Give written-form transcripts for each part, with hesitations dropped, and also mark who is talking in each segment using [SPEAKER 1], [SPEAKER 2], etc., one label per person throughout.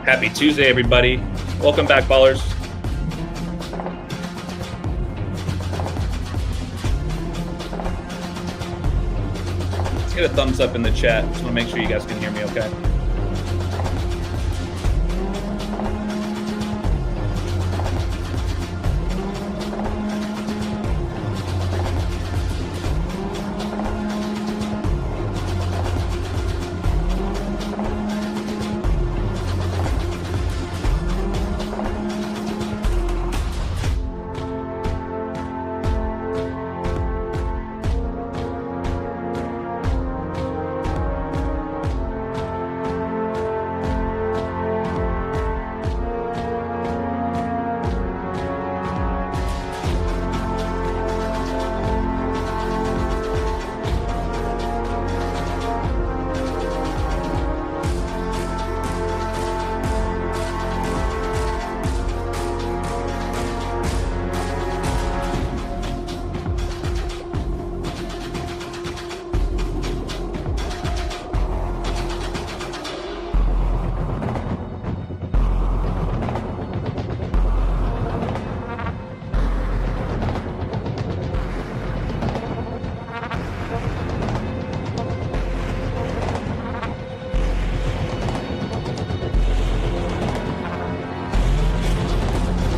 [SPEAKER 1] Happy Tuesday, everybody. Welcome back, ballers. Let's get a thumbs up in the chat. Just want to make sure you guys can hear me okay.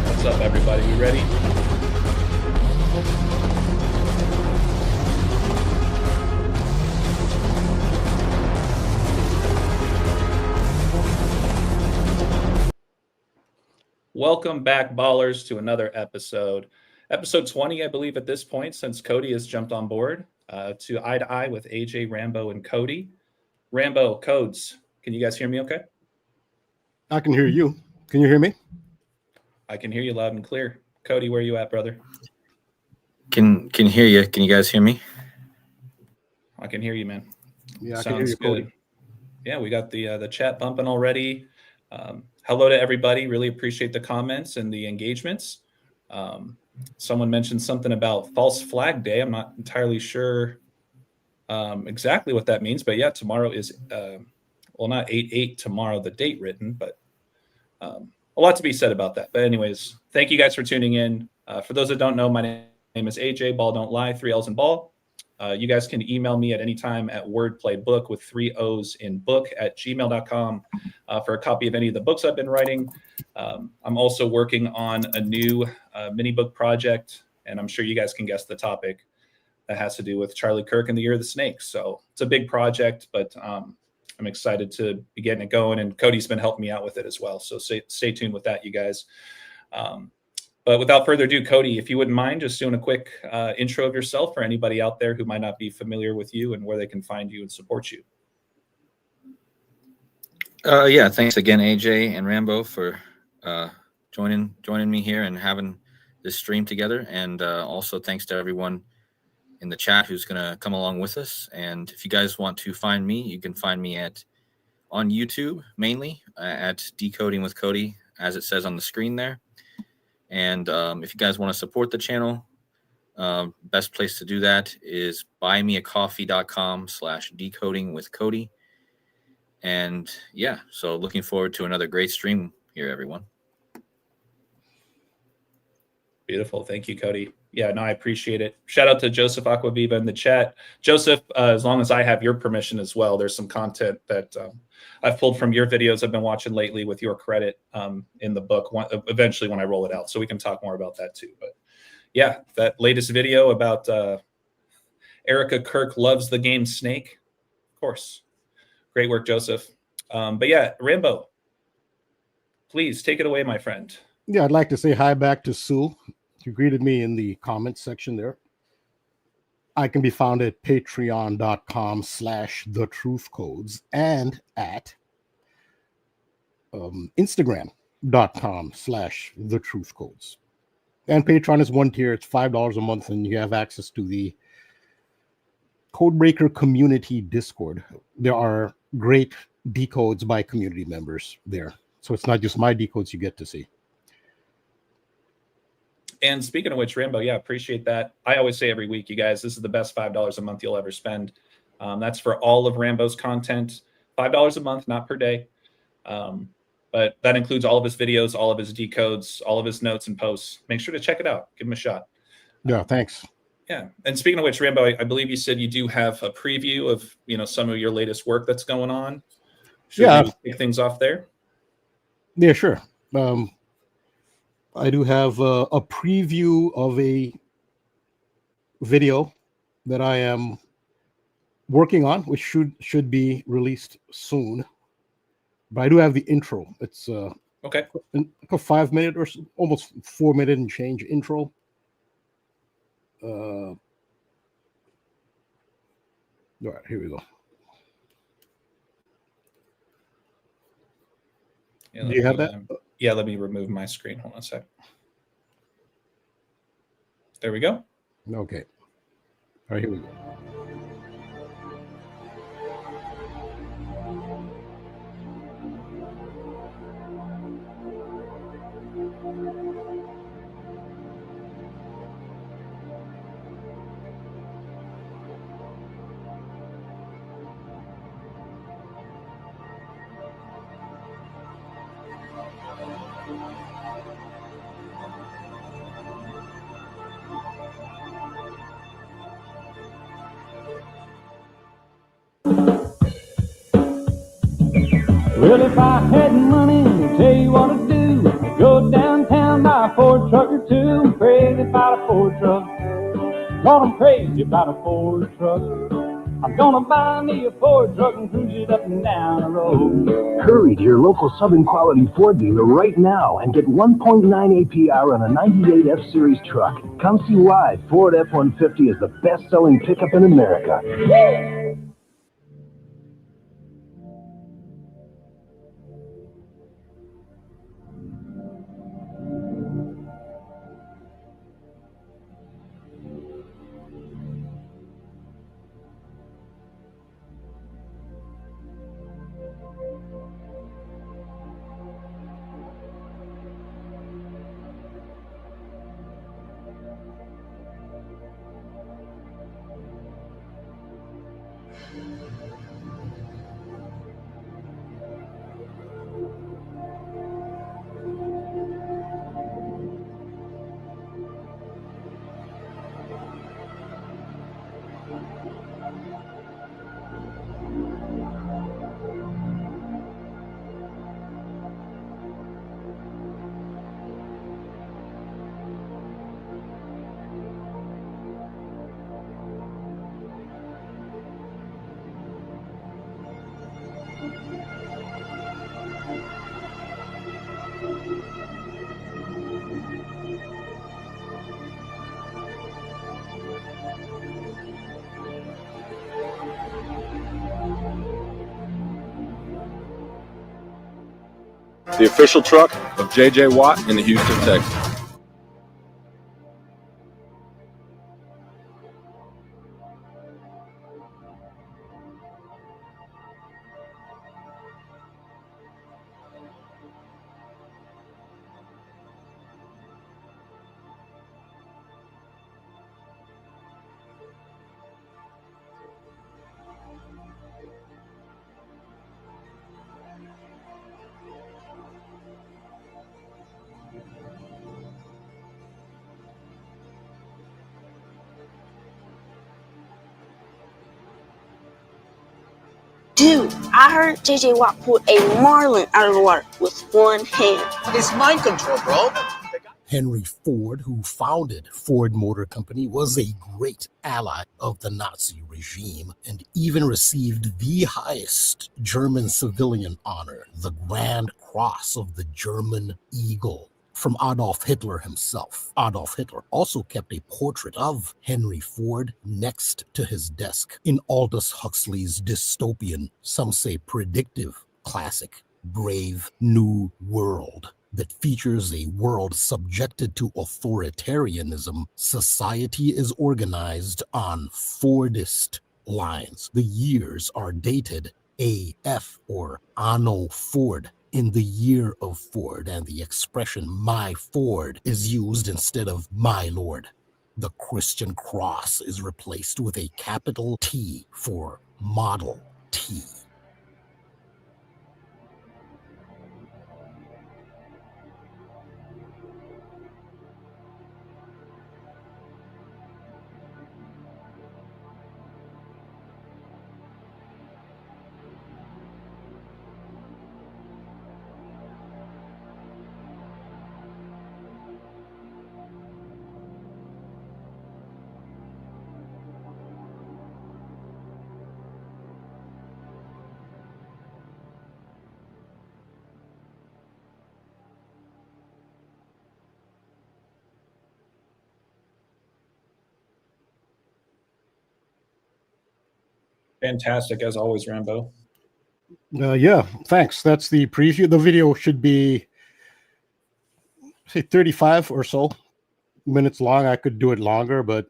[SPEAKER 1] What's up, everybody? We ready? Welcome back, ballers, to another episode. Episode 20, I believe, at this point, since KODI has jumped on board to Eye to Eye with AJ, Rambo, and KODI. Rambo, Codes, can you guys hear me okay?
[SPEAKER 2] I can hear you. Can you hear me?
[SPEAKER 1] I can hear you loud and clear. KODI, where are you at, brother?
[SPEAKER 3] Can hear you. Can you guys hear me?
[SPEAKER 1] I can hear you, man.
[SPEAKER 2] Yeah, I
[SPEAKER 1] Sounds
[SPEAKER 2] can hear you,
[SPEAKER 1] good.
[SPEAKER 2] KODI.
[SPEAKER 1] Yeah, we got the chat bumping already. Hello to everybody. Really appreciate the comments and the engagements. Someone mentioned something about False Flag Day. I'm not entirely sure exactly what that means, but yeah, tomorrow is well, not 8/8 tomorrow, the date written, but a lot to be said about that. But anyways, thank you guys for tuning in. For those that don't know, my name is AJ, Balll Don't Lie, 3 L's in Ball. You guys can email me at any time at wordplaybook with 3 O's in book at gmail.com for a copy of any of the books I've been writing. I'm also working on a new mini book project, and I'm sure you guys can guess the topic. That has to do with Charlie Kirk and the Year of the Snake. So it's a big project, but I'm excited to be getting it going, and KODI's been helping me out with it as well. So stay tuned with that, you guys. But without further ado, KODI, if you wouldn't mind just doing a quick intro of yourself for anybody out there who might not be familiar with you and where they can find you and support you.
[SPEAKER 3] Yeah, thanks again, AJ and Rambo, for joining me here and having this stream together. And also thanks to everyone in the chat who's going to come along with us. And if you guys want to find me, you can find me on YouTube, mainly at Decoding with KODI, as it says on the screen there. And if you guys want to support the channel, best place to do that is buymeacoffee.com/decodingwithKODI. And yeah, so looking forward to another great stream here, everyone.
[SPEAKER 1] Beautiful. Thank you, KODI. Yeah, no, I appreciate it. Shout out to Joseph Aquaviva in the chat. Joseph, as long as I have your permission as well, there's some content that I've pulled from your videos I've been watching lately with your credit in the book, eventually when I roll it out. So we can talk more about that too. But yeah, that latest video about Erica Kirk loves the game Snake. Of course. Great work, Joseph. But yeah, Rambo, please take it away, my friend.
[SPEAKER 2] Yeah, I'd like to say hi back to Sue. You greeted me in the comments section there. I can be found at patreon.com/thetruthcodes and at instagram.com/thetruthcodes. And Patreon is one tier. It's $5 a month, and you have access to the Codebreaker community Discord. There are great decodes by community members there. So it's not just my decodes you get to see.
[SPEAKER 1] And speaking of which, Rambo, yeah, appreciate that. I always say every week, you guys, this is the best $5 a month you'll ever spend. That's for all of Rambo's content. $5 a month, not per day. but that includes all of his videos, all of his decodes, all of his notes and posts. Make sure to check it out. Give him a shot.
[SPEAKER 2] Yeah, thanks.
[SPEAKER 1] Yeah. And speaking of which, Rambo, I believe you said you do have a preview of, some of your latest work that's going on. Should
[SPEAKER 2] Yeah.
[SPEAKER 1] we kick things off there?
[SPEAKER 2] Yeah, sure. I do have a preview of a video that I am working on, which should be released soon. But I do have the intro. It's
[SPEAKER 1] Okay.
[SPEAKER 2] a 5-minute or so, almost 4-minute and change intro. All right, here we go.
[SPEAKER 1] Yeah,
[SPEAKER 2] Do you have that?
[SPEAKER 1] Yeah, let me remove my screen. Hold on a sec. There we go.
[SPEAKER 2] Okay. All right, here we go.
[SPEAKER 4] Well, if I had money, I'd tell you what to do. I'd go downtown, buy a Ford truck or two. I'm crazy about a Ford truck. Lord, I'm crazy about a Ford truck. I'm gonna buy me a Ford truck and cruise it up and down the road.
[SPEAKER 5] Hurry to your local Southern Quality Ford dealer right now and get 1.9 APR on a 98 F-Series truck. Come see why Ford F-150 is the best-selling pickup in America.
[SPEAKER 6] The official truck of J.J. Watt in the Houston, Texas.
[SPEAKER 7] Dude, I heard JJ Watt pulled a marlin out of the water with one hand.
[SPEAKER 8] It's mind control, bro.
[SPEAKER 9] Henry Ford, who founded Ford Motor Company, was a great ally of the Nazi regime and even received the highest German civilian honor, the Grand Cross of the German Eagle, from Adolf Hitler himself. Adolf Hitler also kept a portrait of Henry Ford next to his desk in Aldous Huxley's dystopian, some say predictive, classic, Brave New World, that features a world subjected to authoritarianism. Society is organized on Fordist lines. The years are dated AF, or Anno Ford, in the year of Ford, and the expression "my Ford" is used instead of "my Lord." The Christian cross is replaced with a capital T for Model T.
[SPEAKER 1] Fantastic as always, Rambo.
[SPEAKER 2] Yeah, thanks. That's the preview. The video should be, say, 35 or so minutes long. I could do it longer, but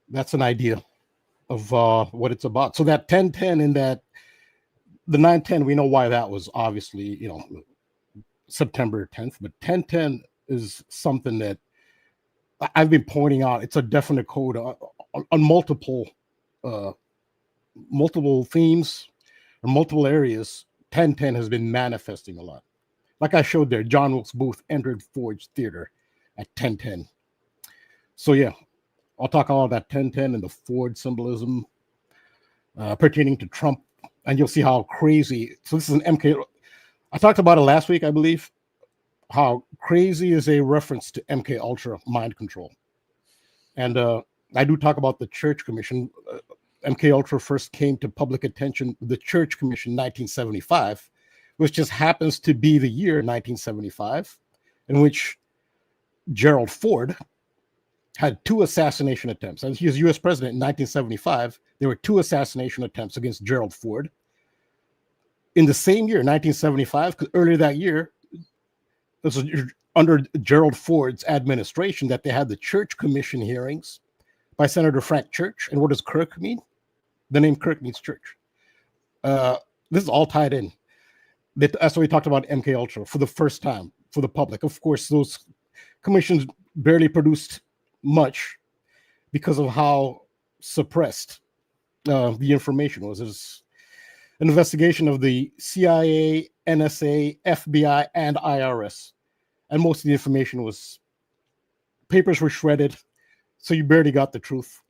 [SPEAKER 2] that's an idea of what it's about. So that 1010 in that, the 910, we know why that was, obviously, September 10th, but 1010 is something that I've been pointing out. It's a definite code on multiple themes or multiple areas. 1010 has been manifesting a lot. Like I showed there, John Wilkes Booth entered Ford's Theater at 1010. So yeah, I'll talk all about 1010 and the Ford symbolism pertaining to Trump, and you'll see how crazy. So this is an MK. I talked about it last week, I believe, how crazy is a reference to MK Ultra mind control. And I do talk about the Church Commission. MK Ultra first came to public attention, the Church Commission, 1975, which just happens to be the year 1975, in which Gerald Ford had 2 assassination attempts. And he was U.S. president in 1975. There were 2 assassination attempts against Gerald Ford. In the same year, 1975, because earlier that year, this was under Gerald Ford's administration that they had the Church Commission hearings by Senator Frank Church. And what does Kirk mean? The name Kirk means church. This is all tied in. That's why we talked about MK Ultra for the first time for the public. Of course, those commissions barely produced much because of how suppressed the information was. It was an investigation of the CIA, NSA, FBI, and IRS. And most of the information was, papers were shredded, so you barely got the truth.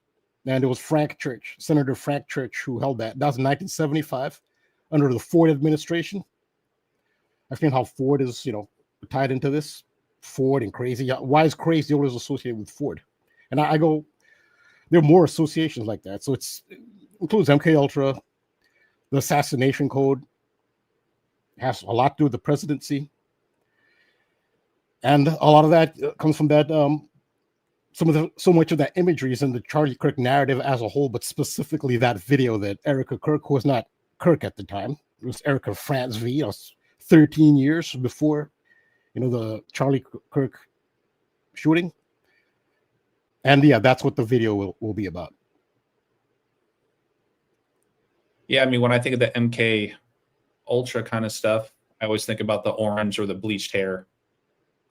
[SPEAKER 2] And it was Frank Church, Senator Frank Church, who held that. That was in 1975 under the Ford administration. I've seen how Ford is, tied into this. Ford and crazy. Why is crazy always associated with Ford? And I go, there are more associations like that. So it includes MK Ultra, the assassination code, has a lot to do with the presidency. And a lot of that comes from that, so much of that imagery is in the Charlie Kirk narrative as a whole, but specifically that video that Erica Kirk, who was not Kirk at the time, it was Erica France V, 13 years before, the Charlie Kirk shooting. And yeah, that's what the video will be about.
[SPEAKER 1] Yeah, I mean, when I think of the MK Ultra kind of stuff, I always think about the orange or the bleached hair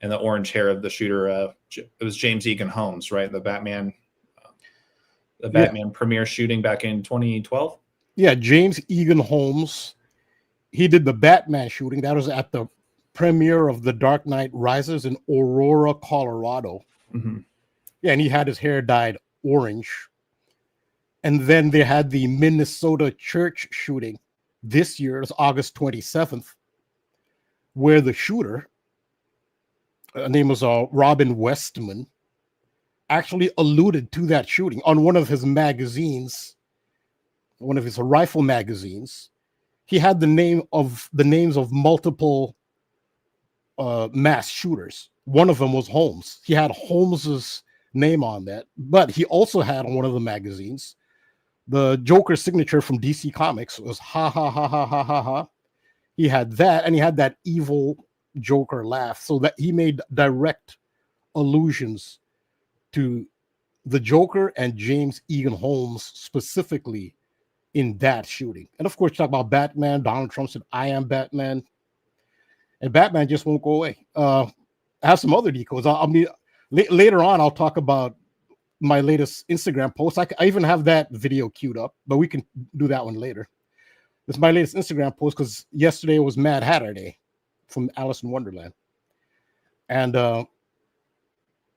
[SPEAKER 1] and the orange hair of the shooter. It was James Egan Holmes, right? The Batman premiere shooting back in 2012.
[SPEAKER 2] Yeah, James Egan Holmes. He did the Batman shooting. That was at the premiere of The Dark Knight Rises in Aurora, Colorado.
[SPEAKER 1] Mm-hmm.
[SPEAKER 2] Yeah, and he had his hair dyed orange. And then they had the Minnesota church shooting this year, it's August 27th, where the shooter, name was Robin Westman, actually alluded to that shooting on one of his magazines, one of his rifle magazines. He had the names of multiple mass shooters. One of them was Holmes. He had Holmes's name on that, but he also had on one of the magazines the Joker signature from DC Comics. It was ha ha ha ha ha ha ha. He had that, and he had that evil Joker laugh, so that he made direct allusions to the Joker and James Egan Holmes specifically in that shooting. And of course, talk about Batman. Donald Trump said, "I am Batman," and Batman just won't go away. I have some other decodes. Later on, I'll talk about my latest Instagram post. I even have that video queued up, but we can do that one later. This is my latest Instagram post because yesterday was Mad Hatter Day from Alice in Wonderland. And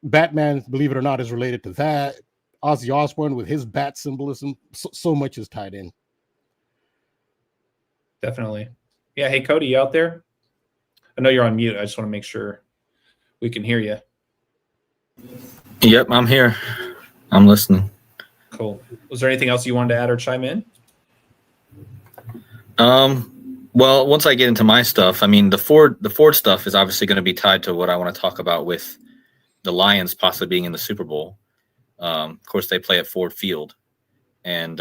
[SPEAKER 2] Batman, believe it or not, is related to that. Ozzy Osbourne with his bat symbolism. So much is tied in.
[SPEAKER 1] Definitely. Yeah. Hey, Cody, you out there? I know you're on mute. I just want to make sure we can hear you.
[SPEAKER 3] Yep, I'm here. I'm listening.
[SPEAKER 1] Cool. Was there anything else you wanted to add or chime in?
[SPEAKER 3] Well, once I get into my stuff, I mean, the Ford stuff is obviously going to be tied to what I want to talk about with the Lions possibly being in the Super Bowl. Of course, they play at Ford Field, and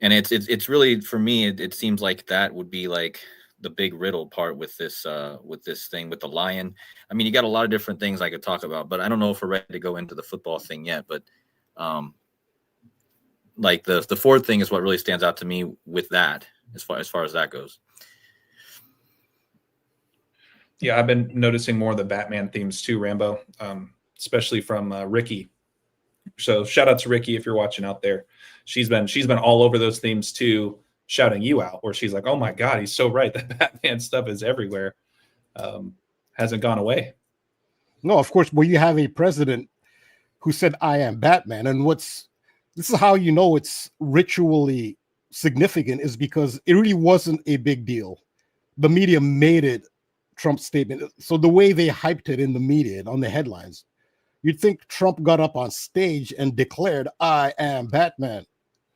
[SPEAKER 3] And it's really, for me, it seems like that would be like the big riddle part with this thing with the lion. I mean, you got a lot of different things I could talk about, but I don't know if we're ready to go into the football thing yet. But like the Ford thing is what really stands out to me with that, as far as that goes.
[SPEAKER 1] Yeah, I've been noticing more of the Batman themes too, Rambo, especially from Ricky. So shout out to Ricky if you're watching out there. She's been all over those themes too, shouting you out, where she's like, "Oh my God, he's so right. The Batman stuff is everywhere. Hasn't gone away."
[SPEAKER 2] No, of course. Well, you have a president who said, "I am Batman," and this is how you know it's ritually significant, is because it really wasn't a big deal. The media made it Trump's statement. So the way they hyped it in the media on the headlines, you'd think Trump got up on stage and declared, "I am Batman."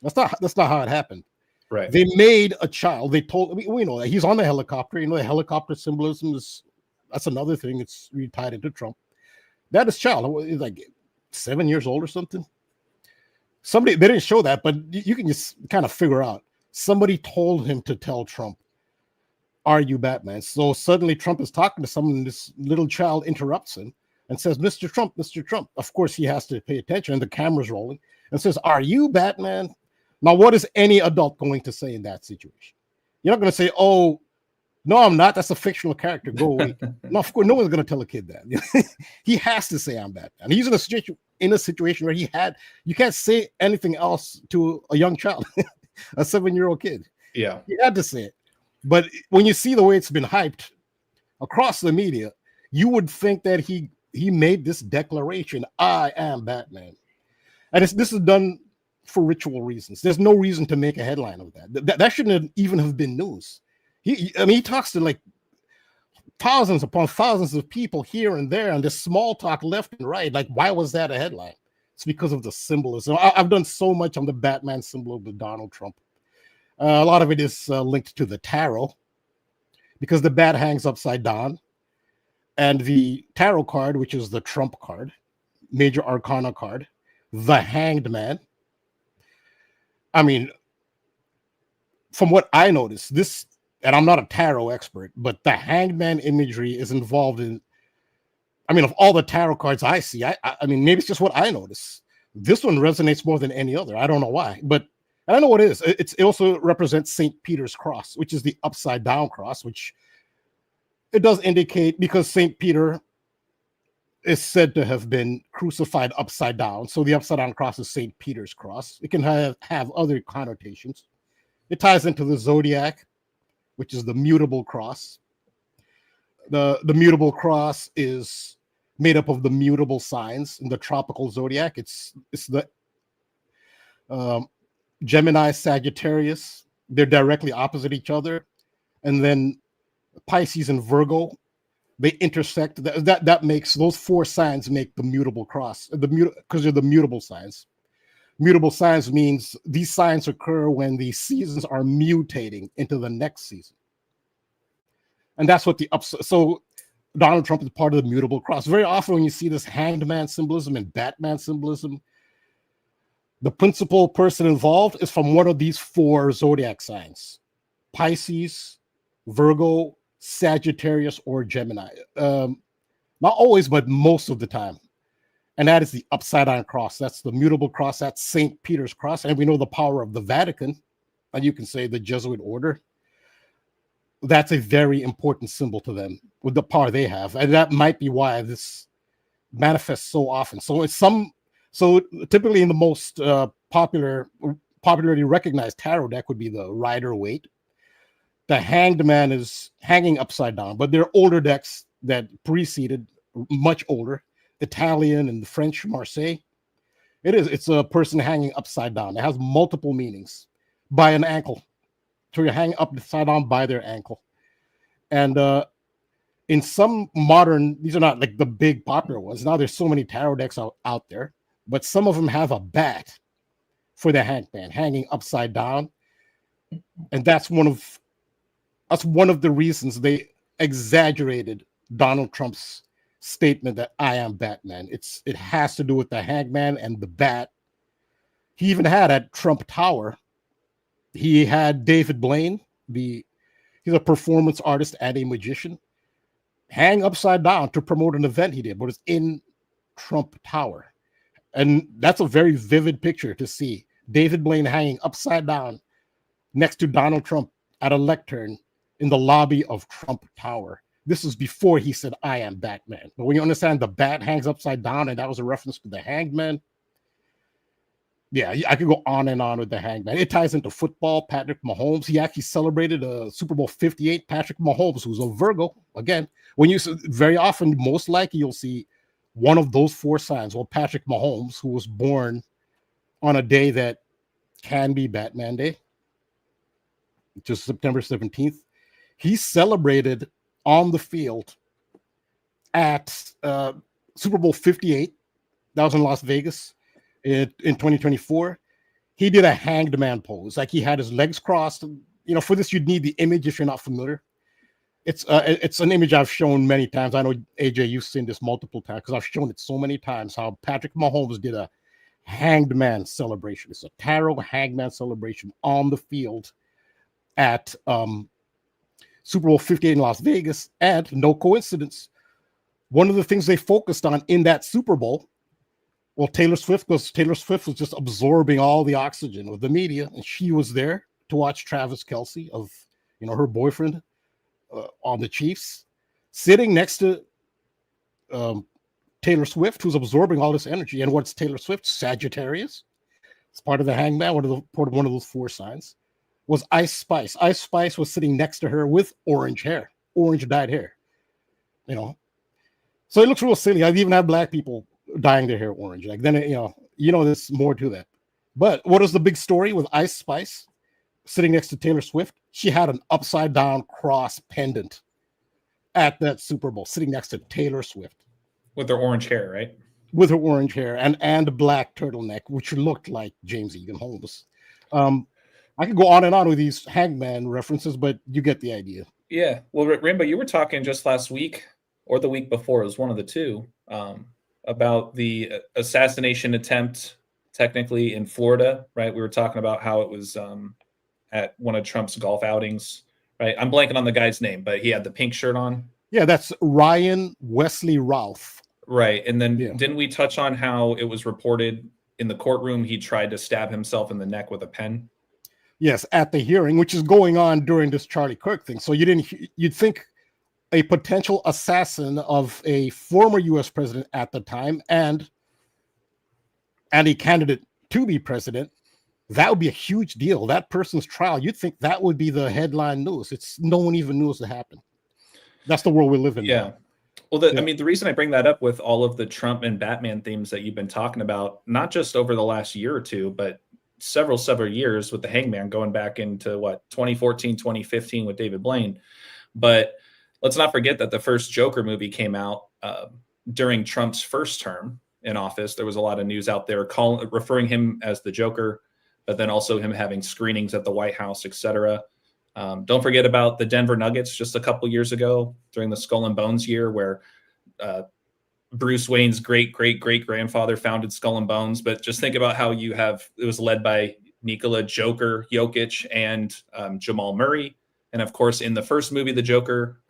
[SPEAKER 2] That's not how it happened.
[SPEAKER 1] Right.
[SPEAKER 2] They made a child. They told, we know that he's on the helicopter. You know, the helicopter symbolism that's another thing. It's really tied into Trump. That is child. He's like 7 years old or something. They didn't show that, but you can just kind of figure out. Somebody told him to tell Trump, "Are you Batman?" So suddenly Trump is talking to someone, and this little child interrupts him and says, "Mr. Trump, Mr. Trump." Of course, he has to pay attention, and the camera's rolling, and says, "Are you Batman?" Now, what is any adult going to say in that situation? You're not going to say, "Oh, no, I'm not. That's a fictional character. Go away." No, of course, no one's going to tell a kid that. He has to say, "I'm Batman." He's in a situation where you can't say anything else to a young child, a 7-year-old kid.
[SPEAKER 1] Yeah.
[SPEAKER 2] He had to say it. But when you see the way it's been hyped across the media, you would think that he made this declaration, "I am Batman." And this is done for ritual reasons. There's no reason to make a headline of that. That shouldn't even have been news. He talks to like thousands upon thousands of people here and there, and there's small talk left and right. Like, why was that a headline? It's because of the symbolism. I've done so much on the Batman symbol of the Donald Trump. A lot of it is linked to the tarot, because the bat hangs upside down, and the tarot card, which is the Trump card, major arcana card, the Hanged Man. I mean, from what I noticed, and I'm not a tarot expert, but the Hanged Man imagery is involved in, I mean, of all the tarot cards I see, I mean, maybe it's just what I notice. This one resonates more than any other. I don't know why, but I don't know what it is. It also represents St. Peter's cross, which is the upside down cross, which it does indicate, because St. Peter is said to have been crucified upside down. So the upside down cross is St. Peter's cross. It can have other connotations. It ties into the zodiac, which is the mutable cross. The mutable cross is made up of the mutable signs in the tropical zodiac. It's the Gemini, Sagittarius. They're directly opposite each other. And then Pisces and Virgo, they intersect. That makes those 4 signs make the mutable cross. Because they're the mutable signs. Mutable signs means these signs occur when the seasons are mutating into the next season. And that's what so Donald Trump is part of the mutable cross. Very often when you see this Hanged Man symbolism and Batman symbolism, the principal person involved is from one of these 4 zodiac signs: Pisces, Virgo, Sagittarius, or Gemini. Not always, but most of the time. And that is the upside down cross. That's the mutable cross. That's St. Peter's cross. And we know the power of the Vatican, and you can say the Jesuit order. That's a very important symbol to them with the power they have. And that might be why this manifests so often. So typically in the most popularly recognized tarot deck would be the Rider-Waite. The Hanged Man is hanging upside down, but there are older decks that preceded, much older, Italian and the French Marseille. It's a person hanging upside down. It has multiple meanings. By an ankle. So you're hanging upside down by their ankle. And in some modern, these are not like the big popular ones. Now there's so many tarot decks out there, but some of them have a bat for the Hanged Man hanging upside down. And that's one of the reasons they exaggerated Donald Trump's statement that "I am Batman." It has to do with the Hanged Man and the bat. He even had at Trump Tower he had David Blaine, he's a performance artist and a magician, hang upside down to promote an event he did, but it's in Trump Tower. And that's a very vivid picture to see David Blaine hanging upside down next to Donald Trump at a lectern in the lobby of Trump Tower. This is before he said, "I am Batman." But when you understand the bat hangs upside down, and that was a reference to the hangman. Yeah, I could go on and on with the hangman. It ties into football. Patrick Mahomes, he actually celebrated a Super Bowl 58. Patrick Mahomes, who's a Virgo. Again, when you very often, most likely you'll see one of those four signs. Well, Patrick Mahomes, who was born on a day that can be Batman Day, which is September 17th, he celebrated on the field at Super Bowl 58. That was in Las Vegas in 2024. He did a hanged man pose. Like, he had his legs crossed. You know, for this, you'd need the image if you're not familiar. It's an image I've shown many times. I know, AJ, you've seen this multiple times because I've shown it so many times, how Patrick Mahomes did a hanged man celebration. It's a tarot hanged man celebration on the field at Super Bowl 58 in Las Vegas. And no coincidence, one of the things they focused on in that Super Bowl, well, Taylor Swift was just absorbing all the oxygen of the media, and she was there to watch Travis Kelce, of, you know, her boyfriend, on the Chiefs, sitting next to Taylor Swift, who's absorbing all this energy. And what's Taylor Swift? Sagittarius. It's part of the hangman, one of those four signs. Was Ice Spice. Ice Spice was sitting next to her with orange hair, orange dyed hair. You know, so it looks real silly. I've even had black people dyeing their hair orange. Like, then there's more to that. But what is the big story with Ice Spice sitting next to Taylor Swift? She had an upside down cross pendant at that Super Bowl, sitting next to Taylor Swift
[SPEAKER 1] with her orange hair, right?
[SPEAKER 2] With her orange hair and a black turtleneck, which looked like James Egan Holmes. I could go on and on with these hangman references, but you get the idea.
[SPEAKER 1] Yeah. Well, Rambo, you were talking just last week or the week before, it was one of the two, about the assassination attempt, technically in Florida, right? We were talking about how it was at one of Trump's golf outings, right? I'm blanking on the guy's name, but he had the pink shirt on.
[SPEAKER 2] Yeah, that's Ryan Wesley Ralph.
[SPEAKER 1] Right. And then didn't we touch on how it was reported in the courtroom he tried to stab himself in the neck with a pen?
[SPEAKER 2] Yes, at the hearing, which is going on during this Charlie Kirk thing. So you'd think a potential assassin of a former U.S. president at the time and a candidate to be president, that would be a huge deal. That person's trial, you'd think that would be the headline news. It's no one even knew it happened. That's the world we live in.
[SPEAKER 1] Yeah.
[SPEAKER 2] Now.
[SPEAKER 1] Well, I mean, the reason I bring that up with all of the Trump and Batman themes that you've been talking about, not just over the last year or two, but several years with the hangman, going back into 2014, 2015 with David Blaine. But let's not forget that the first Joker movie came out during Trump's first term in office. There was a lot of news out there referring him as the Joker, but then also him having screenings at the White House, etc. Don't forget about the Denver Nuggets just a couple years ago during the Skull and Bones year, where Bruce Wayne's great-great-great-grandfather founded Skull and Bones. But just think about how it was led by Nikola Jokic and Jamal Murray. And of course, in the first movie, The Joker,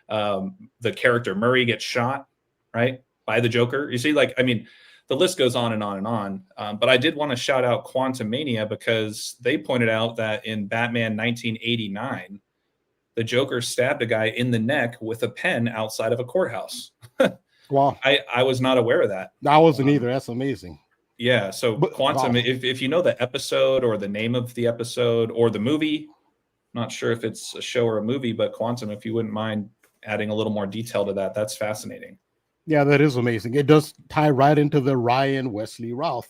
[SPEAKER 1] the character Murray gets shot, right, by the Joker. You see, the list goes on and on and on. But I did want to shout out Quantum Mania, because they pointed out that in Batman 1989, the Joker stabbed a guy in the neck with a pen outside of a courthouse.
[SPEAKER 2] Wow.
[SPEAKER 1] I was not aware of that.
[SPEAKER 2] I wasn't either. That's amazing.
[SPEAKER 1] Yeah. So Quantum, if you know the episode or the name of the episode or the movie, not sure if it's a show or a movie, but Quantum, if you wouldn't mind adding a little more detail to that, that's fascinating.
[SPEAKER 2] Yeah, that is amazing. It does tie right into the Ryan Wesley Ralph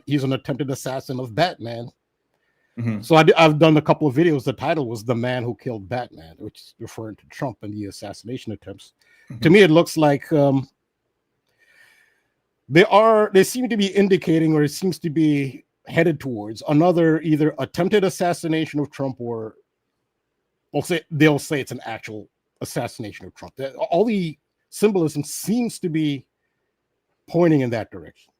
[SPEAKER 2] he's an attempted assassin of Batman. Mm-hmm. So I've done a couple of videos. The title was "The Man Who Killed Batman," which is referring to Trump and the assassination attempts. Mm-hmm. To me, it looks like they seem to be indicating, or it seems to be headed towards another either attempted assassination of Trump, or they'll say it's an actual assassination of Trump. All the symbolism seems to be pointing in that direction.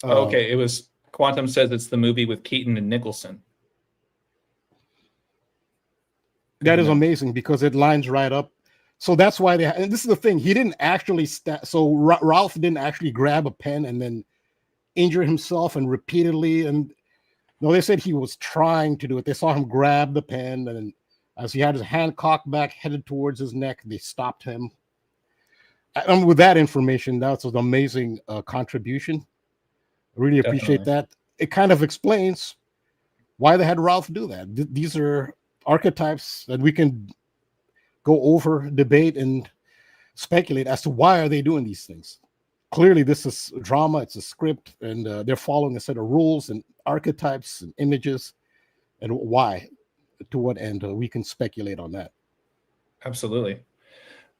[SPEAKER 1] Okay, it was Quantum says it's the movie with Keaton and Nicholson.
[SPEAKER 2] That is amazing because it lines right up. So that's why and this is the thing. He didn't actually Ralph didn't actually grab a pen and then injure himself and repeatedly. And no, they said he was trying to do it. They saw him grab the pen, and as he had his hand cocked back, headed towards his neck, they stopped him. And with that information, that's an amazing contribution. I really appreciate that. It kind of explains why they had Ralph do that. These are archetypes that we can go over, debate, and speculate as to why are they doing these things. Clearly, this is drama. It's a script, and they're following a set of rules and archetypes and images, and why, to what end. We can speculate on that.
[SPEAKER 1] Absolutely.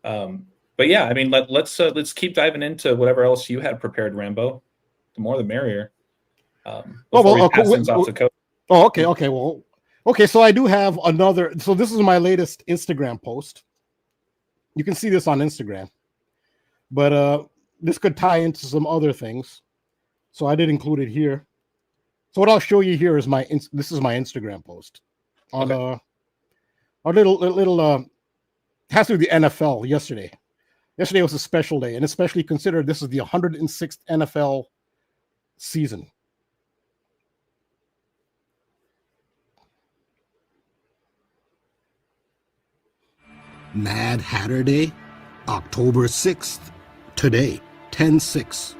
[SPEAKER 1] But yeah, I mean, let's keep diving into whatever else you had prepared, Rambo. The more, the merrier.
[SPEAKER 2] Okay. So I do have another. So this is my latest Instagram post. You can see this on Instagram, but this could tie into some other things. So I did include it here. So what I'll show you here is this is my Instagram post on a little has to do with the NFL yesterday. Yesterday was a special day, and especially considered this is the 106th NFL season.
[SPEAKER 9] Mad Hatter Day, October 6th. Today, 10/6,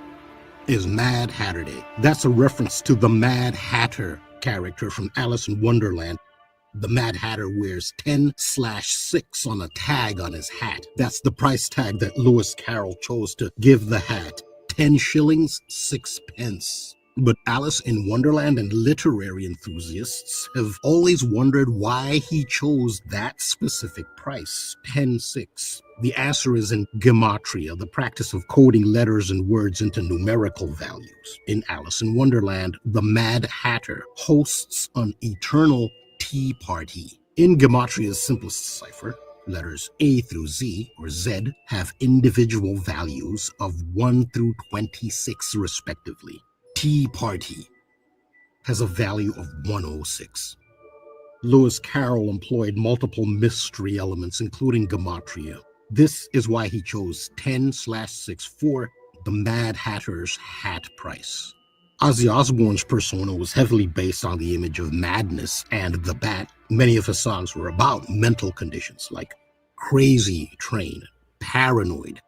[SPEAKER 9] is Mad Hatter Day. That's a reference to the Mad Hatter character from Alice in Wonderland. The Mad Hatter wears 10/6 on a tag on his hat. That's the price tag that Lewis Carroll chose to give the hat. 10 shillings, 6 pence. But Alice in Wonderland and literary enthusiasts have always wondered why he chose that specific price, 10/6. The answer is in gematria, the practice of coding letters and words into numerical values. In Alice in Wonderland, the Mad Hatter hosts an eternal tea party. In gematria's simplest cipher, letters A through Z, or Z, have individual values of 1 through 26 respectively. Tea party has a value of 106. Lewis Carroll employed multiple mystery elements, including gematria. This is why he chose 10/6 for the Mad Hatter's hat price. Ozzy Osbourne's persona was heavily based on the image of madness and the bat. Many of his songs were about mental conditions like crazy train, paranoid.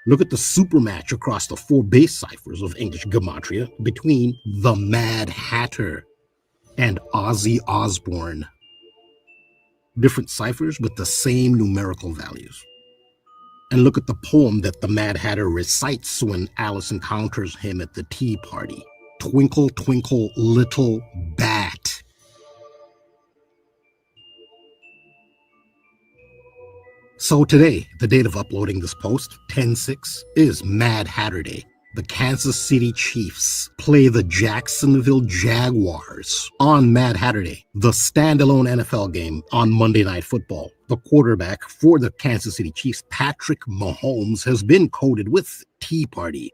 [SPEAKER 9] Look at the super match across the 4 base ciphers of English gematria between the Mad Hatter and Ozzy Osbourne. Different ciphers with the same numerical values. And look at the poem that the Mad Hatter recites when Alice encounters him at the tea party. Twinkle, twinkle, little bat. So today, the date of uploading this post, 10/6, is Mad Hatter Day. The Kansas City Chiefs play the Jacksonville Jaguars on Mad Hatter Day, the standalone NFL game on Monday Night Football. The quarterback for the Kansas City Chiefs, Patrick Mahomes, has been coded with Tea Party.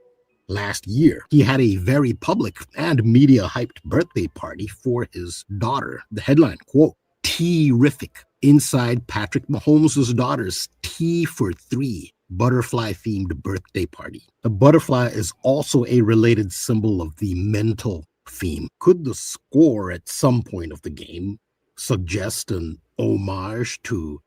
[SPEAKER 9] Last year, he had a very public and media-hyped birthday party for his daughter. The headline, quote, "Tea-rific." Inside Patrick Mahomes' daughter's Tea for 3 butterfly-themed birthday party. The butterfly is also a related symbol of the mental theme. Could the score at some point of the game suggest an homage to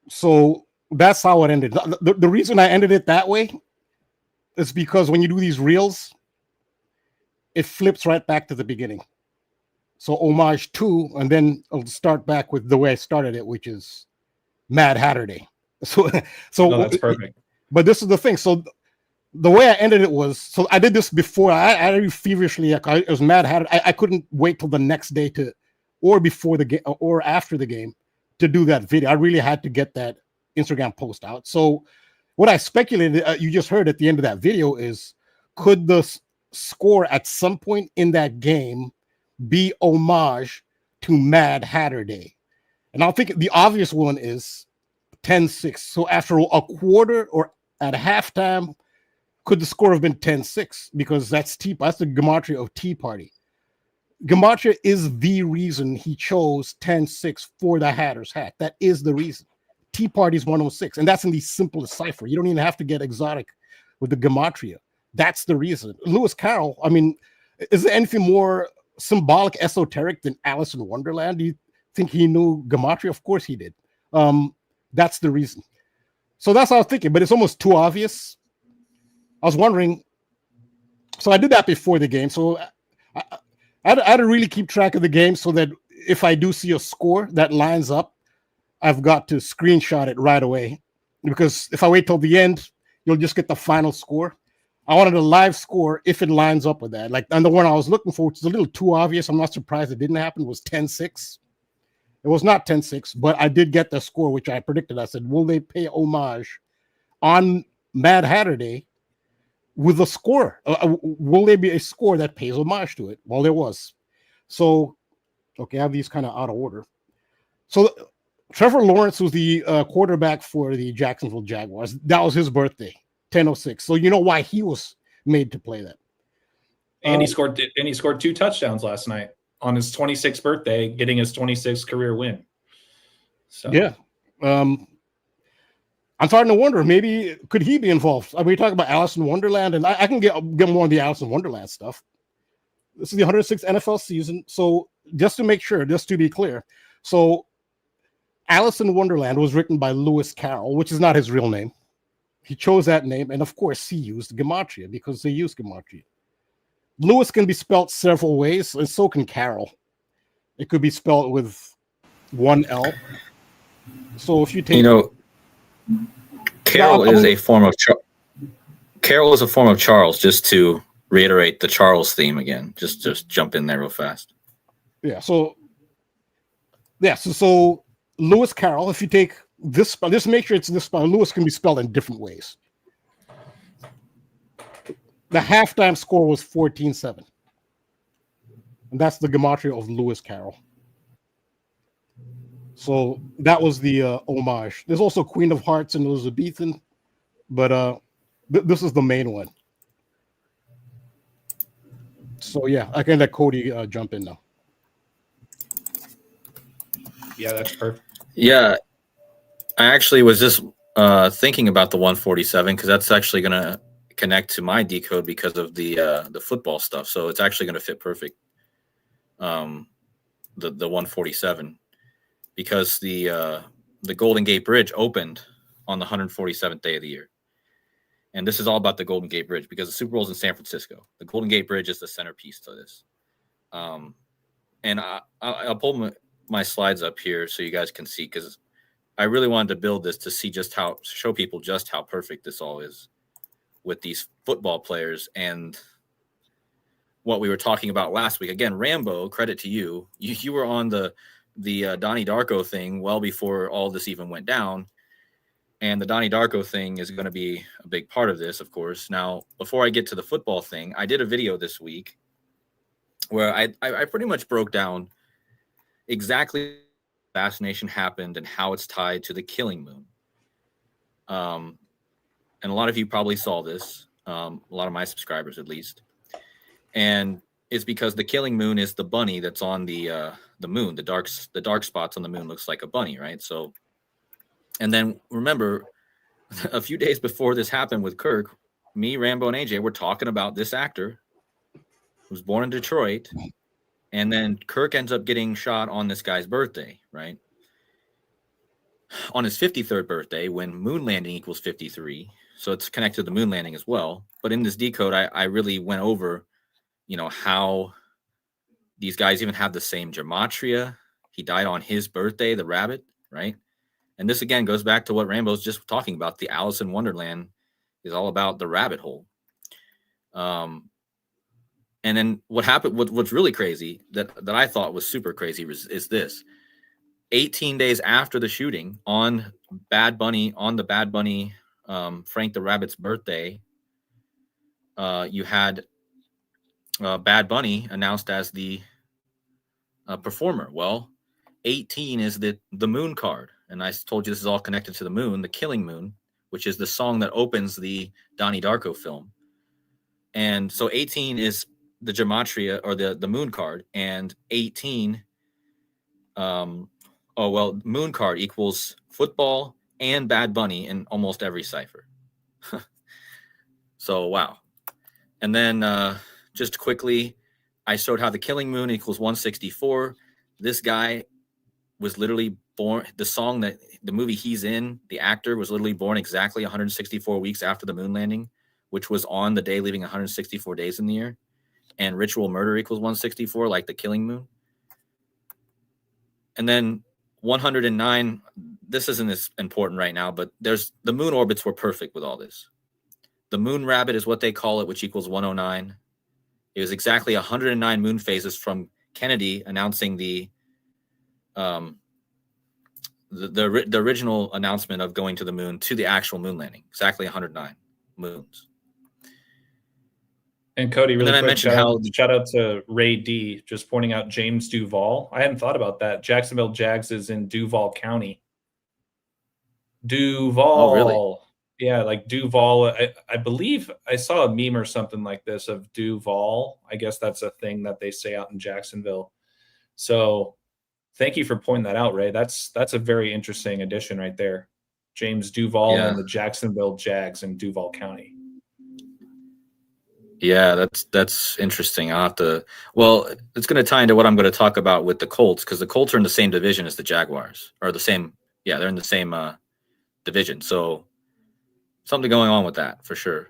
[SPEAKER 2] So that's how it ended. The reason I ended it that way is because when you do these reels, it flips right back to the beginning. So homage to, and then I'll start back with the way I started it, which is Mad Hatter Day. So
[SPEAKER 1] that's perfect.
[SPEAKER 2] But this is the thing. So the way I ended it was, so I did this before. I feverishly, it was Mad Hatter. I couldn't wait till the next day or before the game or after the game to do that video. I really had to get that Instagram post out. So what I speculated, you just heard at the end of that video, is could the score at some point in that game be homage to Mad Hatter Day? And I think the obvious one is 10/6. So after a quarter or at halftime, could the score have been 10-6? Because that's the gematria of Tea Party. Gematria is the reason he chose 10-6 for the Hatter's hat. That is the reason. Tea Party is 106, and that's in the simplest cipher. You don't even have to get exotic with the gematria. That's the reason. Lewis Carroll, I mean, is there anything more symbolic, esoteric than Alice in Wonderland? Do you think he knew gematria? Of course he did. That's the reason. So that's what I was thinking, but it's almost too obvious. I was wondering. So I did that before the game. So I had to really keep track of the game so that if I do see a score that lines up, I've got to screenshot it right away. Because if I wait till the end, you'll just get the final score. I wanted a live score if it lines up with that. Like, and the one I was looking for, which is a little too obvious, I'm not surprised it didn't happen, was 10-6. It was not 10-6, but I did get the score, which I predicted. I said, will they pay homage on Mad Hatter Day with a score? Will there be a score that pays homage to it? Well, there was. So, okay, I have these kind of out of order. So Trevor Lawrence was the quarterback for the Jacksonville Jaguars. That was his birthday, 10-06. So you know why he was made to play that.
[SPEAKER 1] And he scored 2 touchdowns last night on his 26th birthday, getting his 26th career win. So
[SPEAKER 2] yeah. I'm starting to wonder, maybe could he be involved? I mean, we talk about Alice in Wonderland, and I can get more on the Alice in Wonderland stuff. This is the 106th NFL season. So just to make sure, just to be clear. So Alice in Wonderland was written by Lewis Carroll, which is not his real name. He chose that name, and of course he used gematria because they use gematria. Lewis can be spelled several ways, and so can Carroll. It could be spelled with one L. So if you take,
[SPEAKER 3] Carroll is a form of Carroll is a form of Charles. Just to reiterate the Charles theme again, just jump in there real fast.
[SPEAKER 2] Yeah. So Lewis Carroll. If you take this spell, just make sure it's this spell. Lewis can be spelled in different ways. The halftime score was 14-7. And that's the gematria of Lewis Carroll. So that was the homage. There's also Queen of Hearts and Elizabethan, but this is the main one. So yeah, I can let KODI jump in now.
[SPEAKER 1] Yeah, that's perfect.
[SPEAKER 3] Yeah, I actually was just thinking about the 147 because that's actually going to connect to my decode because of the football stuff. So it's actually going to fit perfect. The 147 because the Golden Gate Bridge opened on the 147th day of the year. And this is all about the Golden Gate Bridge because the Super Bowl is in San Francisco. The Golden Gate Bridge is the centerpiece to this. And I'll pull my slides up here so you guys can see because I really wanted to build this to see show people just how perfect this all is with these football players and what we were talking about last week. Again, Rambo, credit to you. You were on the Donnie Darko thing well before all this even went down. And the Donnie Darko thing is going to be a big part of this, of course. Now, before I get to the football thing, I did a video this week where I pretty much broke down exactly how assassination happened and how it's tied to the killing moon. And a lot of you probably saw this, a lot of my subscribers at least. And it's because the killing moon is the bunny that's on the moon. The dark spots on the moon looks like a bunny, right? So, and then remember, a few days before this happened with Kirk, me, Rambo, and AJ were talking about this actor who was born in Detroit. And then Kirk ends up getting shot on this guy's birthday, right? On his 53rd birthday, when moon landing equals 53. So it's connected to the moon landing as well. But in this decode, I really went over, how these guys even have the same gematria. He died on his birthday, the rabbit, right? And this, again, goes back to what Rambo's just talking about. The Alice in Wonderland is all about the rabbit hole. And then what happened, what's really crazy that I thought was super crazy is this. 18 days after the shooting on the Bad Bunny, Frank the Rabbit's birthday, you had Bad Bunny announced as the performer. Well, 18 is the moon card. And I told you this is all connected to the moon, the killing moon, which is the song that opens the Donnie Darko film. And so 18 is the gematria or the moon card, and 18 moon card equals football and Bad Bunny in almost every cipher. So wow. And then just quickly, I showed how the killing moon equals 164. This guy was literally born, the movie he's in, the actor was literally born exactly 164 weeks after the moon landing, which was on the day leaving 164 days in the year. And ritual murder equals 164, like the killing moon. And then 109, this isn't as important right now, but the moon orbits were perfect with all this. The moon rabbit is what they call it, which equals 109. It was exactly 109 moon phases from Kennedy announcing the original announcement of going to the moon to the actual moon landing. Exactly 109 moons.
[SPEAKER 1] And Cody, really
[SPEAKER 3] and then
[SPEAKER 1] quick,
[SPEAKER 3] I mentioned
[SPEAKER 1] shout out to Ray D, just pointing out James Duval. I hadn't thought about that. Jacksonville Jags is in Duval County. Duval.
[SPEAKER 3] Oh, really?
[SPEAKER 1] Yeah, like Duval. I believe I saw a meme or something like this of Duval. I guess that's a thing that they say out in Jacksonville. So thank you for pointing that out, Ray. That's a very interesting addition right there. James Duval and the Jacksonville Jags in Duval County.
[SPEAKER 3] Yeah, that's interesting. I'll have to. Well, it's going to tie into what I'm going to talk about with the Colts, because the Colts are in the same division as the Jaguars, or the same. Yeah, they're in the same division. So something going on with that for sure.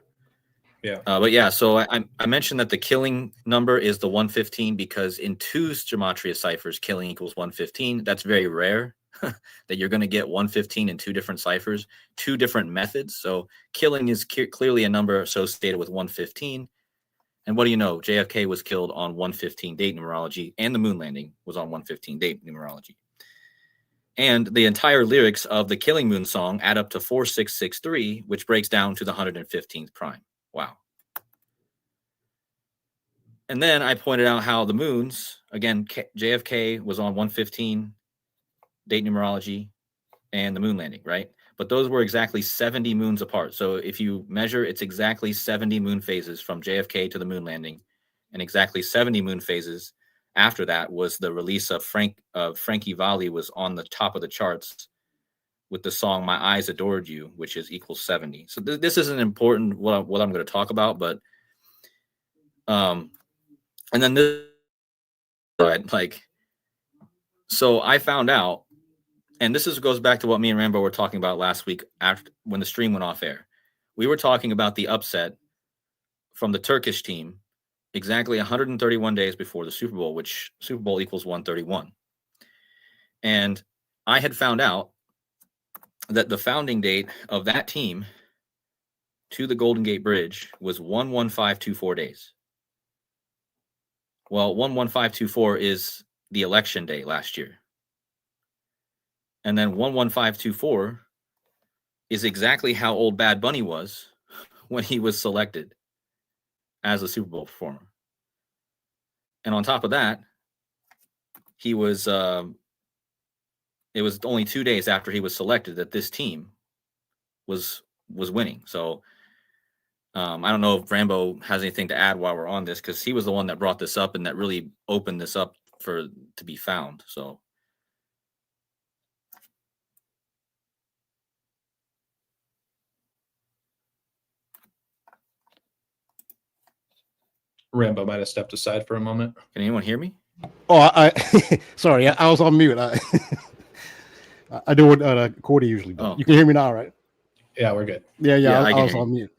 [SPEAKER 1] Yeah.
[SPEAKER 3] But yeah, so I mentioned that the killing number is the 115 because in two gematria ciphers, killing equals 115. That's very rare that you're going to get 115 in two different ciphers, two different methods. So killing is clearly a number associated with 115. And what do you know? JFK was killed on 115 date numerology, and the moon landing was on 115 date numerology. And the entire lyrics of the Killing Moon song add up to 4663, which breaks down to the 115th prime. Wow. And then I pointed out how the moons, again, JFK was on 115 date numerology and the moon landing, right? But those were exactly 70 moons apart. So if you measure, it's exactly 70 moon phases from JFK to the moon landing, and exactly 70 moon phases after that was the release of Frankie Valli was on the top of the charts with the song "My Eyes Adored You," which is equals 70. So this isn't important what I'm going to talk about, but and then this, so I found out. And this goes back to what me and Rambo were talking about last week when the stream went off air. We were talking about the upset from the Turkish team exactly 131 days before the Super Bowl, which Super Bowl equals 131. And I had found out that the founding date of that team to the Golden Gate Bridge was 11524 days. Well, 11524 is the election day last year. And then 11524 is exactly how old Bad Bunny was when he was selected as a Super Bowl performer. And on top of that, he was it was only 2 days after he was selected that this team was winning. So I don't know if Rambo has anything to add while we're on this, because he was the one that brought this up and that really opened this up to be found. So
[SPEAKER 1] Rambo might have stepped aside for a moment.
[SPEAKER 3] Can anyone hear me?
[SPEAKER 2] Oh, I sorry, I was on mute. I do what KODI usually does.
[SPEAKER 3] Oh.
[SPEAKER 2] You can hear me now, right?
[SPEAKER 1] Yeah, we're good.
[SPEAKER 2] Yeah, I
[SPEAKER 3] can
[SPEAKER 2] was
[SPEAKER 3] hear
[SPEAKER 2] on mute.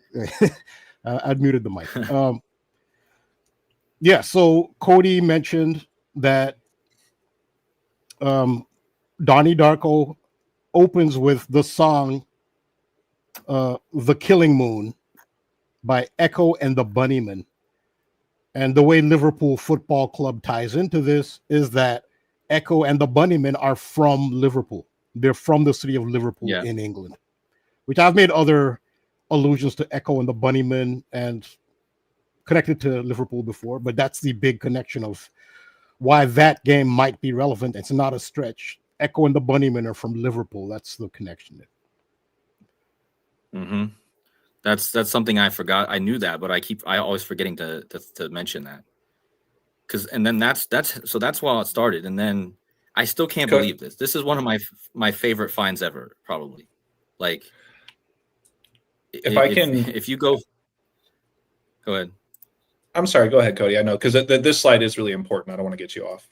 [SPEAKER 2] I'd muted the mic. Yeah, so KODI mentioned that Donnie Darko opens with the song The Killing Moon by Echo and the Bunnymen. And the way Liverpool Football Club ties into this is that Echo and the Bunnymen are from Liverpool. They're from the city of Liverpool in England, which I've made other allusions to Echo and the Bunnymen and connected to Liverpool before, but that's the big connection of why that game might be relevant. It's not a stretch. Echo and the Bunnymen are from Liverpool. That's the connection there.
[SPEAKER 3] Mm-hmm. That's something I forgot. I knew that, but I always forgetting to mention that. And then that's why it started. And then I still can't believe this. This is one of my favorite finds ever, probably. Like, if you go ahead.
[SPEAKER 1] I'm sorry. Go ahead, Cody. I know, because this slide is really important. I don't want to get you off.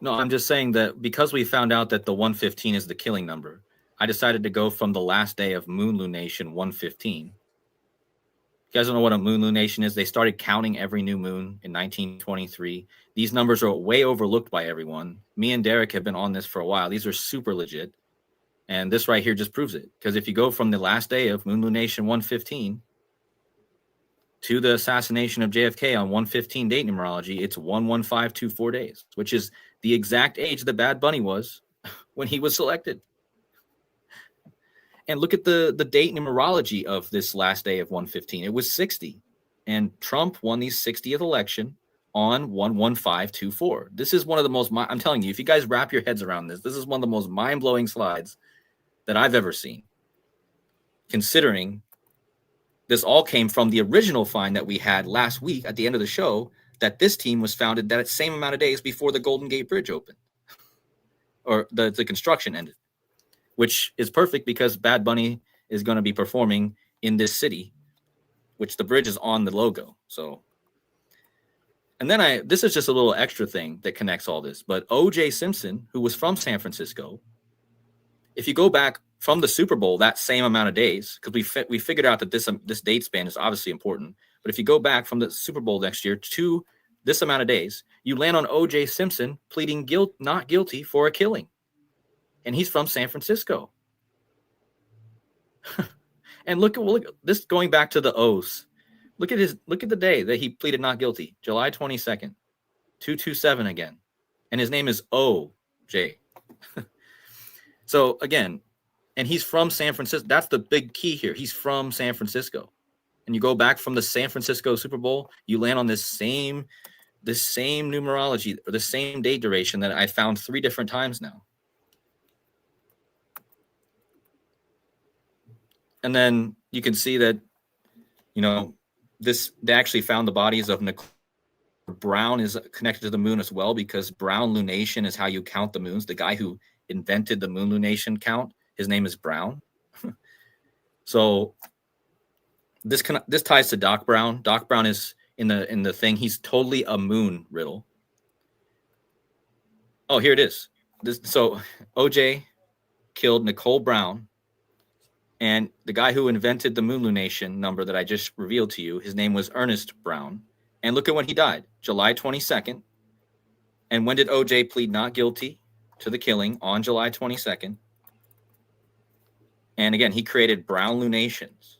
[SPEAKER 3] No, I'm just saying that because we found out that the 115 is the killing number, I decided to go from the last day of moon lunation 115. You guys don't know what a moon lunation is? They started counting every new moon in 1923. These numbers are way overlooked by everyone. Me and Derek have been on this for a while. These are super legit. And this right here just proves it. Because if you go from the last day of moon lunation 115 to the assassination of JFK on 115 date numerology, it's 11524 days, which is the exact age that Bad Bunny was when he was selected. And look at the date numerology of this last day of 115. It was 60. And Trump won the 60th election on 11524. This is one of the most, I'm telling you, if you guys wrap your heads around this is one of the most mind-blowing slides that I've ever seen. Considering this all came from the original find that we had last week at the end of the show, that this team was founded that same amount of days before the Golden Gate Bridge opened, or the construction ended, which is perfect because Bad Bunny is going to be performing in this city, which the bridge is on the logo. So, and then this is just a little extra thing that connects all this, but O.J. Simpson, who was from San Francisco, if you go back from the Super Bowl, that same amount of days, because we figured out that this date span is obviously important. But if you go back from the Super Bowl next year to this amount of days, you land on O.J. Simpson pleading not guilty for a killing, and he's from San Francisco. And look at this, going back to the O's. Look at the day that he pleaded not guilty, July 22nd, 227 again, and his name is O.J. So again. And he's from San Francisco. That's the big key here. He's from San Francisco. And you go back from the San Francisco Super Bowl, you land on this same numerology, or the same date duration that I found 3 different times now. And then you can see that, they actually found the bodies of Nicole Brown is connected to the moon as well, because Brown lunation is how you count the moons. The guy who invented the moon lunation count, his name is Brown. So this ties to Doc Brown. Doc Brown is in the thing. He's totally a moon riddle. Oh, here it is. So OJ killed Nicole Brown, and the guy who invented the moon lunation number that I just revealed to you, his name was Ernest Brown. And look at when he died, July 22nd. And when did OJ plead not guilty to the killing? On July 22nd. And again, he created Brown lunations.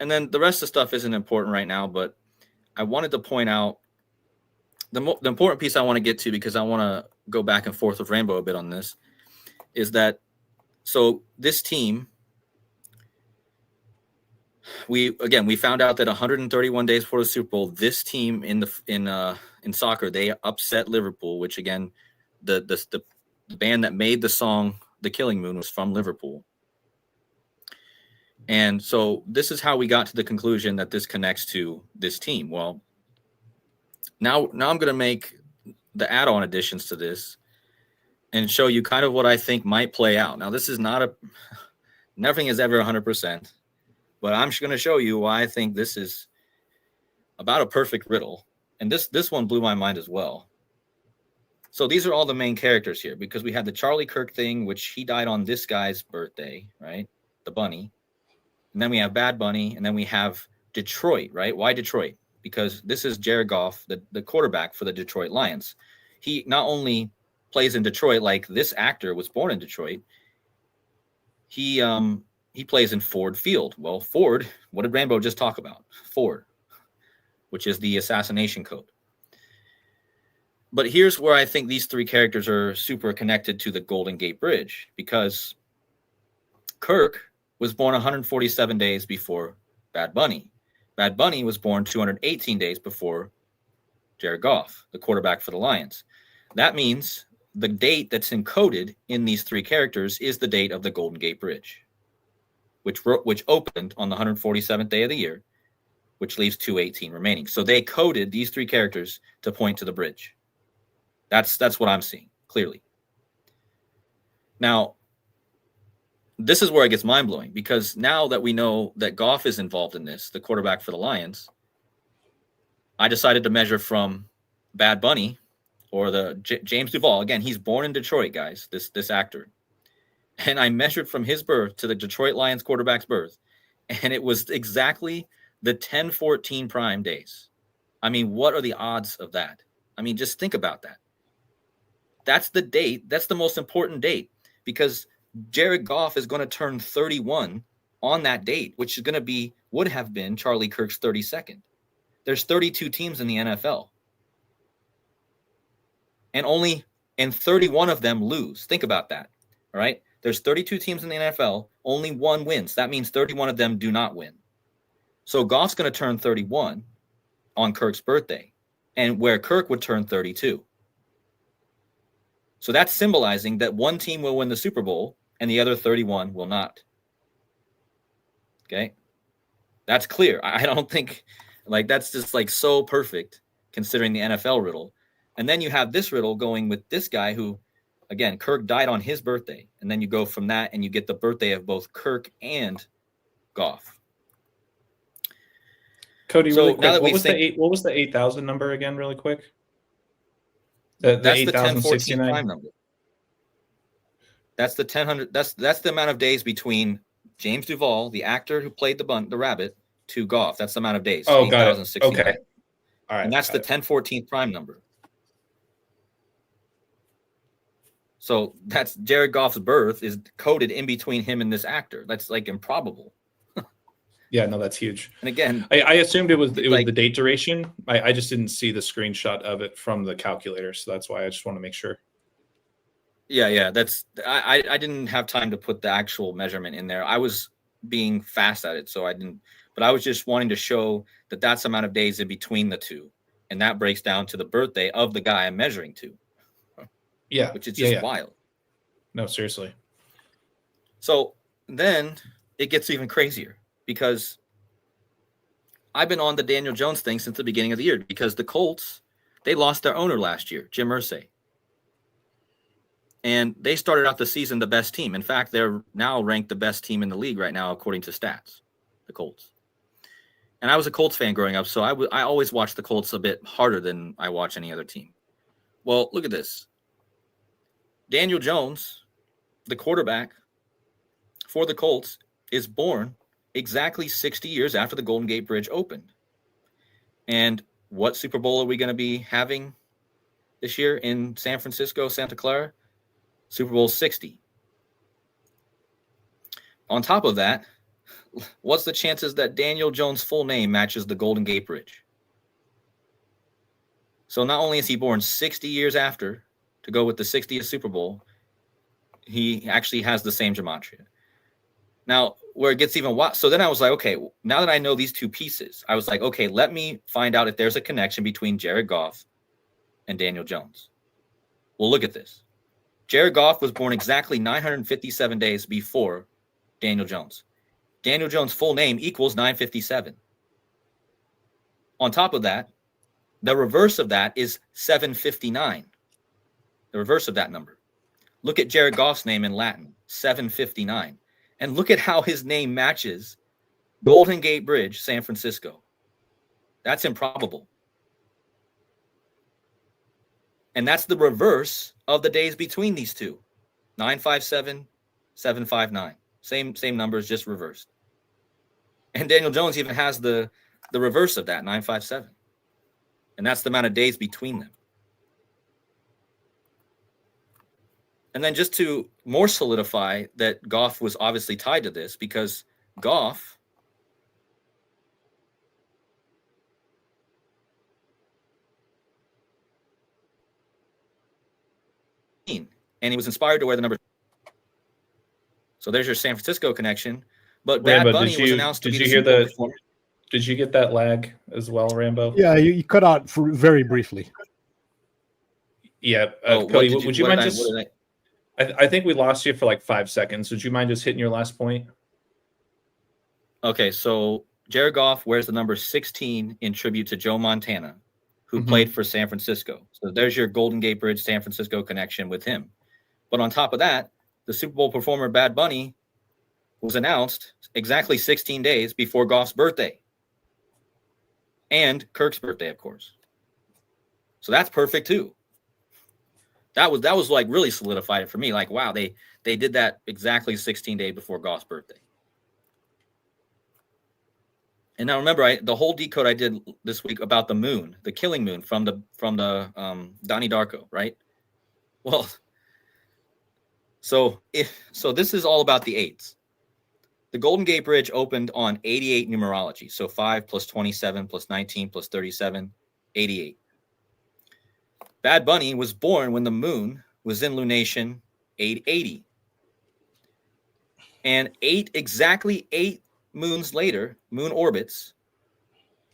[SPEAKER 3] And then the rest of the stuff isn't important right now, but I wanted to point out the important piece I want to get to, because I want to go back and forth with RAMBO a bit on this, is that, so this team, we found out that 131 days before the Super Bowl, this team in soccer, they upset Liverpool, which again, the band that made the song The Killing Moon was from Liverpool. And so this is how we got to the conclusion that this connects to this team. Well, now I'm going to make the add-on additions to this and show you kind of what I think might play out. Now, this is nothing is ever 100%, but I'm just going to show you why I think this is about a perfect riddle. And this one blew my mind as well. So these are all the main characters here, because we had the Charlie Kirk thing, which he died on this guy's birthday, right? The bunny. And then we have Bad Bunny, and then we have Detroit, right? Why Detroit? Because this is Jared Goff, the quarterback for the Detroit Lions. He not only plays in Detroit, like this actor was born in Detroit, he plays in Ford Field. Well, Ford, what did RAMBO just talk about? Ford, which is the assassination code. But here's where I think these 3 characters are super connected to the Golden Gate Bridge, because Kirk was born 147 days before Bad Bunny. Bad Bunny was born 218 days before Jared Goff, the quarterback for the Lions. That means the date that's encoded in these 3 characters is the date of the Golden Gate Bridge. which opened on the 147th day of the year, which leaves 218 remaining. So they coded these 3 characters to point to the bridge. That's what I'm seeing clearly. Now, this is where it gets mind-blowing, because now that we know that Goff is involved in this, the quarterback for the Lions, I decided to measure from Bad Bunny or the James Duval. Again, he's born in Detroit, guys, this actor. And I measured from his birth to the Detroit Lions quarterback's birth, and it was exactly the 10-14 prime days. I mean, what are the odds of that? I mean, just think about that. That's the date. That's the most important date, because Jared Goff is going to turn 31 on that date, which is going to would have been Charlie Kirk's 32nd. There's 32 teams in the NFL. And 31 of them lose. Think about that. All right. There's 32 teams in the NFL. Only 1 wins. That means 31 of them do not win. So Goff's going to turn 31 on Kirk's birthday, and where Kirk would turn 32. So that's symbolizing that 1 team will win the Super Bowl and the other 31 will not. Okay. That's clear. I don't think that's just so perfect considering the NFL riddle. And then you have this riddle going with this guy who, again, Kirk died on his birthday. And then you go from that and you get the birthday of both Kirk and Goff.
[SPEAKER 1] Cody, really quick, what was the 8,000 number again, really quick?
[SPEAKER 3] That's the 1014 prime number. That's the 1000. That's the amount of days between James Duval, the actor who played the rabbit, to Goff. That's the amount of days.
[SPEAKER 1] Oh, got it. Okay. All right.
[SPEAKER 3] And that's the 1014 prime number. So that's Jared Goff's birth is coded in between him and this actor. That's improbable.
[SPEAKER 1] Yeah, no, that's huge.
[SPEAKER 3] And again,
[SPEAKER 1] I assumed it was the date duration. I just didn't see the screenshot of it from the calculator, so that's why I just want to make sure.
[SPEAKER 3] Yeah. That's I didn't have time to put the actual measurement in there. I was being fast at it, so I didn't. But I was just wanting to show that that's the amount of days in between the two, and that breaks down to the birthday of the guy I'm measuring to.
[SPEAKER 1] Yeah,
[SPEAKER 3] which is just wild.
[SPEAKER 1] No, seriously.
[SPEAKER 3] So then it gets even crazier, because I've been on the Daniel Jones thing since the beginning of the year, because the Colts, they lost their owner last year, Jim Irsay. And they started out the season the best team. In fact, they're now ranked the best team in the league right now, according to stats, the Colts. And I was a Colts fan growing up, so I always watched the Colts a bit harder than I watch any other team. Well, look at this. Daniel Jones, the quarterback for the Colts, is born exactly 60 years after the Golden Gate Bridge opened. And what Super Bowl are we going to be having this year in San Francisco, Santa Clara? Super Bowl 60. On top of that, what's the chances that Daniel Jones' full name matches the Golden Gate Bridge? So not only is he born 60 years after, to go with the 60th Super Bowl, he actually has the same gematria. Now, where it gets even wild, so then I was like, okay, now that I know these two pieces, I was like, okay, let me find out if there's a connection between Jared Goff and Daniel Jones. Well, look at this. Jared Goff was born exactly 957 days before Daniel Jones. Daniel Jones' full name equals 957. On top of that, the reverse of that is 759. The reverse of that number. Look at Jared Goff's name in Latin, 759. And look at how his name matches Golden Gate Bridge, San Francisco. That's improbable. And that's the reverse of the days between these two. 957, 759. Same numbers, just reversed. And Daniel Jones even has the reverse of that, 957. And that's the amount of days between them. And then just to more solidify that Goff was obviously tied to this, because Goff and he was inspired to wear the number. So there's your San Francisco connection. But Bad Bunny was announced to be the Super Bowl performer.
[SPEAKER 1] Did you get that lag as well, Rambo?
[SPEAKER 2] Yeah, you cut out for very briefly.
[SPEAKER 1] Yeah, Cody, would you mind just? I think we lost you for like 5 seconds. Would you mind just hitting your last point?
[SPEAKER 3] Okay, so Jared Goff wears the number 16 in tribute to Joe Montana, who played for San Francisco. So there's your Golden Gate Bridge, San Francisco connection with him. But on top of that, the Super Bowl performer Bad Bunny was announced exactly 16 days before Goff's birthday. And Kirk's birthday, of course. So that's perfect too. That was like really solidified it for me. Like, wow, they did that exactly 16 days before Goff's birthday. And now remember, the whole decode I did this week about the moon, the killing moon from the Donnie Darko, right? Well, so this is all about the eights. The Golden Gate Bridge opened on 88 numerology. So 5 plus 27 plus 19 plus 37, 88. Bad Bunny was born when the moon was in lunation 880. And exactly eight moons later, moon orbits,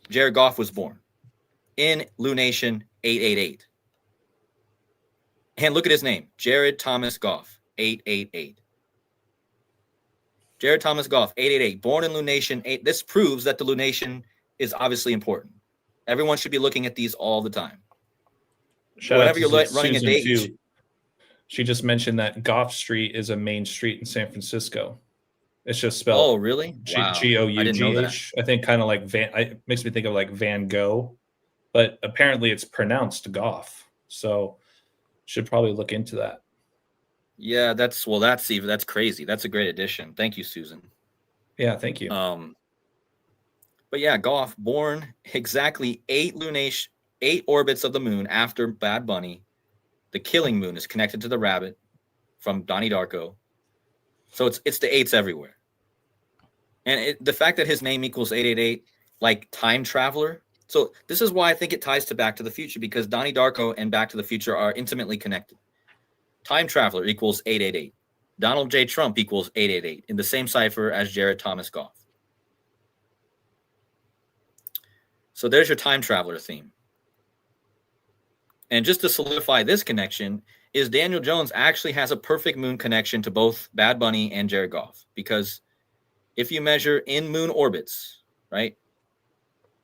[SPEAKER 3] Jared Goff was born in lunation 888. And look at his name, Jared Thomas Goff, 888. Jared Thomas Goff, 888, born in lunation 8. This proves that the lunation is obviously important. Everyone should be looking at these all the time. Whenever you're running a date.
[SPEAKER 1] Too. She just mentioned that Goff Street is a main street in San Francisco. It's just spelled.
[SPEAKER 3] Oh, really? Wow.
[SPEAKER 1] Gough. I think kind of like it makes me think of like Van Gogh, but apparently it's pronounced Goff. So should probably look into that.
[SPEAKER 3] Yeah, that's crazy. That's a great addition. Thank you, Susan.
[SPEAKER 1] Yeah, thank you.
[SPEAKER 3] But yeah, Goff born exactly 8 orbits of the moon after Bad Bunny. The killing moon is connected to the rabbit from Donnie Darko. So it's the 8s everywhere. And the fact that his name equals 888, like time traveler. So this is why I think it ties to Back to the Future, because Donnie Darko and Back to the Future are intimately connected. Time traveler equals 888. Donald J. Trump equals 888 in the same cipher as Jared Thomas Goff. So there's your time traveler theme. And just to solidify this connection is Daniel Jones actually has a perfect moon connection to both Bad Bunny and Jared Goff, because if you measure in moon orbits, right,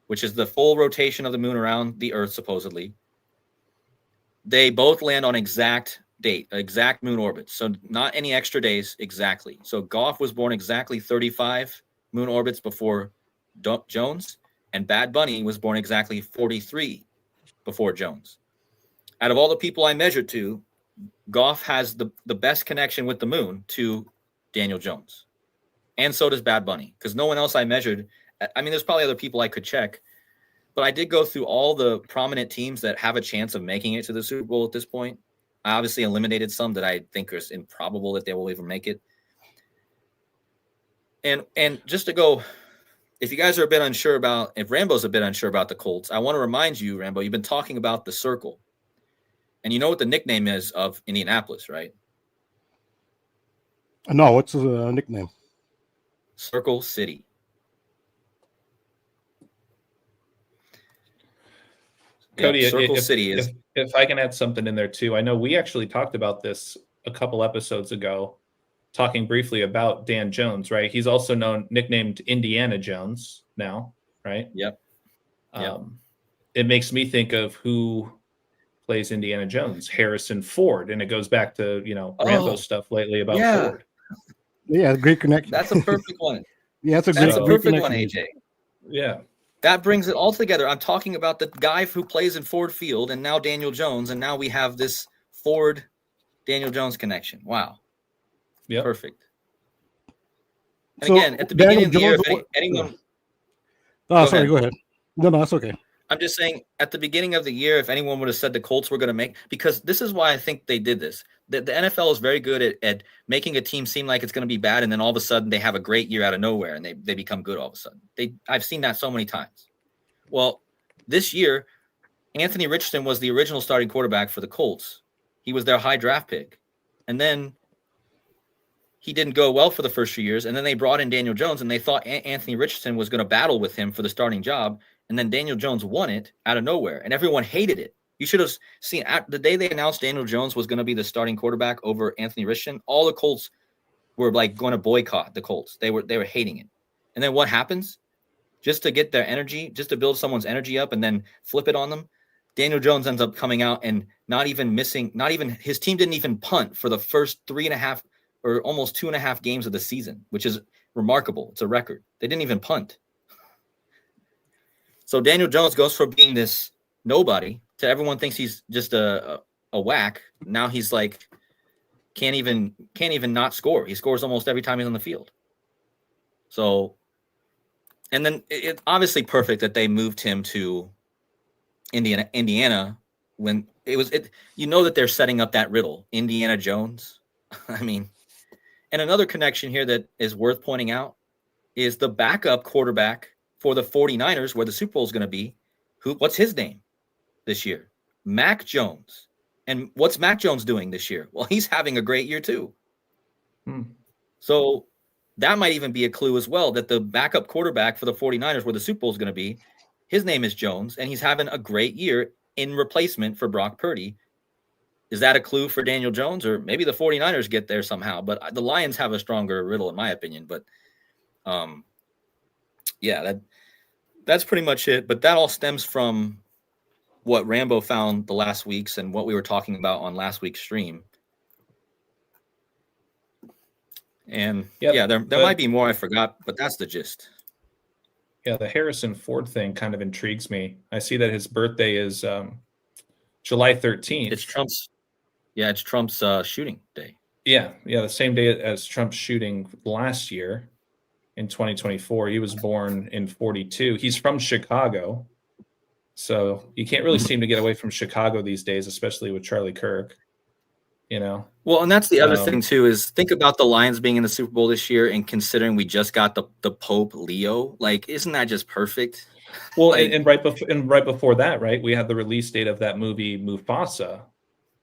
[SPEAKER 3] which is the full rotation of the moon around the Earth, supposedly, they both land on exact moon orbits. So not any extra days, exactly. So Goff was born exactly 35 moon orbits before Jones, and Bad Bunny was born exactly 43 before Jones. Out of all the people I measured to, Goff has the best connection with the moon to Daniel Jones. And so does Bad Bunny, because no one else I measured. I mean, there's probably other people I could check, but I did go through all the prominent teams that have a chance of making it to the Super Bowl at this point. I obviously eliminated some that I think is improbable that they will even make it. And just to go, if you guys are if Rambo's a bit unsure about the Colts, I want to remind you, Rambo, you've been talking about the circle. And you know what the nickname is of Indianapolis, right?
[SPEAKER 2] No, what's the nickname?
[SPEAKER 3] Circle City.
[SPEAKER 1] Cody,
[SPEAKER 3] Circle City is.
[SPEAKER 1] If I can add something in there too, I know we actually talked about this a couple episodes ago, talking briefly about Dan Jones, right? He's also nicknamed Indiana Jones now, right?
[SPEAKER 3] Yep.
[SPEAKER 1] It makes me think of who plays Indiana Jones, Harrison Ford, and it goes back to Rambo stuff lately about Ford.
[SPEAKER 2] Yeah, great connection.
[SPEAKER 3] That's a perfect one.
[SPEAKER 2] Yeah, that's a
[SPEAKER 3] perfect one, AJ.
[SPEAKER 1] Yeah.
[SPEAKER 3] That brings it all together. I'm talking about the guy who plays in Ford Field and now Daniel Jones, and now we have this Ford Daniel Jones connection. Wow.
[SPEAKER 1] Yeah.
[SPEAKER 3] Perfect. And
[SPEAKER 2] So,
[SPEAKER 3] again, at the beginning of the year,
[SPEAKER 2] Jones,
[SPEAKER 3] if anyone.
[SPEAKER 2] Go ahead. No, that's okay.
[SPEAKER 3] I'm just saying, at the beginning of the year, if anyone would have said the Colts were going to make, because this is why I think they did this. The NFL is very good at making a team seem like it's going to be bad, and then all of a sudden they have a great year out of nowhere, and they become good all of a sudden. I've seen that so many times. Well, this year, Anthony Richardson was the original starting quarterback for the Colts. He was their high draft pick. And then he didn't go well for the first few years, and then they brought in Daniel Jones, and they thought Anthony Richardson was going to battle with him for the starting job. And then Daniel Jones won it out of nowhere, and everyone hated it. You should have seen the day they announced Daniel Jones was going to be the starting quarterback over Anthony Richardson. All the Colts were like going to boycott the Colts. They were hating it. And then what happens? Just to get their energy, just to build someone's energy up and then flip it on them, Daniel Jones ends up coming out and not even his team didn't even punt for the first 3.5 or almost 2.5 games of the season, which is remarkable. It's a record. They didn't even punt. So Daniel Jones goes from being this nobody to everyone thinks he's just a whack. Now he's like, can't even not score. He scores almost every time he's on the field. So, and then it's obviously perfect that they moved him to Indiana when you know that they're setting up that riddle, Indiana Jones. I mean, and another connection here that is worth pointing out is the backup quarterback for the 49ers, where the Super Bowl is going to be. What's his name this year? Mac Jones. And what's Mac Jones doing this year? Well, he's having a great year too. So that might even be a clue as well, that the backup quarterback for the 49ers, where the Super Bowl is going to be, his name is Jones, and he's having a great year in replacement for Brock Purdy. Is that a clue for Daniel Jones? Or maybe the 49ers get there somehow, but the Lions have a stronger riddle, in my opinion. But yeah, that's pretty much it. But that all stems from what Rambo found the last weeks and what we were talking about on last week's stream. And there might be more I forgot, but that's the gist.
[SPEAKER 1] Yeah, the Harrison Ford thing kind of intrigues me. I see that his birthday is July 13th.
[SPEAKER 3] It's Trump's shooting day.
[SPEAKER 1] Yeah, the same day as Trump's shooting last year in 2024. He was born in 42. He's from Chicago. So you can't really seem to get away from Chicago these days, especially with Charlie Kirk, you know?
[SPEAKER 3] Well, and that's the other thing too, is think about the Lions being in the Super Bowl this year, and considering we just got the Pope Leo, like, isn't that just perfect?
[SPEAKER 1] Well, like, and right before that, right, we had the release date of that movie Mufasa,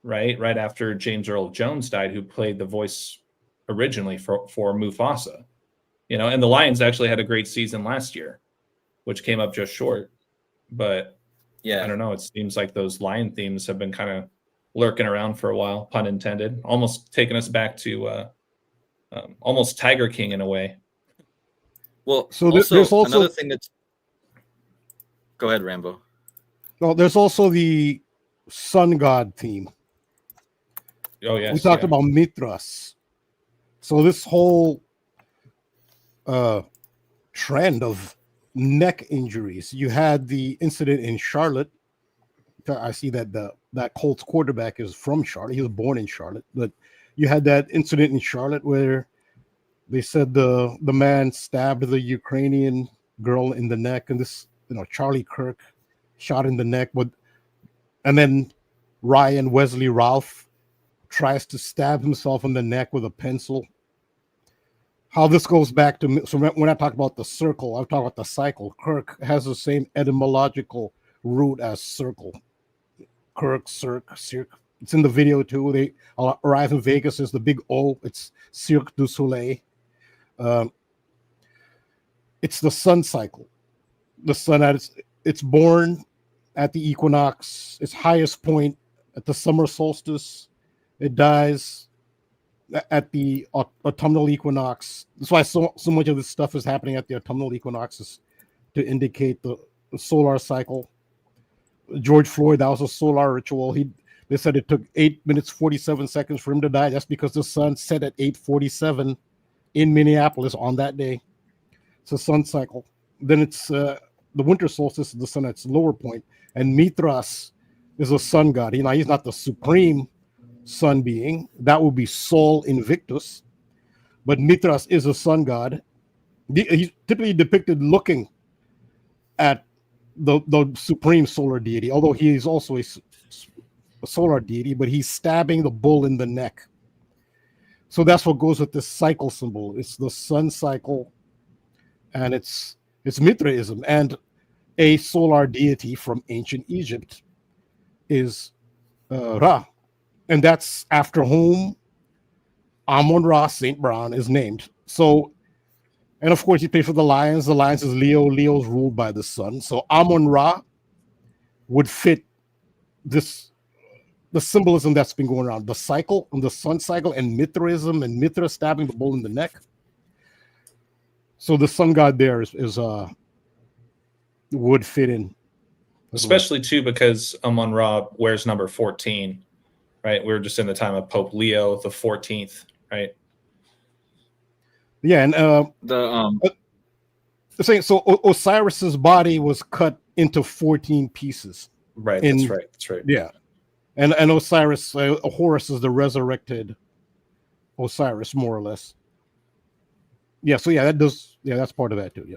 [SPEAKER 1] right after James Earl Jones died, who played the voice originally for Mufasa, you know. And the Lions actually had a great season last year, which came up just short. But yeah, I don't know. It seems like those Lion themes have been kind of lurking around for a while, pun intended, almost taking us back to almost Tiger King in a way.
[SPEAKER 3] Well,
[SPEAKER 2] so there's also
[SPEAKER 3] another thing that's. Go ahead, Rambo.
[SPEAKER 2] No, there's also the sun god theme.
[SPEAKER 1] Oh yes,
[SPEAKER 2] we talked about Mithras. So this whole trend of neck injuries. You had the incident in Charlotte. I see that that Colts quarterback is from Charlotte. He was born in Charlotte, but you had that incident in Charlotte where they said the man stabbed the Ukrainian girl in the neck, and this, Charlie Kirk shot in the neck, and then Ryan Wesley Ralph tries to stab himself in the neck with a pencil. How this goes back to, so when I talk about the circle, I'm talking about the cycle. Kirk has the same etymological root as circle. Kirk, Cirque. It's in the video too. They arrive in Vegas. There's the big O. It's Cirque du Soleil. It's the sun cycle. The sun it's born at the equinox, its highest point at the summer solstice. It dies at the autumnal equinox. That's why so much of this stuff is happening at the autumnal equinox, is to indicate the solar cycle. George Floyd, that was a solar ritual. They said it took 8 minutes 47 seconds for him to die. That's because the sun set at 8:47 in Minneapolis on that day. It's a sun cycle. Then it's the winter solstice, the sun at its lower point. And Mithras is a sun god. He's not the supreme sun being. That would be Sol Invictus. But Mithras is a sun god. He's typically depicted looking at the supreme solar deity, although he is also a solar deity, but he's stabbing the bull in the neck. So that's what goes with this cycle symbol. It's the sun cycle, and it's Mithraism. And a solar deity from ancient Egypt is Ra. And that's after whom Amon-Ra St. Brown is named. So, and of course, he plays for the Lions. The Lions is Leo. Leo's ruled by the sun. So Amon-Ra would fit the symbolism that's been going around. The cycle, and the sun cycle, and Mithraism, and Mithra stabbing the bull in the neck. So the sun god there is would fit in,
[SPEAKER 1] especially too because Amun-Ra wears number 14, right? We're just in the time of Pope Leo the 14th, right?
[SPEAKER 2] Yeah, and saying so Osiris's body was cut into 14 pieces.
[SPEAKER 1] Right. That's right. That's right.
[SPEAKER 2] Yeah, and Osiris, Horus is the resurrected Osiris, more or less. Yeah. So yeah, that does. Yeah, that's part of that too. Yeah.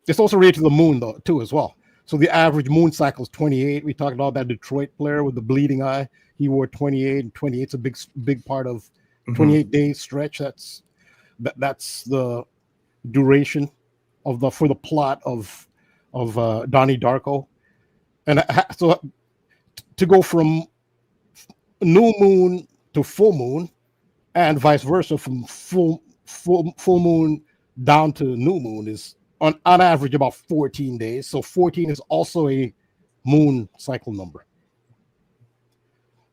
[SPEAKER 2] It's also related to the moon though too as well. So the average moon cycle is 28. We talked about that Detroit player with the bleeding eye. He wore 28, and 28's a big part of 28 days stretch. That's the duration of for the plot of Donnie Darko. And so to go from new moon to full moon, and vice versa from full moon down to new moon is on average about 14 days. So 14 is also a moon cycle number.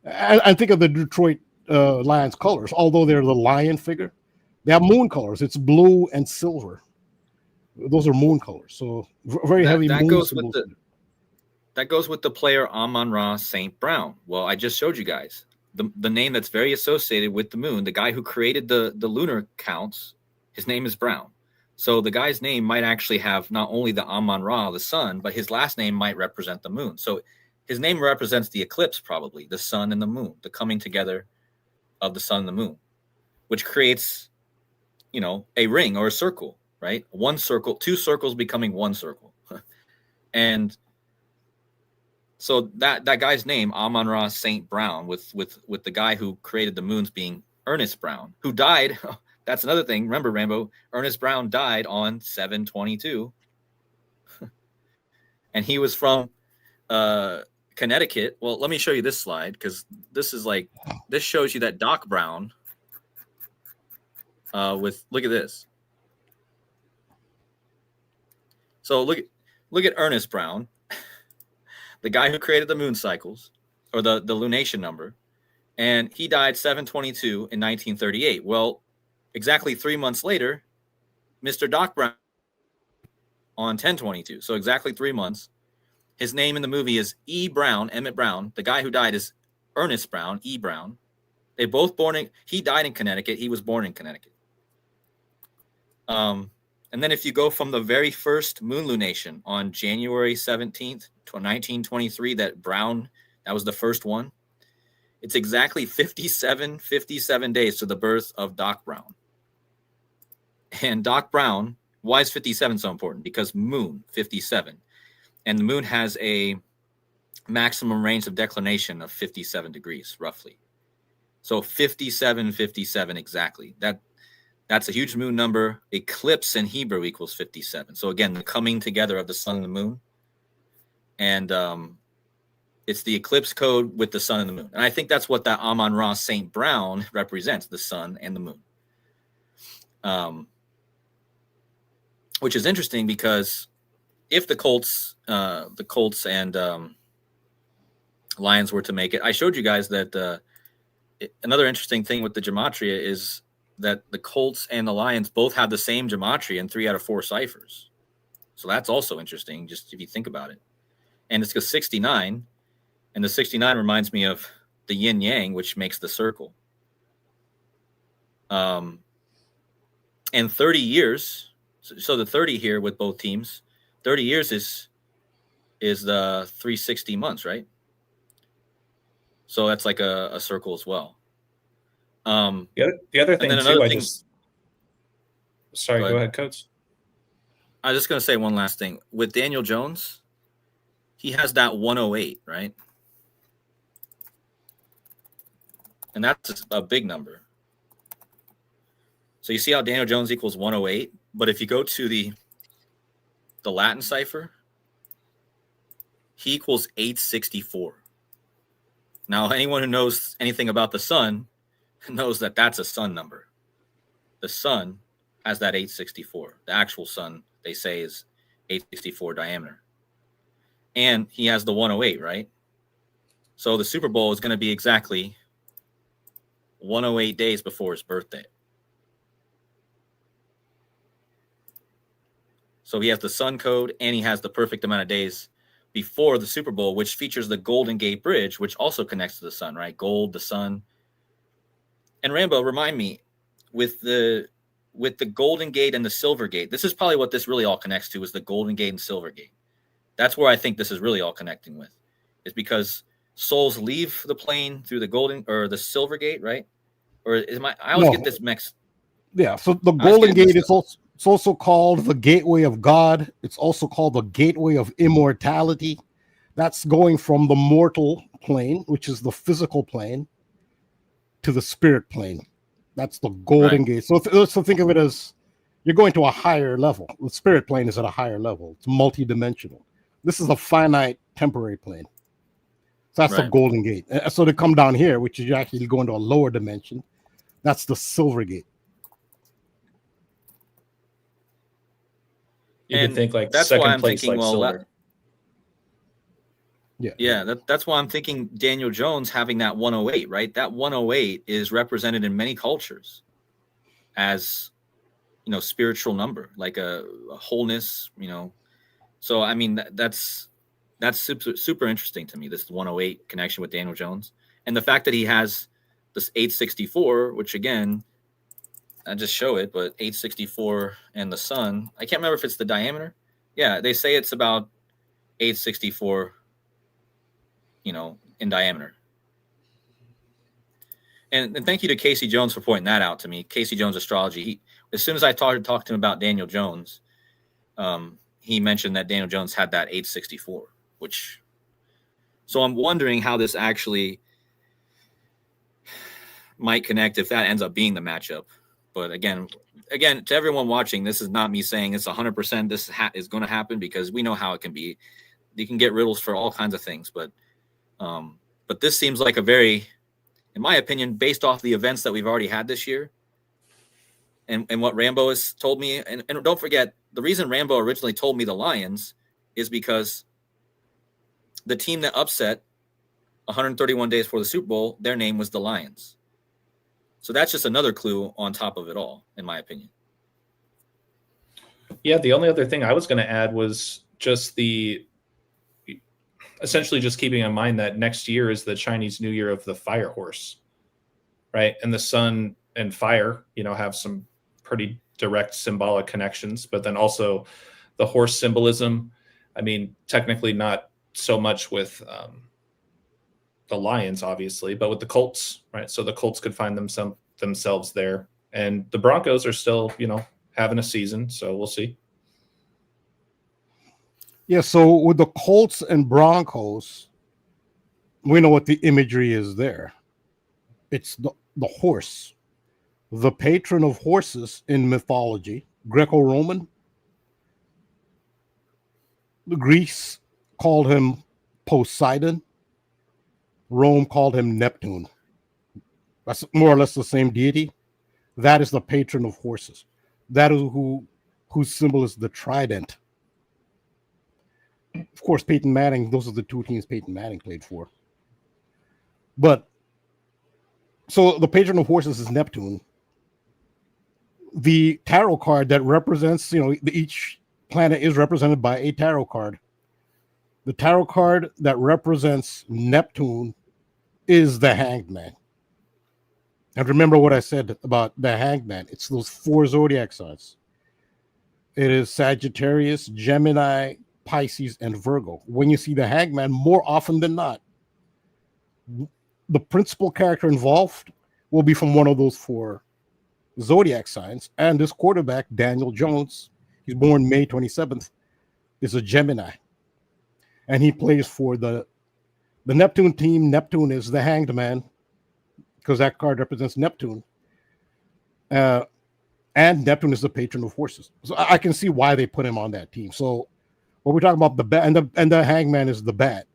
[SPEAKER 2] And think of the Detroit Lions colors. Although they're the lion figure, they have moon colors. It's blue and silver. Those are moon colors. So very heavy moon symbols.
[SPEAKER 3] That goes with the player Amun-Ra St. Brown. Well, I just showed you guys the name that's very associated with the moon. The guy who created the lunar counts, his name is Brown. So the guy's name might actually have not only the Amun-Ra, the sun, but his last name might represent the moon. So his name represents the eclipse, probably the sun and the moon, the coming together of the sun and the moon, which creates, a ring or a circle, right? One circle, two circles becoming one circle. And so that guy's name, Amun-Ra St. Brown, with the guy who created the moons being Ernest Brown, who died. That's another thing. Remember, Rambo, Ernest Brown died on 7/22. And he was from Connecticut. Well, let me show you this slide, because this shows you that Doc Brown look at this. So look at Ernest Brown, the guy who created the moon cycles, or the lunation number, and he died 7/22 in 1938. Well, exactly 3 months later, Mr. Doc Brown on 10/22. So exactly 3 months. His name in the movie is E. Brown, Emmett Brown. The guy who died is Ernest Brown, E. Brown. He died in Connecticut. He was born in Connecticut. And then if you go from the very first moon lunation on January 17th, 1923, that was the first one. It's exactly 57 days to the birth of Doc Brown. And Doc Brown, why is 57 so important? Because moon, 57. And the moon has a maximum range of declination of 57 degrees, roughly. So 57 exactly. That's a huge moon number. Eclipse in Hebrew equals 57. So again, the coming together of the sun and the moon. And it's the eclipse code with the sun and the moon. And I think that's what that Amun-Ra St. Brown represents, the sun and the moon. Which is interesting, because if the Colts and Lions were to make it, I showed you guys that another interesting thing with the gematria is that the Colts and the Lions both have the same gematria in 3 out of 4 ciphers. So that's also interesting, just if you think about it. And it's 69, and the 69 reminds me of the yin yang, which makes the circle. And 30 years. So the 30 here with both teams, 30 years is the 360 months, right? So that's like a circle as well.
[SPEAKER 1] The other thing too, sorry, go ahead, Coach.
[SPEAKER 3] I was just going to say one last thing. With Daniel Jones, he has that 108, right? And that's a big number. So you see how Daniel Jones equals 108? But if you go to the Latin cipher, he equals 864. Now, anyone who knows anything about the sun knows that that's a sun number. The sun has that 864. The actual sun, they say, is 864 diameter. And he has the 108, right? So the Super Bowl is going to be exactly 108 days before his birthday. So he has the sun code, and he has the perfect amount of days before the Super Bowl, which features the Golden Gate Bridge, which also connects to the sun, right? Gold, the sun. And Rambo, remind me, with the Golden Gate and the Silver Gate, this is probably what this really all connects to, is the Golden Gate and Silver Gate. That's where I think this is really all connecting with, is because souls leave the plane through the Golden or the Silver Gate, right? Or I always get this mixed.
[SPEAKER 2] Yeah, so the Golden Gate is also, it's also called the Gateway of God. It's also called the Gateway of Immortality. That's going from the mortal plane, which is the physical plane, to the spirit plane. That's the Golden Gate. So think of it as you're going to a higher level. The spirit plane is at a higher level. It's multidimensional. This is a finite temporary plane. So that's the Golden Gate. So to come down here, which is you actually go into a lower dimension, that's the Silver Gate.
[SPEAKER 1] You can think like
[SPEAKER 3] that's
[SPEAKER 1] second
[SPEAKER 3] why I'm
[SPEAKER 1] place
[SPEAKER 3] thinking,
[SPEAKER 1] like silver.
[SPEAKER 3] That's why I'm thinking Daniel Jones having that 108, right? That 108 is represented in many cultures as, spiritual number, like a wholeness, So I mean, that's super, super interesting to me, this 108 connection with Daniel Jones, and the fact that he has this 864, which again, I just show it, but 864 and the sun. I can't remember if it's the diameter. Yeah, they say it's about 864. In diameter. And thank you to Casey Jones for pointing that out to me. Casey Jones Astrology. As soon as I talked to him about Daniel Jones, he mentioned that Daniel Jones had that 864, so I'm wondering how this actually might connect if that ends up being the matchup. But again, to everyone watching, this is not me saying it's 100% this is going to happen, because we know how it can be. You can get riddles for all kinds of things, but this seems like a very, in my opinion, based off the events that we've already had this year and what Rambo has told me. And don't forget, the reason Rambo originally told me the Lions is because the team that upset 131 days before the Super Bowl, their name was the Lions. So that's just another clue on top of it all, in my opinion.
[SPEAKER 1] Yeah, the only other thing I was going to add was just essentially just keeping in mind that next year is the Chinese New Year of the fire horse, right? And the sun and fire, have some pretty direct symbolic connections, but then also the horse symbolism. I mean, technically not so much with the Lions, obviously, but with the Colts, right? So the Colts could find themselves there, and the Broncos are still, having a season, so we'll see.
[SPEAKER 2] Yeah, so with the Colts and Broncos, we know what the imagery is there. It's the horse, the patron of horses in mythology, Greco-Roman. Greece called him Poseidon. Rome called him Neptune. That's more or less the same deity. That is the patron of horses. That is whose symbol is the trident. Of course, Peyton Manning, those are the two teams Peyton Manning played for. But, so the patron of horses is Neptune. The tarot card that represents, each planet is represented by a tarot card. The tarot card that represents Neptune is the Hanged Man. And remember what I said about the Hanged Man. It's those 4 zodiac signs. It is Sagittarius, Gemini, Pisces, and Virgo. When you see the Hanged Man, more often than not, the principal character involved will be from one of those 4 zodiac signs. And this quarterback, Daniel Jones, he's born May 27th, is a Gemini. And he plays for the Neptune team. Neptune is the Hanged Man, because that card represents Neptune. And Neptune is the patron of horses. So I can see why they put him on that team. So when we're talking about the bat, and the Hangman is the bat.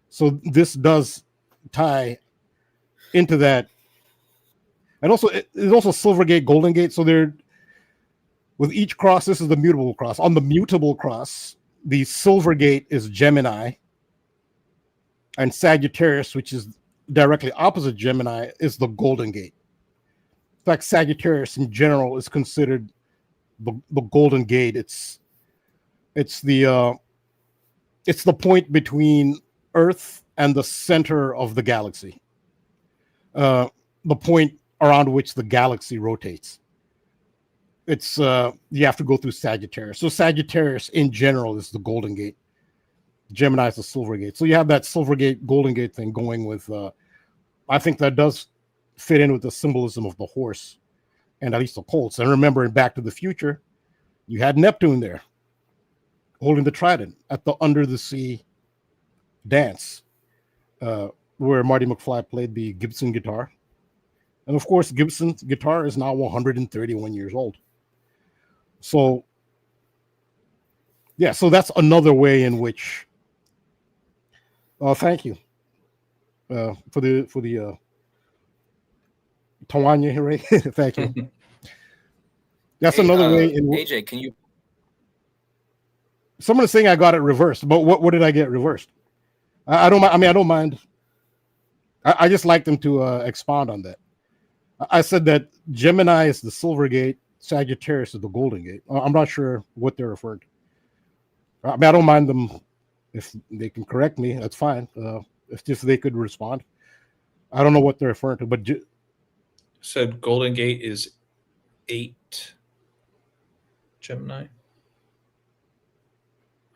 [SPEAKER 2] So this does tie into that. And also, it's also Silver Gate, Golden Gate. So they're, with each cross, this is the mutable cross. On the mutable cross, the Silver Gate is Gemini. And Sagittarius, which is directly opposite Gemini, is the Golden Gate. In fact, Sagittarius in general is considered the Golden Gate. It's It's the point between Earth and the center of the galaxy. The point around which the galaxy rotates. It's you have to go through Sagittarius. So Sagittarius in general is the Golden Gate. Gemini is the Silver Gate. So you have that Silver Gate, Golden Gate thing going with. I think that does fit in with the symbolism of the horse, and at least the Colts. And remember, in Back to the Future, you had Neptune there, holding the trident at the Under the Sea dance, where Marty McFly played the Gibson guitar. And of course, Gibson's guitar is now 131 years old. So, yeah, so that's another way in which. Thank you for the Tawanya Hooray. Thank you. That's another way. In
[SPEAKER 3] AJ, can you?
[SPEAKER 2] Someone is saying I got it reversed, but what did I get reversed? I don't. I mean, I don't mind. I just like them to expound on that. I said that Gemini is the Silver Gate, Sagittarius is the Golden Gate. I'm not sure what they're referring to. I mean, I don't mind them if they can correct me. That's fine. If they could respond, I don't know what they're referring to. But
[SPEAKER 1] said Golden Gate is 8 Gemini.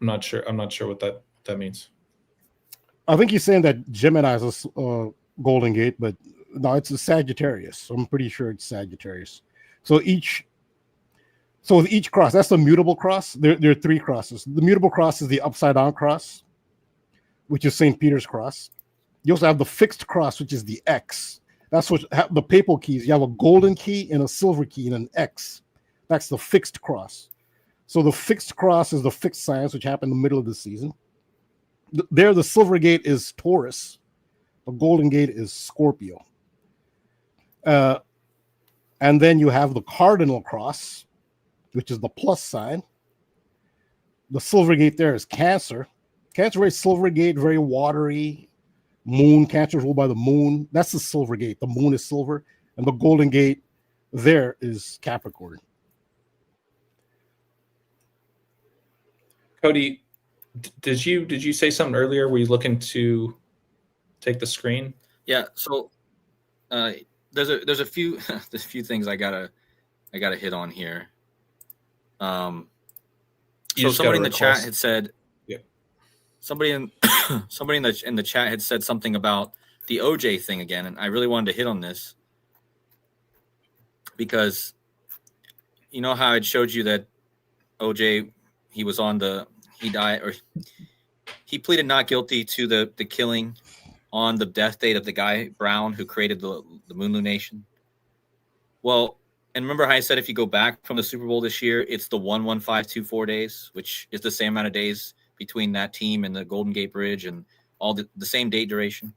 [SPEAKER 1] I'm not sure what that means.
[SPEAKER 2] I think he's saying that Gemini is a Golden Gate, but no, it's a Sagittarius. So I'm pretty sure it's Sagittarius. So with each cross, that's the mutable cross. There are 3 crosses. The mutable cross is the upside down cross, which is St. Peter's cross. You also have the fixed cross, which is the X. That's what the papal keys. You have a golden key and a silver key and an X. That's the fixed cross. So the fixed cross is the fixed signs, which happen in the middle of the season. There, the Silver Gate is Taurus. The Golden Gate is Scorpio. And then you have the cardinal cross, which is the plus sign. The Silver Gate there is Cancer. Cancer, very Silver Gate, very watery. Moon, Cancer is ruled by the moon. That's the Silver Gate. The moon is silver. And the Golden Gate there is Capricorn.
[SPEAKER 1] Kodi, did you say something earlier? Were you looking to take the screen?
[SPEAKER 3] Yeah. So there's a few things I gotta hit on here. So somebody in the chat had said,
[SPEAKER 1] yeah.
[SPEAKER 3] Somebody in the chat had said something about the OJ thing again, and I really wanted to hit on this because you know how I showed you that OJ he died or he pleaded not guilty to the killing on the death date of the guy Brown who created the Moon Lunation. Well, and remember how I said if you go back from the Super Bowl this year, it's the 11524 days, which is the same amount of days between that team and the Golden Gate Bridge and all the same date duration.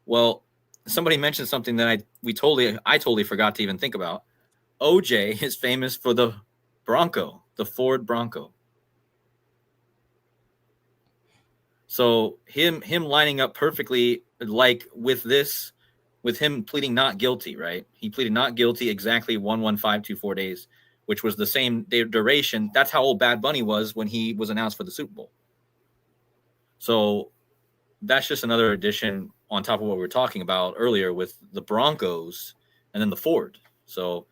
[SPEAKER 3] Well, somebody mentioned something that I totally forgot to even think about. OJ is famous for the Bronco, the Ford Bronco. So him lining up perfectly like with him pleading not guilty, right? He pleaded not guilty exactly 11524 days, which was the same day duration. That's how old Bad Bunny was when he was announced for the Super Bowl. So that's just another addition on top of what we were talking about earlier with the Broncos and then the Ford. So,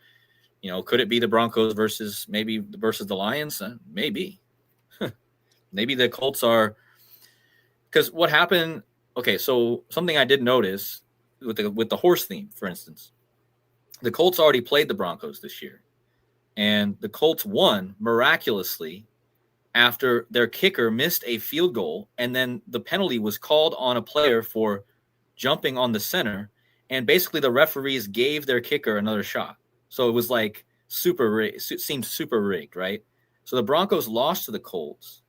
[SPEAKER 3] could it be the Broncos versus the Lions? Maybe. Maybe the Colts are. Because what happened? Okay, so something I did notice with the horse theme, for instance, the Colts already played the Broncos this year, and the Colts won miraculously after their kicker missed a field goal, and then the penalty was called on a player for jumping on the center, and basically the referees gave their kicker another shot. So it was like super rigged. It seemed super rigged, right? So the Broncos lost to the Colts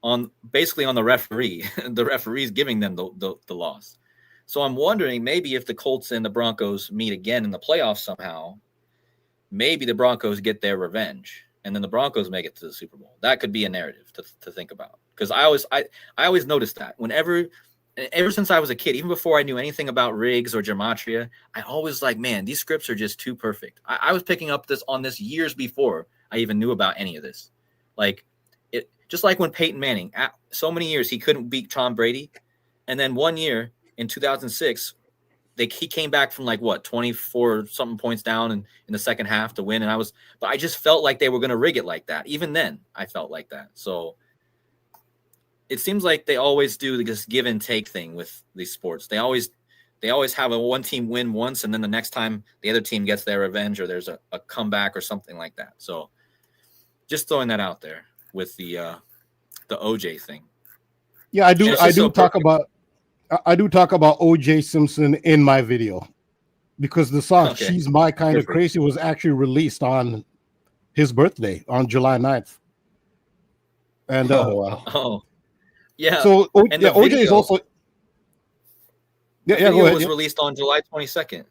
[SPEAKER 3] on the referee, the referees giving them the loss. So I'm wondering maybe if the Colts and the Broncos meet again in the playoffs somehow, maybe the Broncos get their revenge and then the Broncos make it to the Super Bowl. That could be a narrative to think about. Because I always noticed that ever since I was a kid, even before I knew anything about rigs or gematria, I always man, these scripts are just too perfect. I was picking up on this years before I even knew about any of this. Just like when Peyton Manning, so many years he couldn't beat Tom Brady, and then one year in 2006, he came back from like what 24 something points down in the second half to win. And but I just felt like they were going to rig it like that. Even then, I felt like that. So it seems like they always do this give and take thing with these sports. They always have a one team win once, and then the next time the other team gets their revenge, or there's a comeback or something like that. So just throwing that out there with the OJ thing.
[SPEAKER 2] Yeah, I do talk about OJ Simpson in my video, because the song She's My Kind of Crazy was actually released on his birthday on July 9th. And
[SPEAKER 3] yeah.
[SPEAKER 2] So OJ is also
[SPEAKER 3] go ahead. Was released on July 22nd.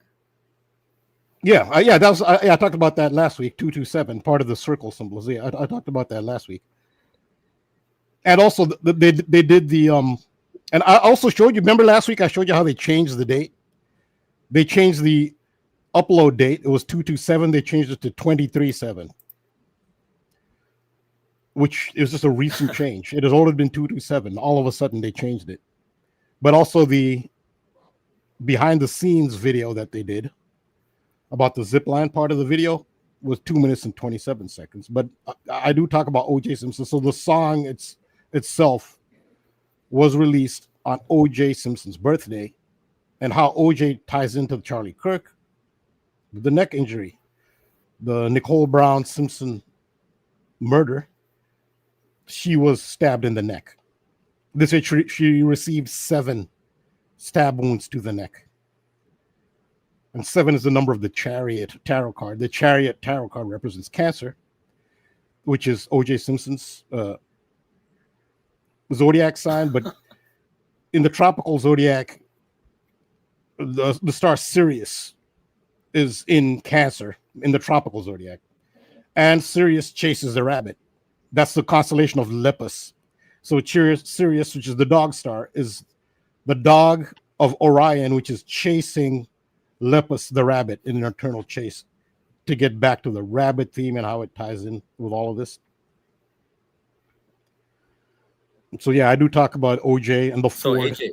[SPEAKER 2] That was I talked about that last week. 227, part of the circle symbols. Yeah, I talked about that last week. And also they did the and I also showed you. Remember last week I showed you how they changed the date. They changed the upload date. It was 227. They changed it to 23/7, which is just a recent change. It has already been 227. All of a sudden they changed it. But also the behind the scenes video that they did about the zip line part of the video was 2 minutes and 27 seconds. But I do talk about OJ Simpson. So the song itself was released on OJ Simpson's birthday, and how OJ ties into Charlie Kirk, the neck injury, the Nicole Brown Simpson murder. She was stabbed in the neck. This she received 7 stab wounds to the neck. And 7 is the number of the Chariot tarot card. The Chariot tarot card represents Cancer, which is OJ Simpson's zodiac sign. But in the tropical zodiac, the star Sirius is in Cancer in the tropical zodiac. And Sirius chases the rabbit. That's the constellation of Lepus. So Sirius, which is the dog star, is the dog of Orion, which is chasing Lepus the rabbit in an eternal chase, to get back to the rabbit theme and how it ties in with all of this. So yeah, I do talk about OJ and the Ford.
[SPEAKER 3] AJ.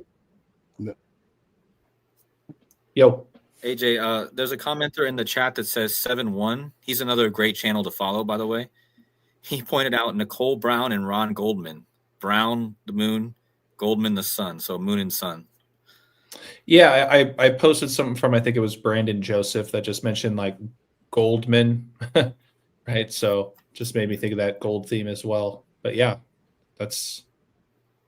[SPEAKER 1] Yo.
[SPEAKER 3] AJ, there's a commenter in the chat that says 7-1. He's another great channel to follow, by the way. He pointed out Nicole Brown and Ron Goldman. Brown, the moon, Goldman, the sun. So moon and sun.
[SPEAKER 1] Yeah, I posted something from, I think it was Brandon Joseph, that just mentioned like Goldman, right? So just made me think of that gold theme as well. But yeah, that's...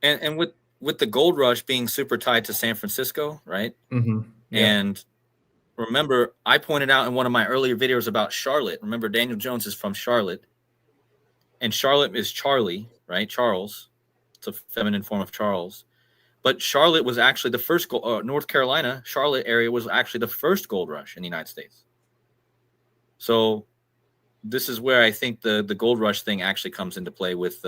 [SPEAKER 3] And with the gold rush being super tied to San Francisco, right?
[SPEAKER 1] Mm-hmm. Yeah.
[SPEAKER 3] And remember, I pointed out in one of my earlier videos about Charlotte. Remember, Daniel Jones is from Charlotte. And Charlotte is Charlie, right? Charles. It's a feminine form of Charles. But Charlotte was actually the first North Carolina, Charlotte area was actually the first gold rush in the United States. So this is where I think the gold rush thing actually comes into play with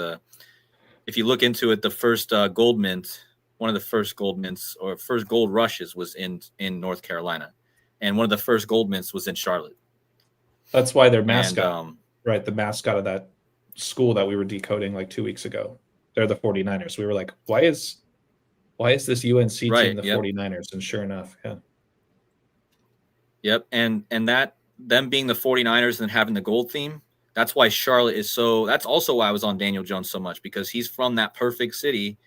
[SPEAKER 3] if you look into it, the first gold mint, one of the first gold mints or first gold rushes was in North Carolina. And one of the first gold mints was in Charlotte. That's
[SPEAKER 1] why their mascot, right? The mascot of that school that we were decoding like 2 weeks ago. They're the 49ers. We were like, why is this UNC team the 49ers? And sure enough, yeah.
[SPEAKER 3] Yep. And that them being the 49ers and having the gold theme, that's why Charlotte is so, that's also why I was on Daniel Jones so much, because he's from that perfect city.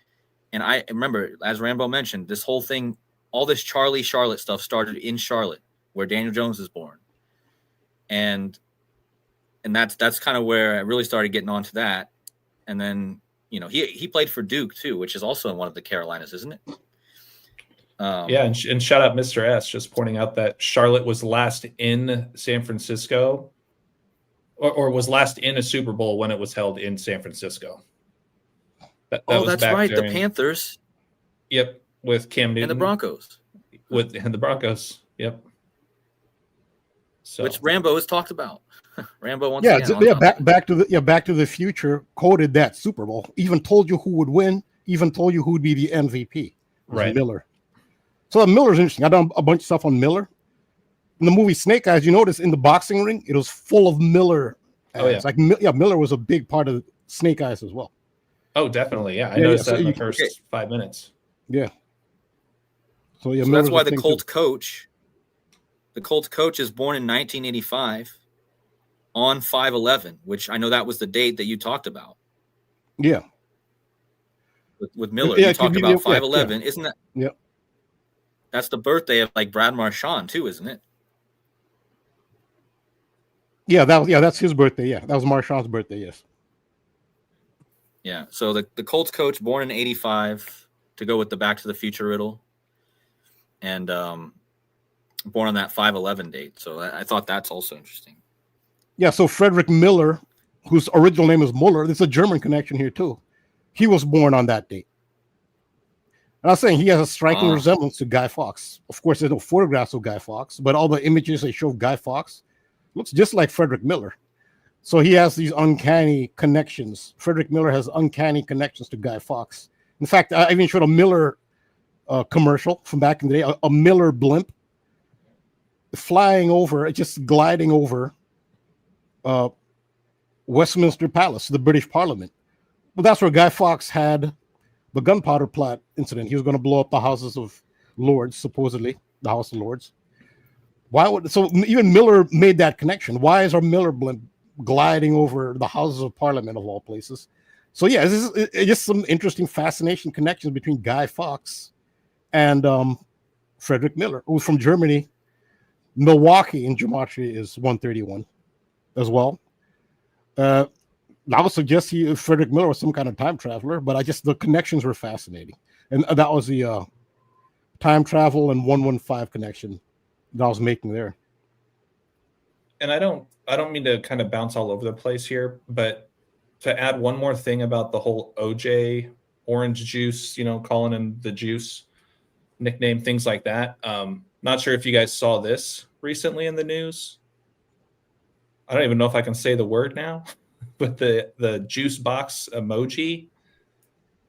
[SPEAKER 3] And I remember, as Rambo mentioned, this whole thing, all this Charlotte stuff started in Charlotte, where Daniel Jones is born. And that's kind of where I really started getting onto that. And then, you know, he played for Duke too, which is also in one of the Carolinas, isn't it?
[SPEAKER 1] Yeah, and shout out Mr. S, just pointing out that Charlotte was last in San Francisco, or was last in a Super Bowl when it was held in San Francisco. That was
[SPEAKER 3] that's right, the Panthers.
[SPEAKER 1] Yep, with Cam Newton
[SPEAKER 3] and the Broncos.
[SPEAKER 1] And the Broncos. Yep. So.
[SPEAKER 3] Which Rambo has talked about. Rambo once
[SPEAKER 2] back to the Future quoted that Super Bowl. Even told you who would win. Even told you who would be the MVP.
[SPEAKER 1] Right,
[SPEAKER 2] Miller. So Miller's interesting. I've done a bunch of stuff on Miller. In the movie Snake Eyes, you notice in the boxing ring, it was full of Miller ads.
[SPEAKER 1] Oh, yeah.
[SPEAKER 2] Like Miller was a big part of Snake Eyes as well.
[SPEAKER 1] Oh, definitely. Yeah, I
[SPEAKER 2] Yeah,
[SPEAKER 1] noticed
[SPEAKER 2] so
[SPEAKER 1] that in the
[SPEAKER 2] you-
[SPEAKER 1] first
[SPEAKER 3] Okay.
[SPEAKER 1] 5 minutes.
[SPEAKER 2] Yeah. So yeah,
[SPEAKER 3] So that's
[SPEAKER 2] Miller's
[SPEAKER 3] why
[SPEAKER 2] a
[SPEAKER 3] the
[SPEAKER 2] thing,
[SPEAKER 3] Colts
[SPEAKER 2] too.
[SPEAKER 3] coach, is born in 1985 on 5/11, which I know that was the date that you talked about
[SPEAKER 2] Yeah.
[SPEAKER 3] with Miller.
[SPEAKER 2] Yeah,
[SPEAKER 3] You
[SPEAKER 2] it could
[SPEAKER 3] talked
[SPEAKER 2] be-
[SPEAKER 3] about
[SPEAKER 2] yeah,
[SPEAKER 3] 5/11, isn't that?
[SPEAKER 2] Yeah.
[SPEAKER 3] That's the birthday of like Brad Marchand too, isn't it?
[SPEAKER 2] Yeah, that's his birthday. Yeah, that was Marchand's birthday. Yes.
[SPEAKER 3] Yeah. So the Colts coach born in 85 to go with the Back to the Future riddle, and born on that 5/11 date. So I thought that's also interesting.
[SPEAKER 2] Yeah. So Frederick Miller, whose original name is Muller, there's a German connection here too. He was born on that date. And I was saying he has a striking resemblance to Guy Fawkes. Of course, there's no photographs of Guy Fawkes, but all the images they show of Guy Fawkes looks just like Frederick Miller. So he has these uncanny connections. Frederick Miller has uncanny connections to Guy Fawkes. In fact, I even showed a Miller commercial from back in the day, a Miller blimp flying over, just gliding over Westminster Palace, the British Parliament. Well, that's where Guy Fawkes had the gunpowder plot incident. He was going to blow up the Houses of Lords, supposedly the House of Lords. Why would so even Miller made that connection? Why is our Miller blimp gliding over the Houses of Parliament of all places? So yeah, this is just some interesting fascination connections between Guy Fawkes and Frederick Miller, who's from Germany. Milwaukee in gematria is 131 as well. I would suggest Frederick Miller was some kind of time traveler, but the connections were fascinating. And that was the time travel and 115 connection that I was making there.
[SPEAKER 1] And I don't mean to kind of bounce all over the place here, but to add one more thing about the whole OJ orange juice, calling him the juice nickname, things like that. Not sure if you guys saw this recently in the news. I don't even know if I can say the word now, but the juice box emoji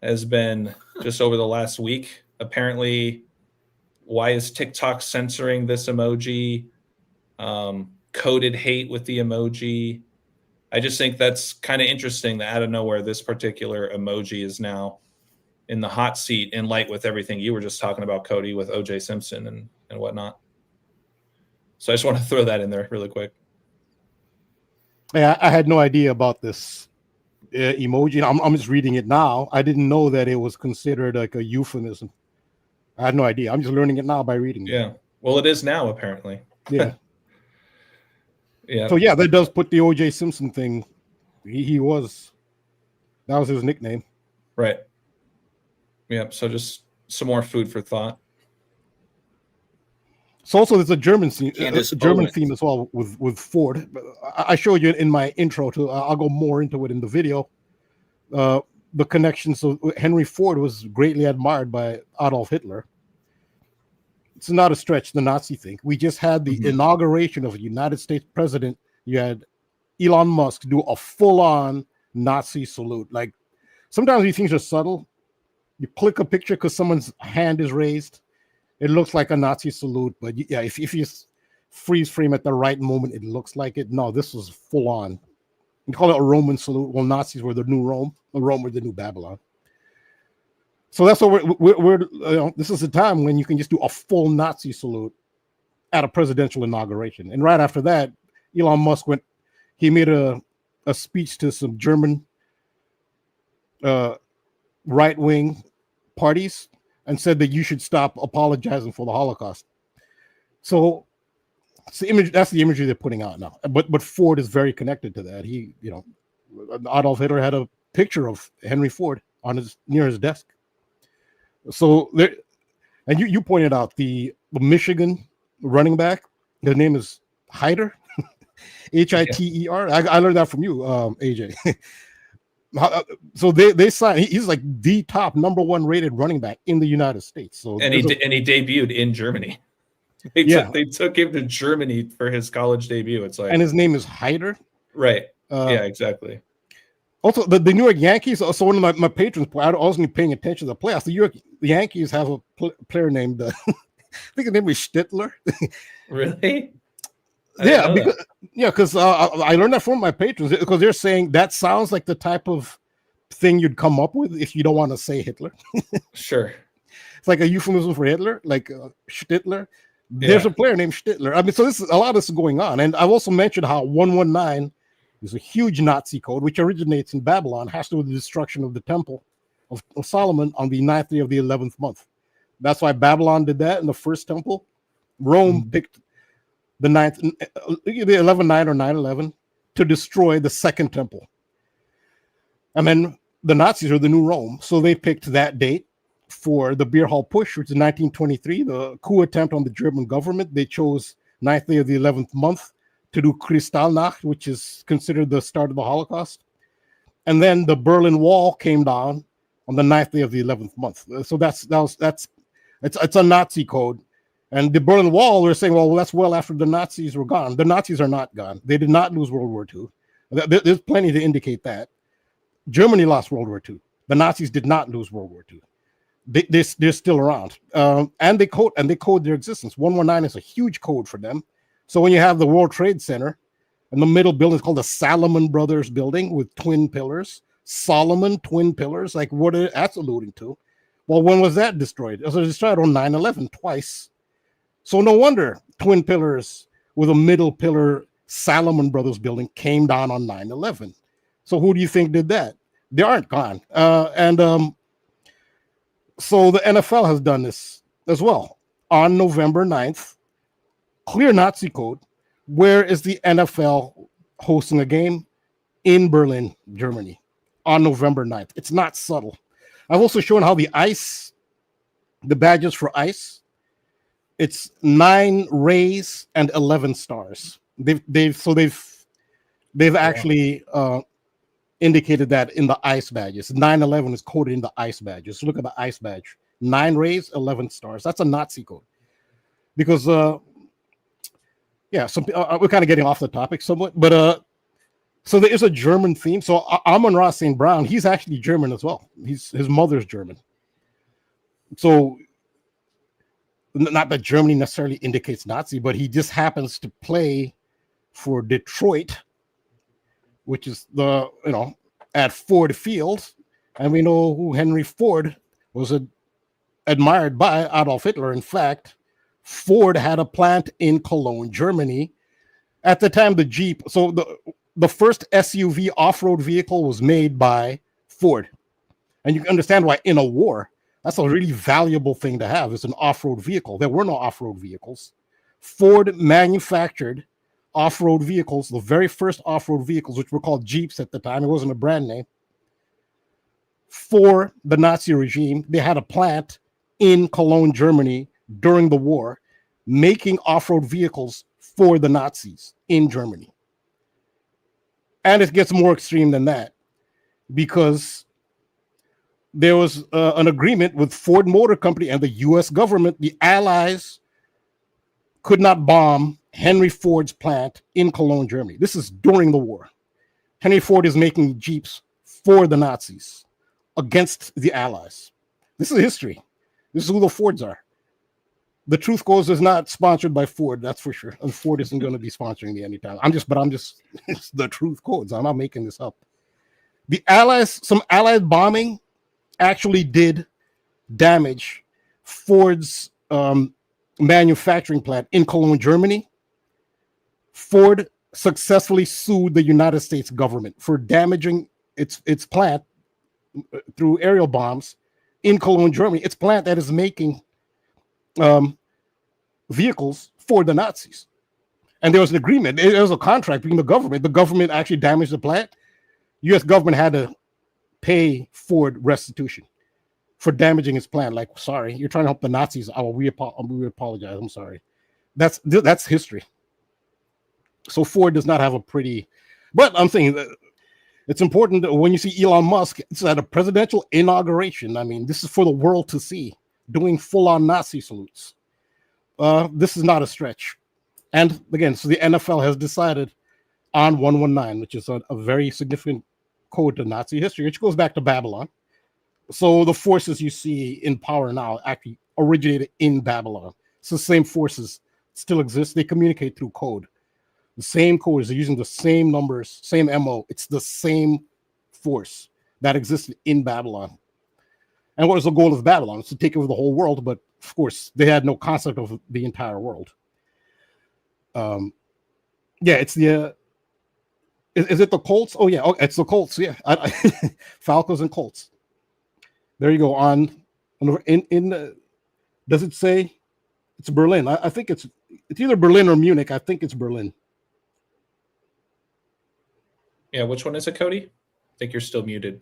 [SPEAKER 1] has been just over the last week. Apparently, why is TikTok censoring this emoji? Coded hate with the emoji. I just think that's kind of interesting that out of nowhere, this particular emoji is now in the hot seat in light with everything you were just talking about, Cody, with OJ Simpson and whatnot. So I just want to throw that in there really quick.
[SPEAKER 2] Yeah, I had no idea about this emoji. I'm just reading it now. I didn't know that it was considered like a euphemism. I had no idea. I'm just learning it now by reading it.
[SPEAKER 1] Yeah. Well, it is now, apparently.
[SPEAKER 2] Yeah.
[SPEAKER 1] Yeah.
[SPEAKER 2] So yeah, that does put the OJ Simpson thing. That was his nickname.
[SPEAKER 1] Right. Yeah. So just some more food for thought.
[SPEAKER 2] So also there's a German theme
[SPEAKER 3] Owens.
[SPEAKER 2] as well with Ford. I showed you in my intro too. I'll go more into it in the video. The connections. So Henry Ford was greatly admired by Adolf Hitler. It's not a stretch, the Nazi thing. We just had the inauguration of a United States president. You had Elon Musk do a full-on Nazi salute. Like sometimes these things are subtle. You click a picture because someone's hand is raised. It looks like a Nazi salute, but yeah, if you freeze frame at the right moment, it looks like it. No, this was full-on. You call it a Roman salute. Well, Nazis were the new Rome. Rome were the new Babylon. So that's what we're this is a time when you can just do a full Nazi salute at a presidential inauguration. And right after that, Elon Musk he made a speech to some German right-wing parties and said that you should stop apologizing for the Holocaust. So it's that's the imagery they're putting out now. But Ford is very connected to that. Adolf Hitler had a picture of Henry Ford near his desk. So there, and you pointed out the Michigan running back. His name is Hiter, Hiter. I learned that from you, AJ. So they signed. He's like the top number 1 rated running back in the United States. So
[SPEAKER 1] and he debuted in Germany. They took him to Germany for his college debut. It's like,
[SPEAKER 2] and his name is Hiter.
[SPEAKER 1] Right. Yeah, exactly.
[SPEAKER 2] Also, the New York Yankees. Also, one of my patrons. I wasn't paying attention to the playoffs. The Yankees have a player named. I think his name is Stittler.
[SPEAKER 1] Really?
[SPEAKER 2] Because I learned that from my patrons because they're saying that sounds like the type of thing you'd come up with if you don't want to say Hitler.
[SPEAKER 1] Sure.
[SPEAKER 2] It's like a euphemism for Hitler, like Stittler. There's a player named Stittler. I mean, so a lot of this is going on. And I've also mentioned how 119 is a huge Nazi code, which originates in Babylon, has to do with the destruction of the temple of Solomon on the 9th day of the 11th month. That's why Babylon did that in the first temple. Rome picked the 9th, the 11-9 or 9-11 to destroy the second temple. And then the Nazis are the new Rome. So they picked that date for the beer hall push, which is 1923, the coup attempt on the German government. They chose 9th day of the 11th month to do Kristallnacht, which is considered the start of the Holocaust. And then the Berlin Wall came down on the 9th day of the 11th month. So it's a Nazi code. And the Berlin Wall, we're saying, well, that's well after the Nazis were gone. The Nazis are not gone. They did not lose World War II. There's plenty to indicate that. Germany lost World War II. The Nazis did not lose World War II. They're still around. And they code their existence. 119 is a huge code for them. So when you have the World Trade Center, and the middle building is called the Salomon Brothers building with twin pillars, Solomon twin pillars, like what that's alluding to. Well, when was that destroyed? It was destroyed on 9/11 twice. So no wonder twin pillars with a middle pillar Salomon Brothers building came down on 9/11. So who do you think did that? They aren't gone. So the NFL has done this as well. On November 9th, clear Nazi code. Where is the NFL hosting a game? In Berlin, Germany, on November 9th. It's not subtle. I've also shown how the badges for ICE, it's 9 rays and 11 stars. They've actually indicated that in the ICE badges. 9/11 is coded in the ICE badges. Look at the ICE badge. 9 rays, 11 stars. That's a Nazi code. Because we're kind of getting off the topic somewhat, but so there is a German theme. So Amon-Ra St. Brown, he's actually German as well. His mother's German. So not that Germany necessarily indicates Nazi, but he just happens to play for Detroit, which is at Ford Field. And we know who Henry Ford was admired by, Adolf Hitler. In fact, Ford had a plant in Cologne, Germany. At the time, the Jeep, so the first SUV off-road vehicle was made by Ford. And you can understand why in a war, that's a really valuable thing to have, is an off-road vehicle. There were no off-road vehicles. Ford manufactured off-road vehicles, the very first off-road vehicles, which were called Jeeps at the time. It wasn't a brand name. For the Nazi regime, they had a plant in Cologne, Germany, during the war, making off-road vehicles for the Nazis in Germany. And it gets more extreme than that, because there was an agreement with Ford Motor Company and the US government. The Allies could not bomb Henry Ford's plant in Cologne, Germany. This is during the war. Henry Ford is making Jeeps for the Nazis against the Allies. This is history. This is who the Fords are. The Truth Goes is not sponsored by Ford, that's for sure. And Ford isn't going to be sponsoring me anytime. It's the Truth Codes. I'm not making this up. The Allies, some Allied bombing actually did damage Ford's manufacturing plant in Cologne, Germany. Ford successfully sued the United States government for damaging its plant through aerial bombs in Cologne, Germany. Its plant that is making vehicles for the Nazis. And there was an agreement. There was a contract between the government. The government actually damaged the plant. U.S. government had to pay Ford restitution for damaging his plant. Like, sorry, you're trying to help the Nazis. We apologize. I'm sorry. That's history. So Ford does not have a pretty, but I'm saying that it's important that when you see Elon Musk, it's at a presidential inauguration. I mean, this is for the world to see, doing full-on Nazi salutes. This is not a stretch. And again, so the NFL has decided on 119, which is a very significant code to Nazi history, which goes back to Babylon. So the forces you see in power now actually originated in Babylon. So the same forces still exist. They communicate through code. The same codes, they're using the same numbers, same MO. It's the same force. that existed in Babylon. And what was the goal of Babylon? It's to take over the whole world, but of course they had no concept of the entire world. Yeah, it's the is it the Colts? Oh yeah, it's the Colts. Yeah, Falcons and Colts. There you go. Does it say it's Berlin? I think it's either Berlin or Munich. I think it's Berlin.
[SPEAKER 1] Yeah, which one is it, Cody? I think you're still muted.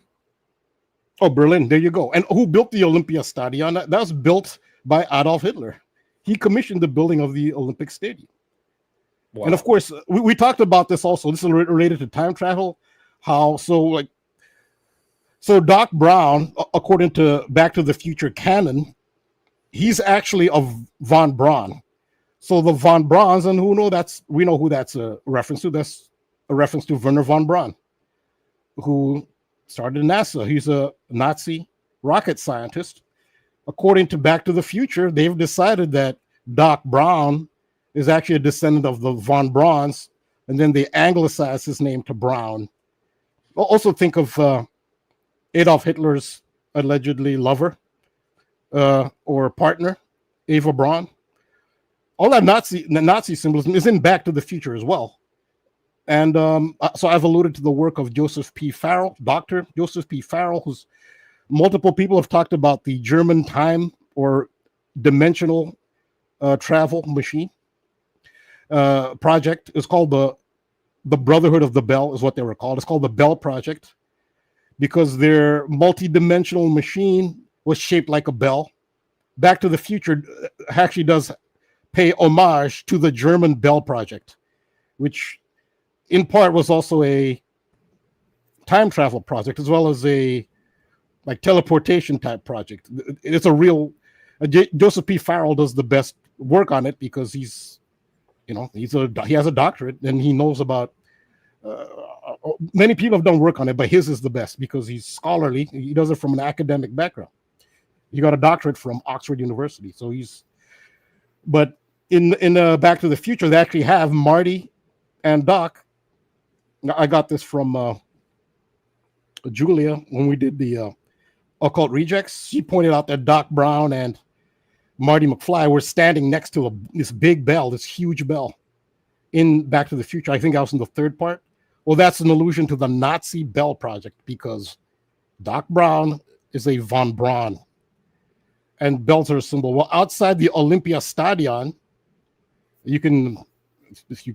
[SPEAKER 2] Oh, Berlin. There you go. And who built the Olympiastadion? That was built by Adolf Hitler. He commissioned the building of the Olympic Stadium. Wow. And of course, we talked about this also. This is related to time travel. So Doc Brown, according to Back to the Future canon, he's actually a von Braun. So the von Brauns, and we know who that's a reference to. That's a reference to Werner von Braun, who started NASA. He's a Nazi rocket scientist. According to Back to the Future, they've decided that Doc Brown is actually a descendant of the von Brauns, and then they anglicized his name to Brown. Also think of Adolf Hitler's allegedly lover or partner, Eva Braun. All that Nazi symbolism is in Back to the Future as well. And so I've alluded to the work of Joseph P. Farrell, Dr. Joseph P. Farrell, who's multiple people have talked about the German time or dimensional travel machine project. It's called the Brotherhood of the Bell is what they were called. It's called the Bell Project because their multi-dimensional machine was shaped like a bell. Back to the Future actually does pay homage to the German Bell Project, which in part was also a time travel project as well as a teleportation type project. It's a real Joseph P. Farrell does the best work on it because he has a doctorate and he knows about many people have done work on it, but his is the best because he's scholarly. He does it from an academic background. He got a doctorate from Oxford University. So but in Back to the Future, they actually have Marty and Doc. I got this from Julia when we did the Occult Rejects. She pointed out that Doc Brown and Marty McFly were standing next to this big bell, this huge bell in Back to the Future. I think that was in the third part. Well, that's an allusion to the Nazi Bell Project because Doc Brown is a von Braun and bells are a symbol. Well, outside the Olympiastadion, you can, if you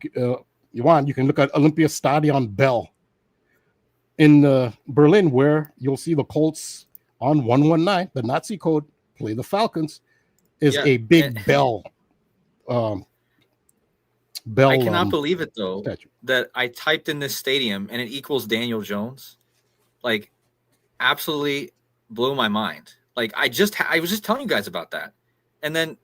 [SPEAKER 2] want, you can look at Olympiastadion Bell in Berlin, where you'll see the Colts on 119, the Nazi code, play the Falcons, is a big bell. Bell.
[SPEAKER 3] I cannot believe it though
[SPEAKER 2] statue.
[SPEAKER 3] That I typed in this stadium and it equals Daniel Jones. Like, absolutely blew my mind. Like I was just telling you guys about that, and then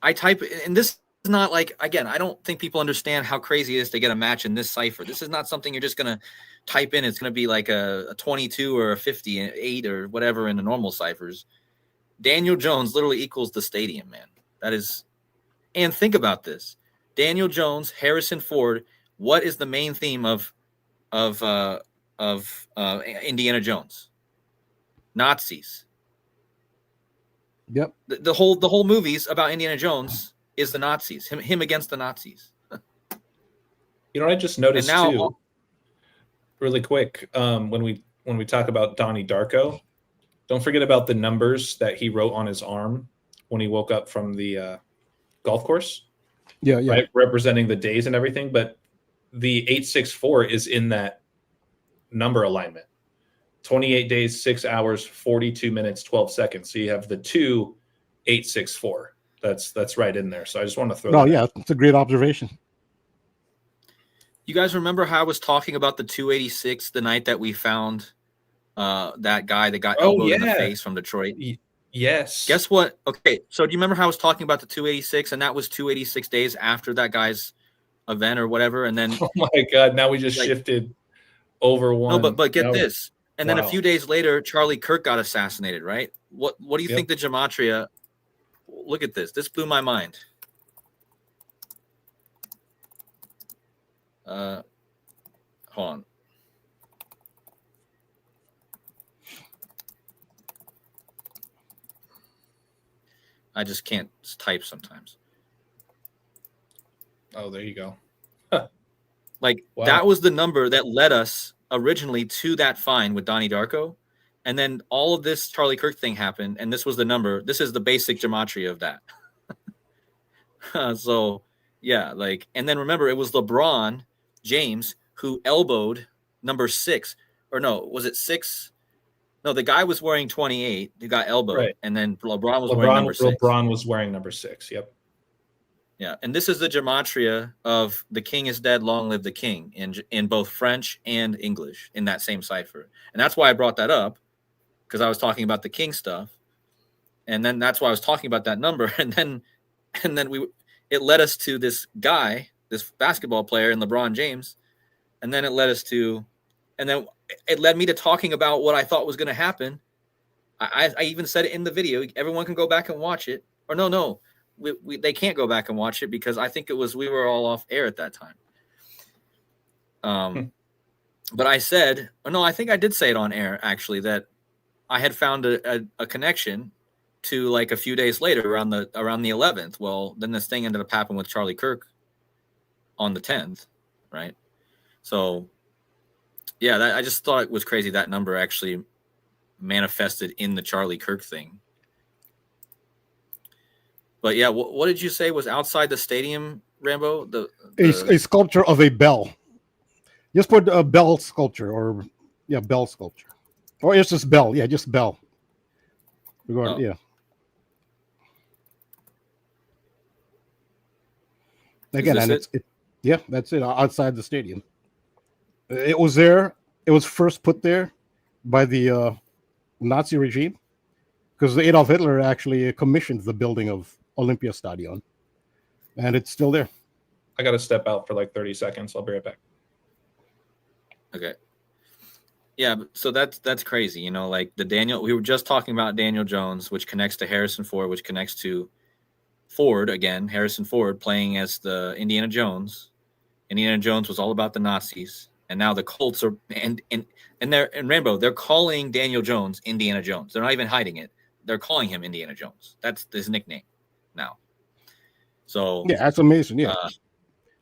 [SPEAKER 3] I type, and this is not like, again, I don't think people understand how crazy it is to get a match in this cipher. This is not something you're just gonna type in. It's gonna be like a 22 or a 58 or whatever in the normal ciphers. Daniel Jones literally equals the stadium, man. That is, and think about this. Daniel Jones, Harrison Ford. What is the main theme of Indiana Jones? Nazis.
[SPEAKER 2] Yep.
[SPEAKER 3] The whole movies about Indiana Jones is the Nazis. Him against the Nazis.
[SPEAKER 1] You know what I just noticed
[SPEAKER 3] now,
[SPEAKER 1] too, really quick, when we talk about Donnie Darko, don't forget about the numbers that he wrote on his arm when he woke up from the golf course.
[SPEAKER 2] Yeah.
[SPEAKER 1] Right, representing the days and everything, but the 864 is in that number alignment. 28 days, 6 hours, 42 minutes, 12 seconds. So you have the 2864. That's right in there. So I just want to throw.
[SPEAKER 2] Oh yeah, it's a great observation.
[SPEAKER 3] You guys remember how I was talking about the 286 the night that we found that guy that got elbowed in the face from Detroit?
[SPEAKER 1] Yes.
[SPEAKER 3] Guess what? Okay, so do you remember how I was talking about the 286, and that was 286 days after that guy's event or whatever? And then,
[SPEAKER 1] oh my God, now we just shifted over one.
[SPEAKER 3] No, but get this. And then a few days later, Charlie Kirk got assassinated, right? What do you think the gematria? Look at this. This blew my mind. Hold on. I just can't type sometimes.
[SPEAKER 1] Oh, there you go.
[SPEAKER 3] Like
[SPEAKER 1] Wow.
[SPEAKER 3] that was the number that led us originally to that fine with Donnie Darko. And then all of this Charlie Kirk thing happened. And this was the number. This is the basic gematria of that. So yeah, like, and then remember it was LeBron James who elbowed number 6, or no, was it 6? No, the guy was wearing 28 who got elbowed.
[SPEAKER 1] Right.
[SPEAKER 3] And then LeBron was wearing number 6.
[SPEAKER 1] LeBron was wearing number 6. Yep.
[SPEAKER 3] Yeah, and this is the gematria of "the king is dead, long live the king" in both French and English in that same cipher, and that's why I brought that up, because I was talking about the king stuff, and then that's why I was talking about that number, and then it led us to this guy, this basketball player, in LeBron James, and then it led me to talking about what I thought was going to happen. I even said it in the video. Everyone can go back and watch it, or no. They can't go back and watch it because I think we were all off air at that time. But I said, I think I did say it on air actually, that I had found a connection to like a few days later around the 11th. Well, then this thing ended up happening with Charlie Kirk on the 10th, right? So yeah, I just thought it was crazy that number actually manifested in the Charlie Kirk thing. But yeah, what did you say was outside the stadium, Rambo?
[SPEAKER 2] A sculpture of a bell. Just put a bell sculpture, or bell sculpture, or it's just bell. Yeah, just bell. Yeah. Again, and that's it. Outside the stadium, it was there. It was first put there by the Nazi regime, because Adolf Hitler actually commissioned the building of Olympia Stadion, and it's still there.
[SPEAKER 1] I got to step out for like 30 seconds. I'll be right back.
[SPEAKER 3] Okay. Yeah, so that's crazy. You know, like we were just talking about Daniel Jones, which connects to Harrison Ford, which connects to Ford again, Harrison Ford playing as the Indiana Jones. Indiana Jones was all about the Nazis, and now the Colts are and Rambo, they're calling Daniel Jones Indiana Jones. They're not even hiding it. They're calling him Indiana Jones. That's his nickname now. So
[SPEAKER 2] yeah, that's amazing. Yeah.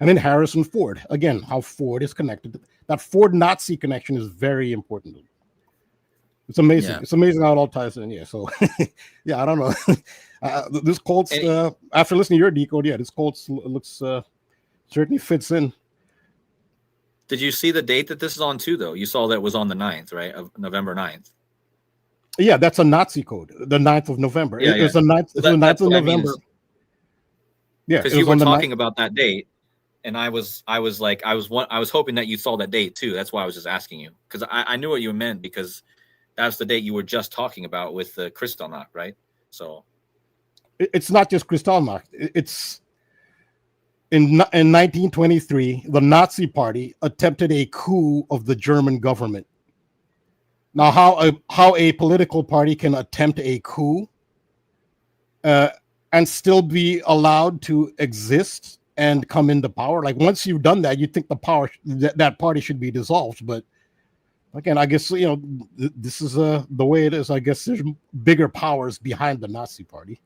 [SPEAKER 2] And then Harrison Ford, again, how Ford is connected. That Ford Nazi connection is very important. It's amazing. Yeah. It's amazing how it all ties in. Yeah. So yeah, I don't know. This Colts, after listening to your decode, this Colts looks certainly fits in.
[SPEAKER 3] Did you see the date that this is on too, though? You saw that it was on the 9th, right? Of November 9th.
[SPEAKER 2] Yeah, that's a Nazi code. The 9th of November.
[SPEAKER 3] Yeah,
[SPEAKER 2] it's the 9th. It's the 9th of November.
[SPEAKER 3] Yeah, because you were talking about that date, and I was hoping that you saw that date too. That's why I was just asking you, because I knew what you meant, because that's the date you were just talking about with the Kristallnacht, right? So
[SPEAKER 2] it's not just Kristallnacht. It's in 1923, the Nazi Party attempted a coup of the German government. Now, how a political party can attempt a coup and still be allowed to exist and come into power? Like, once you've done that, you think the power that party should be dissolved. But again, I guess this is the way it is. I guess there's bigger powers behind the Nazi Party.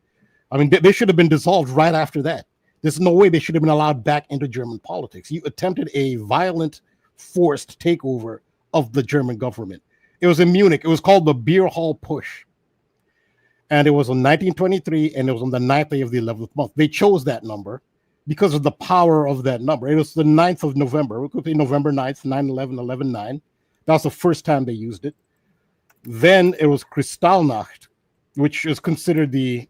[SPEAKER 2] I mean, they should have been dissolved right after that. There's no way they should have been allowed back into German politics. You attempted a violent, forced takeover of the German government. It was in Munich. It was called the Beer Hall Push. And it was in 1923, and it was on the 9th day of the 11th month. They chose that number because of the power of that number. It was the 9th of November. It could be November 9th, 9/11, 11/9. That was the first time they used it. Then it was Kristallnacht, which is considered the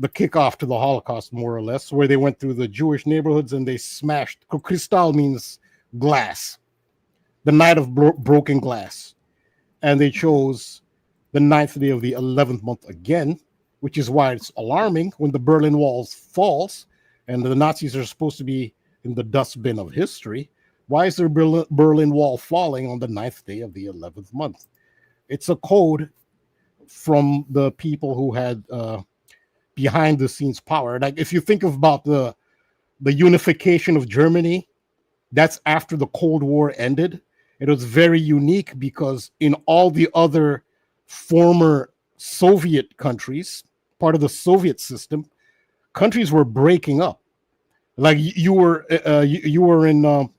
[SPEAKER 2] kickoff to the Holocaust, more or less, where they went through the Jewish neighborhoods and they smashed. Kristall means glass, the night of broken glass. And they chose the 9th day of the 11th month again, which is why it's alarming when the Berlin Wall falls and the Nazis are supposed to be in the dustbin of history. Why is the Berlin Wall falling on the 9th day of the 11th month? It's a code from the people who had behind the scenes power. Like, if you think about the unification of Germany, that's after the Cold War ended. It was very unique because in all the other former Soviet countries, part of the Soviet system, countries were breaking up. Like you were in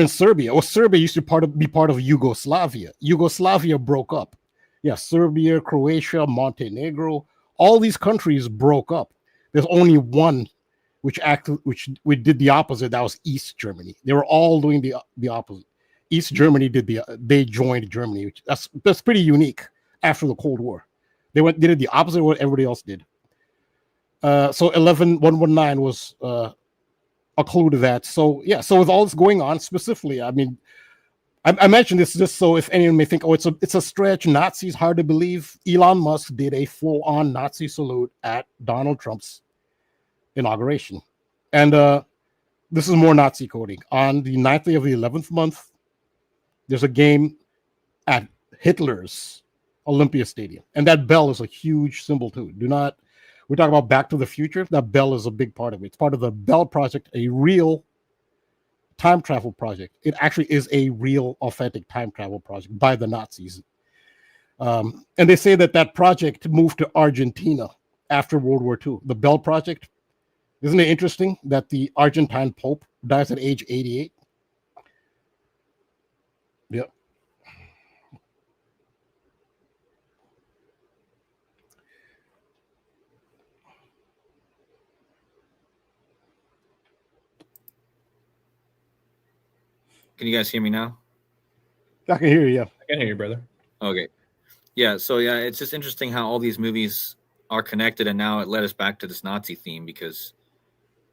[SPEAKER 2] Serbia, or Serbia used to be part of Yugoslavia. Yugoslavia broke up. Yeah, Serbia, Croatia, Montenegro, all these countries broke up. There's only one which did the opposite. That was East Germany. They were all doing the opposite. East Germany they joined Germany, which that's pretty unique after the Cold War. They did the opposite of what everybody else did. So 11119 was a clue to that. So yeah, so with all this going on specifically, I mean, I mentioned this just so if anyone may think, oh, it's a stretch. Nazis, hard to believe. Elon Musk did a full-on Nazi salute at Donald Trump's inauguration. And this is more Nazi coding. On the 9th day of the 11th month, there's a game at Hitler's Olympia Stadium. And that bell is a huge symbol too. We talk about Back to the Future. That bell is a big part of it. It's part of the Bell Project, a real time travel project. It actually is a real, authentic time travel project by the Nazis. And they say that project moved to Argentina after World War II. The Bell Project. Isn't it interesting that the Argentine Pope dies at age 88? Yep.
[SPEAKER 3] Can you guys hear me now?
[SPEAKER 2] I can hear you. Yeah.
[SPEAKER 1] I can hear you, brother.
[SPEAKER 3] Okay. Yeah. So yeah, it's just interesting how all these movies are connected, and now it led us back to this Nazi theme because,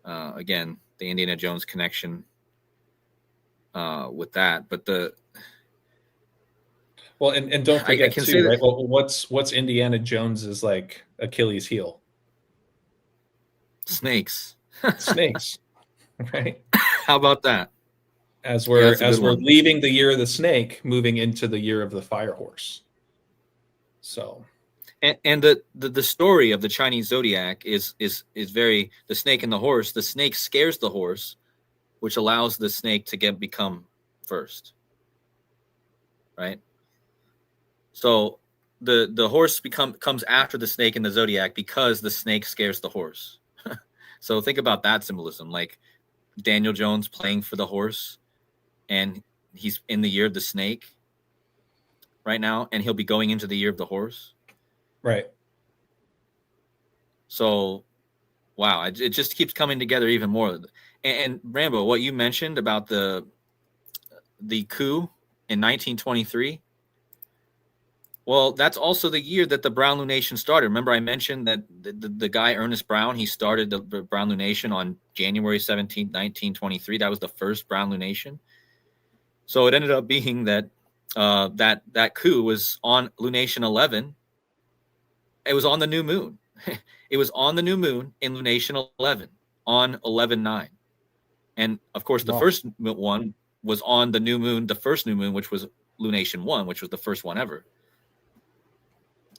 [SPEAKER 3] again, the Indiana Jones connection with that. But
[SPEAKER 1] and don't forget too, right? Well, what's Indiana Jones's like Achilles heel?
[SPEAKER 3] Snakes.
[SPEAKER 1] Snakes, right?
[SPEAKER 3] How about that?
[SPEAKER 1] As we're leaving the year of the snake, moving into the year of the fire horse. So,
[SPEAKER 3] and the story of the Chinese zodiac is very the snake and the horse. The snake scares the horse, which allows the snake to become first. Right. So the horse comes after the snake in the zodiac because the snake scares the horse. So think about that symbolism, like Daniel Jones playing for the horse. And he's in the year of the snake right now, and he'll be going into the year of the horse.
[SPEAKER 1] Right.
[SPEAKER 3] So, wow, it just keeps coming together even more. And Rambo, what you mentioned about the coup in 1923, well, that's also the year that the Brown Lunation started. Remember I mentioned that the guy, Ernest Brown, he started the Brown Lunation on January 17th, 1923. That was the first Brown Lunation. So it ended up being that that coup was on Lunation 11. It was on the new moon. It was on the new moon in Lunation 11 on 11/9. And of course, the first one was on the new moon, the first new moon, which was Lunation 1, which was the first one ever.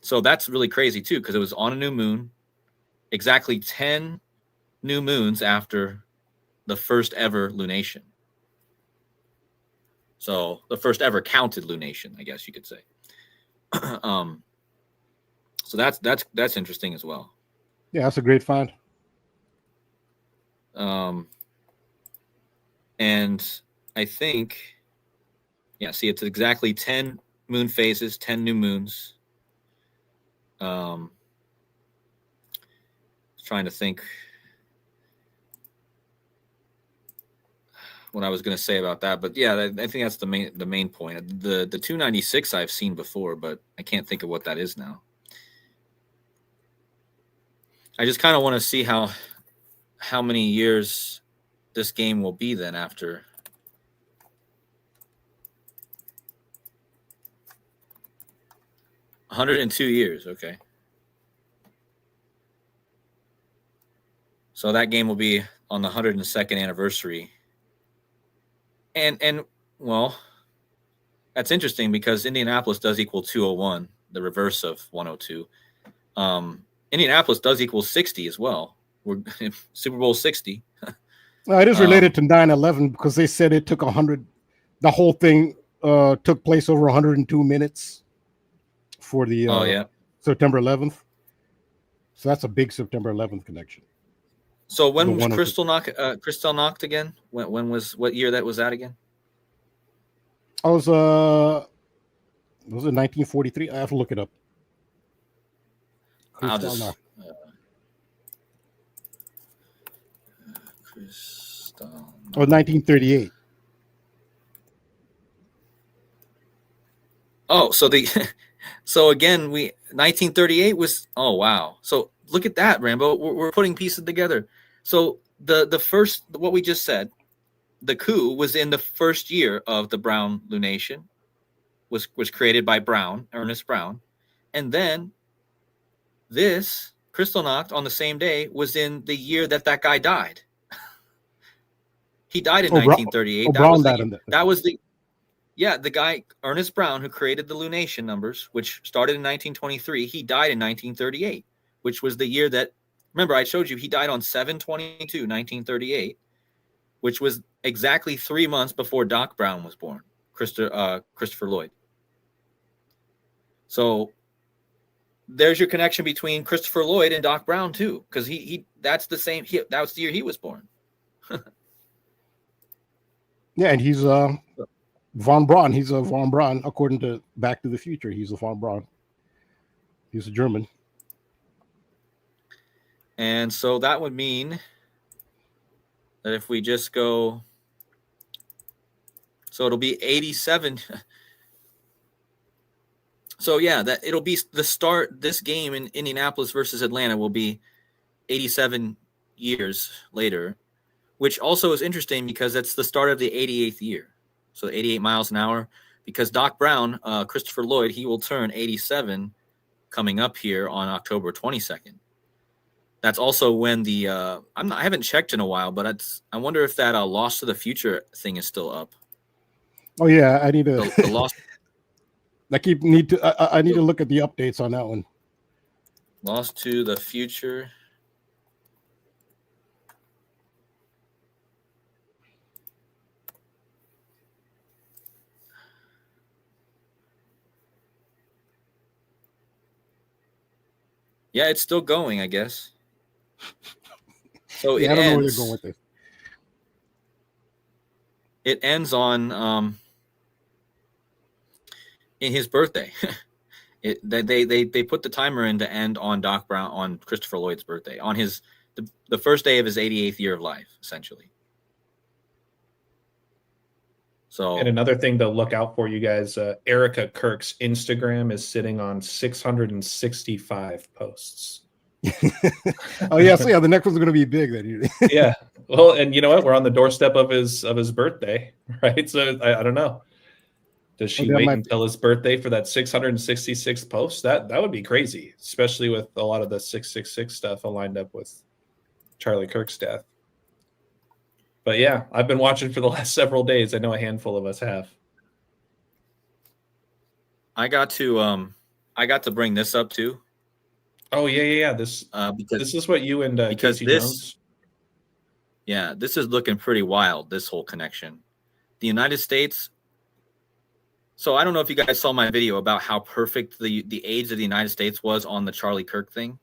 [SPEAKER 3] So that's really crazy too, because it was on a new moon, exactly 10 new moons after the first ever lunation. So the first ever counted lunation, I guess you could say. So that's interesting as well.
[SPEAKER 2] Yeah, that's a great find.
[SPEAKER 3] And I think, yeah, see, it's exactly 10 moon phases, 10 new moons. Trying to think what I was going to say about that, but yeah, I think that's the main point. The 296 I've seen before, but I can't think of what that is now. I just kind of want to see how many years this game will be then after. – 102 years, okay. So that game will be on the 102nd anniversary. And well, that's interesting because Indianapolis does equal 201, the reverse of 102. Indianapolis does equal 60 as well. We're Super Bowl 60.
[SPEAKER 2] Well, it is related to 9/11 because they said it took 100. The whole thing took place over 102 minutes for the September 11th. So that's a big September 11th connection.
[SPEAKER 3] So when
[SPEAKER 2] The
[SPEAKER 3] was
[SPEAKER 2] one of
[SPEAKER 3] Crystal knocked again? When was what year that was that again?
[SPEAKER 2] I was it 1943? I have to look it up.
[SPEAKER 3] I'll
[SPEAKER 2] Crystal
[SPEAKER 3] just
[SPEAKER 2] knock.
[SPEAKER 3] Crystal.
[SPEAKER 2] Oh, 1938.
[SPEAKER 3] Oh, so so again, 1938 was, oh wow. So look at that, Rambo. We're putting pieces together. So the first, what we just said, the coup was in the first year of the Brown lunation, was created by Ernest Brown, and then this Kristallnacht on the same day was in the year that guy died. He died in 1938. That was the guy, Ernest Brown, who created the lunation numbers, which started in 1923. He died in 1938, which was the year that, remember, I showed you he died on 7/22/1938, which was exactly 3 months before Doc Brown was born, Christopher Lloyd. So there's your connection between Christopher Lloyd and Doc Brown too, because that's the same. That was the year he was born.
[SPEAKER 2] Yeah, and he's von Braun. He's a von Braun, according to Back to the Future. He's a von Braun. He's a German.
[SPEAKER 3] And so that would mean that if we just go, so it'll be 87. So yeah, that it'll be the start. This game in Indianapolis versus Atlanta will be 87 years later, which also is interesting because that's the start of the 88th year. So 88 miles an hour, because Doc Brown, Christopher Lloyd, he will turn 87 coming up here on October 22nd. That's also when the I haven't checked in a while, but I wonder if that Lost to the Future thing is still up.
[SPEAKER 2] Oh yeah, I need to.
[SPEAKER 3] The Lost.
[SPEAKER 2] I need to look at the updates on that one.
[SPEAKER 3] Lost to the Future. Yeah, it's still going, I guess. So
[SPEAKER 2] yeah, I don't know where they're going with this.
[SPEAKER 3] It ends on in his birthday. They put the timer in to end on Doc Brown, on Christopher Lloyd's birthday, on the first day of his 88th year of life, essentially. So,
[SPEAKER 1] and another thing to look out for, you guys, Erica Kirk's Instagram is sitting on 665 posts.
[SPEAKER 2] Oh yeah, so yeah, the next one's going to be big then.
[SPEAKER 1] Yeah, well, and you know what? We're on the doorstep of his birthday, right? So I don't know. Does she wait until his birthday for that 666 posts? That would be crazy, especially with a lot of the 666 stuff aligned up with Charlie Kirk's death. But yeah, I've been watching for the last several days. I know a handful of us have.
[SPEAKER 3] I got to bring this up too.
[SPEAKER 1] Oh yeah. This because this is what you and Casey Jones.
[SPEAKER 3] Yeah, this is looking pretty wild. This whole connection, the United States. So I don't know if you guys saw my video about how perfect the age of the United States was on the Charlie Kirk thing.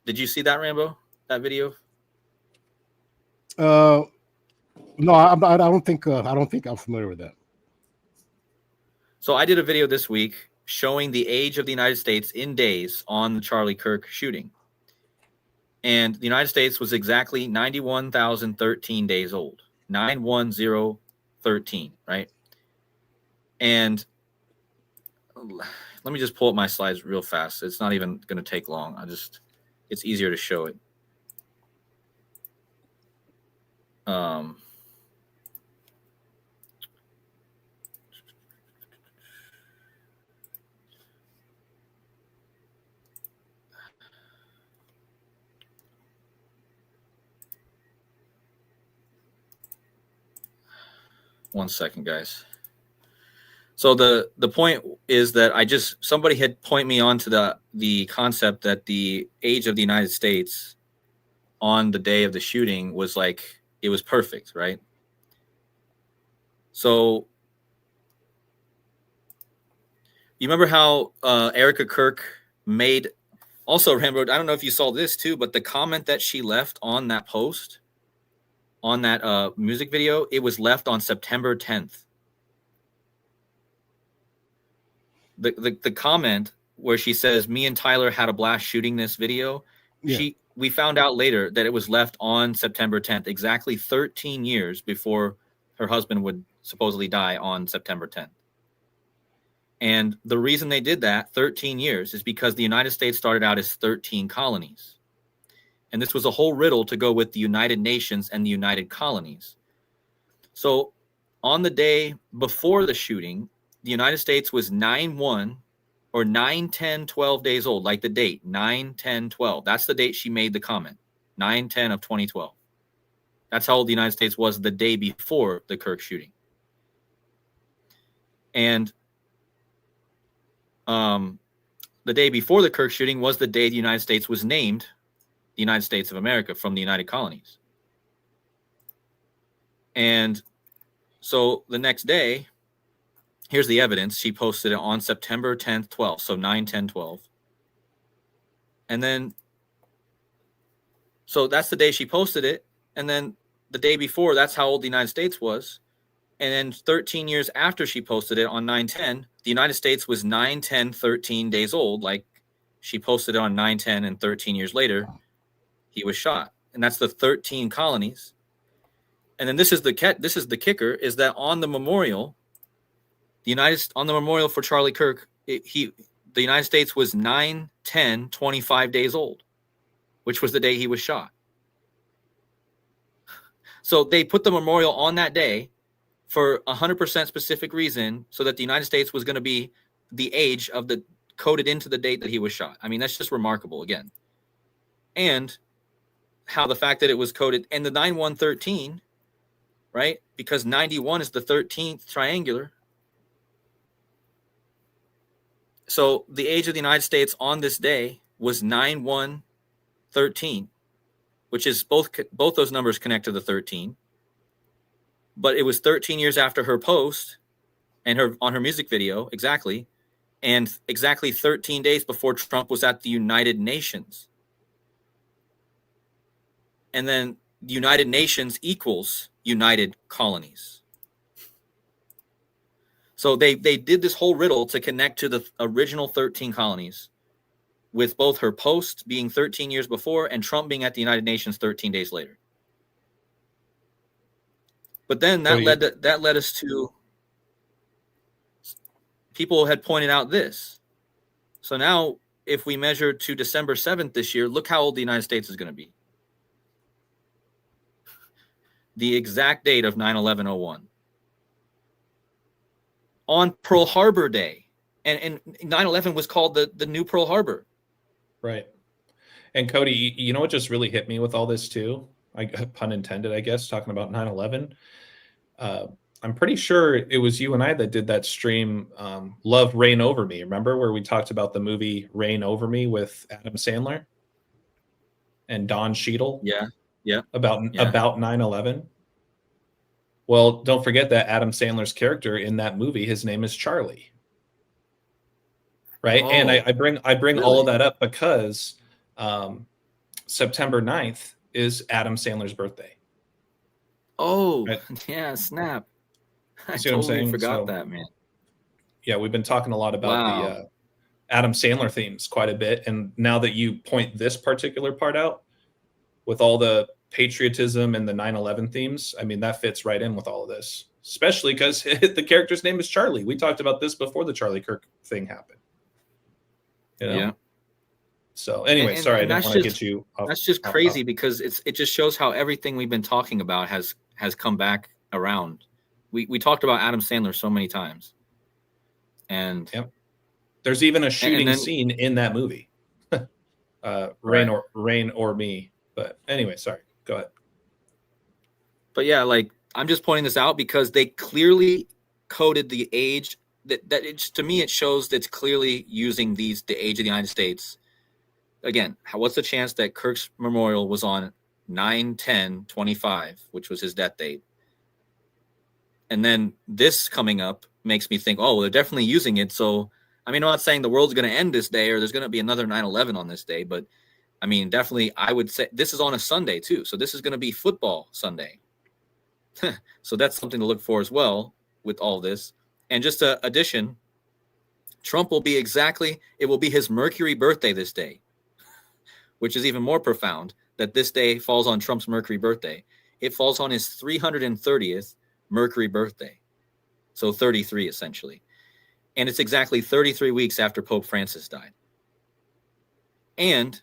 [SPEAKER 3] Did you see that, Rambo? That video?
[SPEAKER 2] No, I don't think I'm familiar with that.
[SPEAKER 3] So I did a video this week showing the age of the United States in days on the Charlie Kirk shooting. And the United States was exactly 91,013 days old. 91013, right? And let me just pull up my slides real fast. It's not even going to take long. It's easier to show it. 1 second, guys. So the point is that somebody had pointed me on to the concept that the age of the United States on the day of the shooting was like, it was perfect, right? So You remember how Erica Kirk made, also, Rambo, I don't know if you saw this too, but the comment that she left on that post, on that music video, it was left on September 10th. The comment where she says, "Me and Tyler had a blast shooting this video."
[SPEAKER 2] Yeah.
[SPEAKER 3] We found out later that it was left on September 10th, exactly 13 years before her husband would supposedly die on September 10th. And the reason they did that 13 years is because the United States started out as 13 colonies. And this was a whole riddle to go with the United Nations and the United Colonies. So on the day before the shooting, the United States was 9/1 or 9/10/12 days old, like the date 9/10/12. That's the date she made the comment, 9/10 of 2012. That's how old the United States was the day before the Kirk shooting. And the day before the Kirk shooting was the day the United States was named the United States of America from the United Colonies. And so the next day, here's the evidence. She posted it on September 10th, 12th, so 9/10/12. And then, so that's the day she posted it. And then the day before, that's how old the United States was. And then 13 years after she posted it on 9/10, the United States was 9/10/13 days old. Like she posted it on 9/10, and 13 years later, he was shot. And that's the 13 colonies. And then this is the kicker, is that on the memorial, on the memorial for Charlie Kirk, the United States was 9/10/25 days old, which was the day he was shot. So they put the memorial on that day for 100% specific reason, so that the United States was going to be the age of the coded into the date that he was shot. I mean, that's just remarkable again. And how the fact that it was coded, and the 9/1/13, right? Because 91 is the 13th triangular. So the age of the United States on this day was 9/1/13, which is both those numbers connect to the 13. But it was 13 years after her post and on her music video, exactly, and exactly 13 days before Trump was at the United Nations. And then the United Nations equals United Colonies. So they did this whole riddle to connect to the original 13 colonies, with both her post being 13 years before and Trump being at the United Nations 13 days later. But then that led us to, people had pointed out this. So now if we measure to December 7th this year, look how old the United States is going to be. The exact date of 9/11/01. On Pearl Harbor Day. And 9/11 was called the new Pearl Harbor.
[SPEAKER 1] Right. And Cody, you know what just really hit me with all this too? Pun intended, I guess, talking about 9/11. I'm pretty sure it was you and I that did that stream, Love Reign Over Me. Remember where we talked about the movie Reign Over Me with Adam Sandler and Don Cheadle?
[SPEAKER 3] Yeah.
[SPEAKER 1] About 9/11. Well, don't forget that Adam Sandler's character in that movie, his name is Charlie. Right. And I bring really? All of that up because September 9th is Adam Sandler's birthday.
[SPEAKER 3] Oh, right? Yeah, snap. I totally forgot that, man.
[SPEAKER 1] Yeah, we've been talking a lot about the Adam Sandler themes quite a bit. And now that you point this particular part out with all the patriotism and the 9/11 themes, I mean, that fits right in with all of this, especially because the character's name is Charlie. We talked about this before the Charlie Kirk thing happened. You know? Yeah. So anyway, sorry, I didn't want to get you off.
[SPEAKER 3] That's just crazy because it just shows how everything we've been talking about has come back around. We talked about Adam Sandler so many times. And
[SPEAKER 1] there's even a shooting scene in that movie. Rain or Me. But anyway, sorry. Go ahead.
[SPEAKER 3] But yeah, like I'm just pointing this out because they clearly coded the age to me, it shows that's clearly using the age of the United States. Again, what's the chance that Kirk's memorial was on 9/10/25, which was his death date? And then this coming up makes me think, oh, they're definitely using it. So I mean, I'm not saying the world's going to end this day or there's going to be another 9/11 on this day, but I mean, definitely I would say this is on a Sunday too. So this is going to be football Sunday. So that's something to look for as well with all this. And just an addition, Trump will be it will be his Mercury birthday this day, which is even more profound that this day falls on Trump's Mercury birthday. It falls on his 330th Mercury birthday. So 33 essentially. And it's exactly 33 weeks after Pope Francis died. And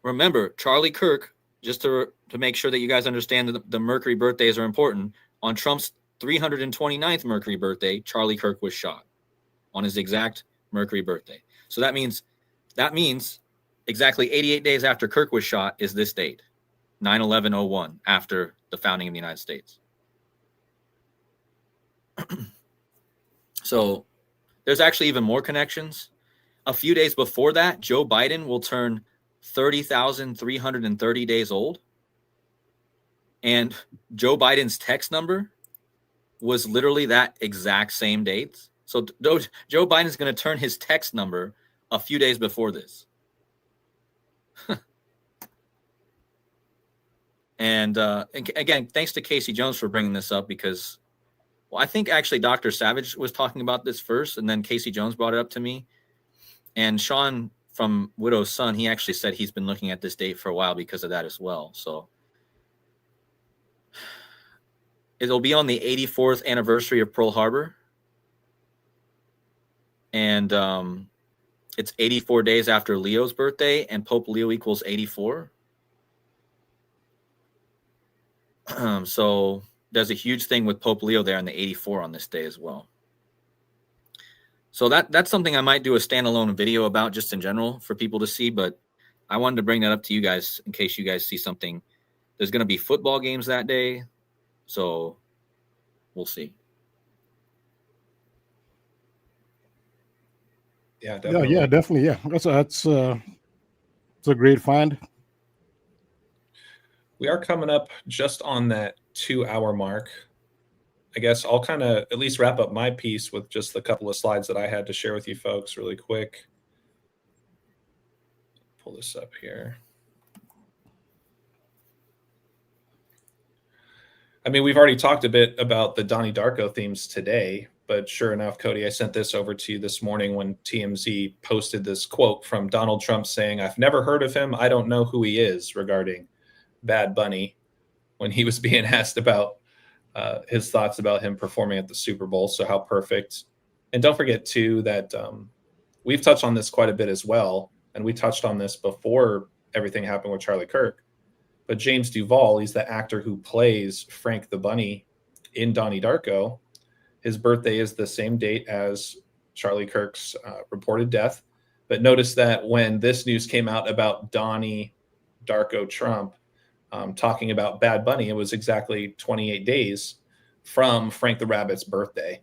[SPEAKER 3] remember, Charlie Kirk, just to make sure that you guys understand that the Mercury birthdays are important, on Trump's 329th Mercury birthday, Charlie Kirk was shot on his exact Mercury birthday. So that means exactly 88 days after Kirk was shot is this date, 9/11/01, after the founding of the United States. So there's actually even more connections. A few days before that, Joe Biden will turn 30,330 days old. And Joe Biden's text number was literally that exact same date. So Joe Biden is going to turn his text number a few days before this. And again, thanks to Casey Jones for bringing this up because, well, I think actually Dr. Savage was talking about this first, and then Casey Jones brought it up to me. And Sean from Widow's Son, he actually said he's been looking at this date for a while because of that as well. So it'll be on the 84th anniversary of Pearl Harbor. And it's 84 days after Leo's birthday, and Pope Leo equals 84. So there's a huge thing with Pope Leo there on the 84 on this day as well. So that's something I might do a standalone video about just in general for people to see, but I wanted to bring that up to you guys in case you guys see something. There's going to be football games that day, so we'll see.
[SPEAKER 1] Yeah, definitely.
[SPEAKER 2] Yeah, definitely. Yeah, that's a great find.
[SPEAKER 1] We are coming up just on that 2-hour mark. I guess I'll kind of at least wrap up my piece with just a couple of slides that I had to share with you folks really quick. Pull this up here. I mean, we've already talked a bit about the Donnie Darko themes today, but sure enough, Cody, I sent this over to you this morning when TMZ posted this quote from Donald Trump saying, "I've never heard of him. I don't know who he is," regarding Bad Bunny when he was being asked about his thoughts about him performing at the Super Bowl. So how perfect. And don't forget too that we've touched on this quite a bit as well. And we touched on this before everything happened with Charlie Kirk. But James Duvall, he's the actor who plays Frank the Bunny in Donnie Darko. His birthday is the same date as Charlie Kirk's reported death. But notice that when this news came out about Donnie Darko Trump, talking about Bad Bunny, it was exactly 28 days from Frank the Rabbit's birthday.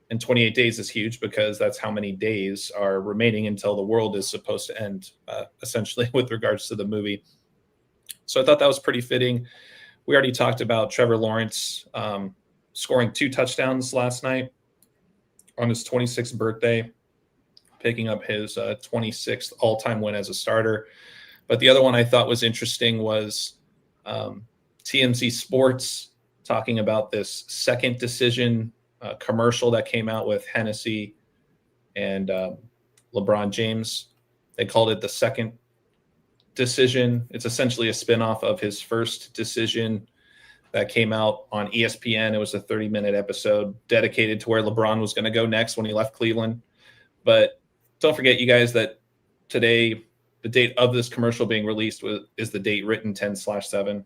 [SPEAKER 1] And 28 days is huge because that's how many days are remaining until the world is supposed to end, essentially, with regards to the movie. So I thought that was pretty fitting. We already talked about Trevor Lawrence scoring 2 touchdowns last night on his 26th birthday, picking up his 26th all-time win as a starter. But the other one I thought was interesting was TMZ Sports talking about this second decision commercial that came out with Hennessy and LeBron James. They called it the second decision. It's essentially a spinoff of his first decision that came out on ESPN. It was a 30-minute episode dedicated to where LeBron was going to go next when he left Cleveland. But don't forget, you guys, that today the date of this commercial being released is the date written 10/7,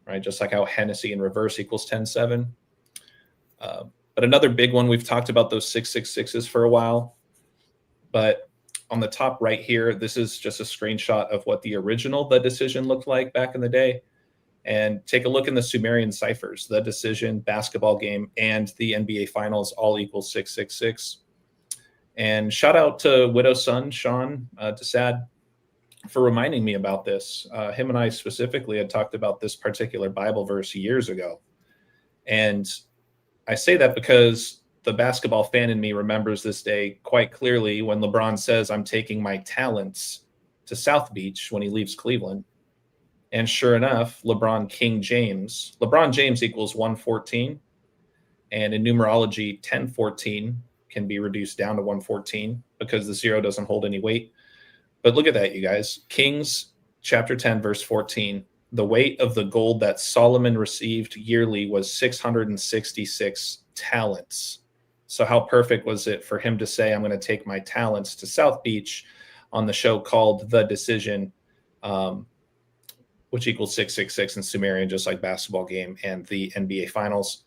[SPEAKER 1] right? Just like how Hennessy in reverse equals 10/7. But another big one, we've talked about those 666s for a while. But on the top right here, this is just a screenshot of what the original The Decision looked like back in the day. And take a look in the Sumerian ciphers. The Decision, basketball game, and the NBA Finals all equal 666. And shout out to Widow's Son, Sean Desad, for reminding me about this. Him and I specifically had talked about this particular Bible verse years ago. And I say that because the basketball fan in me remembers this day quite clearly when LeBron says, "I'm taking my talents to South Beach" when he leaves Cleveland. And sure enough, LeBron James equals 114. And in numerology, 1014 can be reduced down to 114 because the 0 doesn't hold any weight. But look at that, you guys. Kings chapter 10, verse 14. The weight of the gold that Solomon received yearly was 666 talents. So how perfect was it for him to say, "I'm going to take my talents to South Beach" on the show called The Decision, which equals 666 in Sumerian, just like basketball game and the NBA Finals.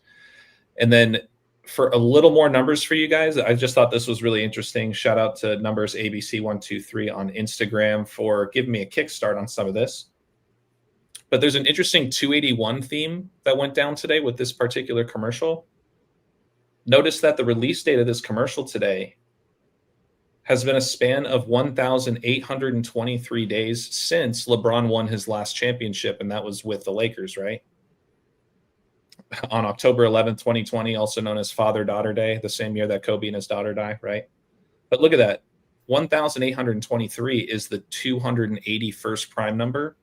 [SPEAKER 1] And then for a little more numbers for you guys, I just thought this was really interesting. Shout out to Numbers ABC123 on Instagram for giving me a kickstart on some of this. But there's an interesting 281 theme that went down today with this particular commercial. Notice that the release date of this commercial today has been a span of 1,823 days since LeBron won his last championship, and that was with the Lakers, right? On October 11th, 2020, also known as Father-Daughter Day, the same year that Kobe and his daughter died, right? But look at that. 1,823 is the 281st prime number,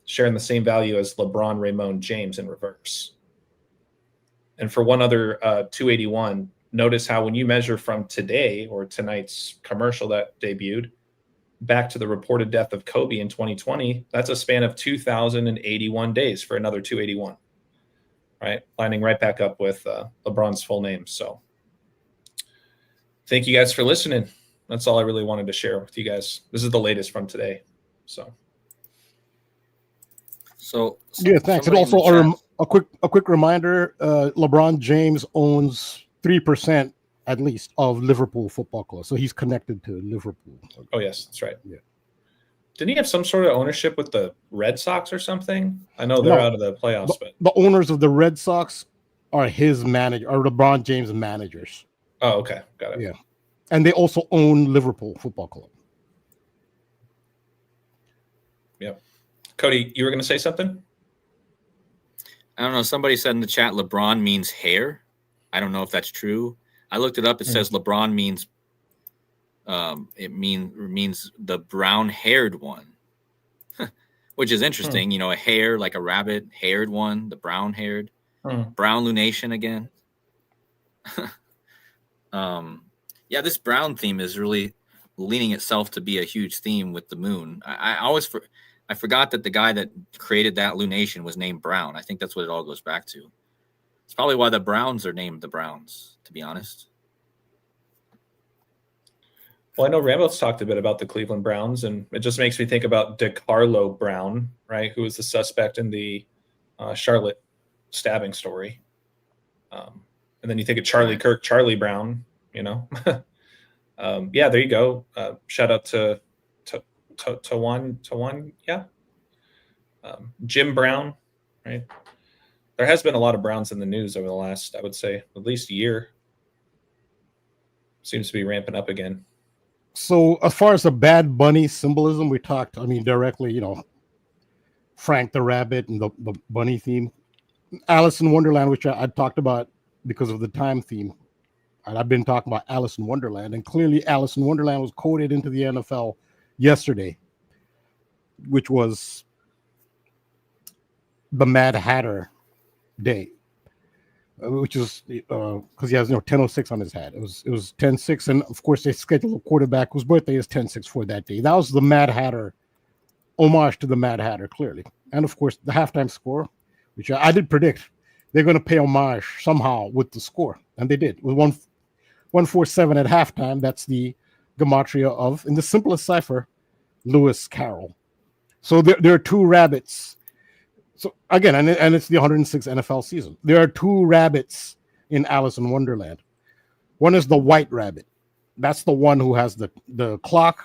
[SPEAKER 1] sharing the same value as LeBron Raymond James in reverse. And for one other 281, notice how when you measure from today or tonight's commercial that debuted back to the reported death of Kobe in 2020, that's a span of 2,081 days for another 281, right? Lining right back up with LeBron's full name. So thank you guys for listening. That's all I really wanted to share with you guys. This is the latest from today. So
[SPEAKER 2] yeah, thanks. And also a quick reminder: LeBron James owns 3% at least of Liverpool Football Club, so he's connected to Liverpool.
[SPEAKER 1] Oh yes, that's right.
[SPEAKER 2] Yeah.
[SPEAKER 1] Didn't he have some sort of ownership with the Red Sox or something? I know they're out of the playoffs, but
[SPEAKER 2] the owners of the Red Sox are his manager, or LeBron James' managers.
[SPEAKER 1] Oh, okay, got it.
[SPEAKER 2] Yeah, and they also own Liverpool Football Club.
[SPEAKER 1] Yep. Cody, you were going to say something?
[SPEAKER 3] I don't know. Somebody said in the chat, LeBron means hair. I don't know if that's true. I looked it up. It says LeBron means means the brown-haired one, which is interesting. You know, a hare, like a rabbit-haired one, the brown-haired, brown lunation again. Yeah, this brown theme is really leaning itself to be a huge theme with the moon. I forgot that the guy that created that lunation was named Brown. I think that's what it all goes back to. It's probably why the Browns are named the Browns, to be honest.
[SPEAKER 1] Well, I know Rambo's talked a bit about the Cleveland Browns, and it just makes me think about DeCarlo Brown, right, who was the suspect in the Charlotte stabbing story. And then you think of Charlie Kirk, Charlie Brown, you know. Yeah, there you go. Shout out to one, yeah. Jim Brown, right? There has been a lot of Browns in the news over the last, I would say, at least a year. Seems to be ramping up again.
[SPEAKER 2] So as far as the Bad Bunny symbolism, we talked, I mean, directly, you know, Frank the Rabbit and the bunny theme. Alice in Wonderland, which I talked about because of the time theme. And I've been talking about Alice in Wonderland. And clearly Alice in Wonderland was coded into the NFL yesterday, which was the Mad Hatter Day, which is because he has 1006 on his hat. It was 10/6, and of course they scheduled a quarterback whose birthday is 10/6 for that day. That was the Mad Hatter, homage to the Mad Hatter, clearly. And of course the halftime score, which I did predict they're going to pay homage somehow with the score, and they did with 147 at halftime. That's the gematria of, in the simplest cipher, Lewis Carroll. So there are two rabbits. So again, and it's the 106th NFL season. There are two rabbits in Alice in Wonderland. One is the white rabbit. That's the one who has the clock,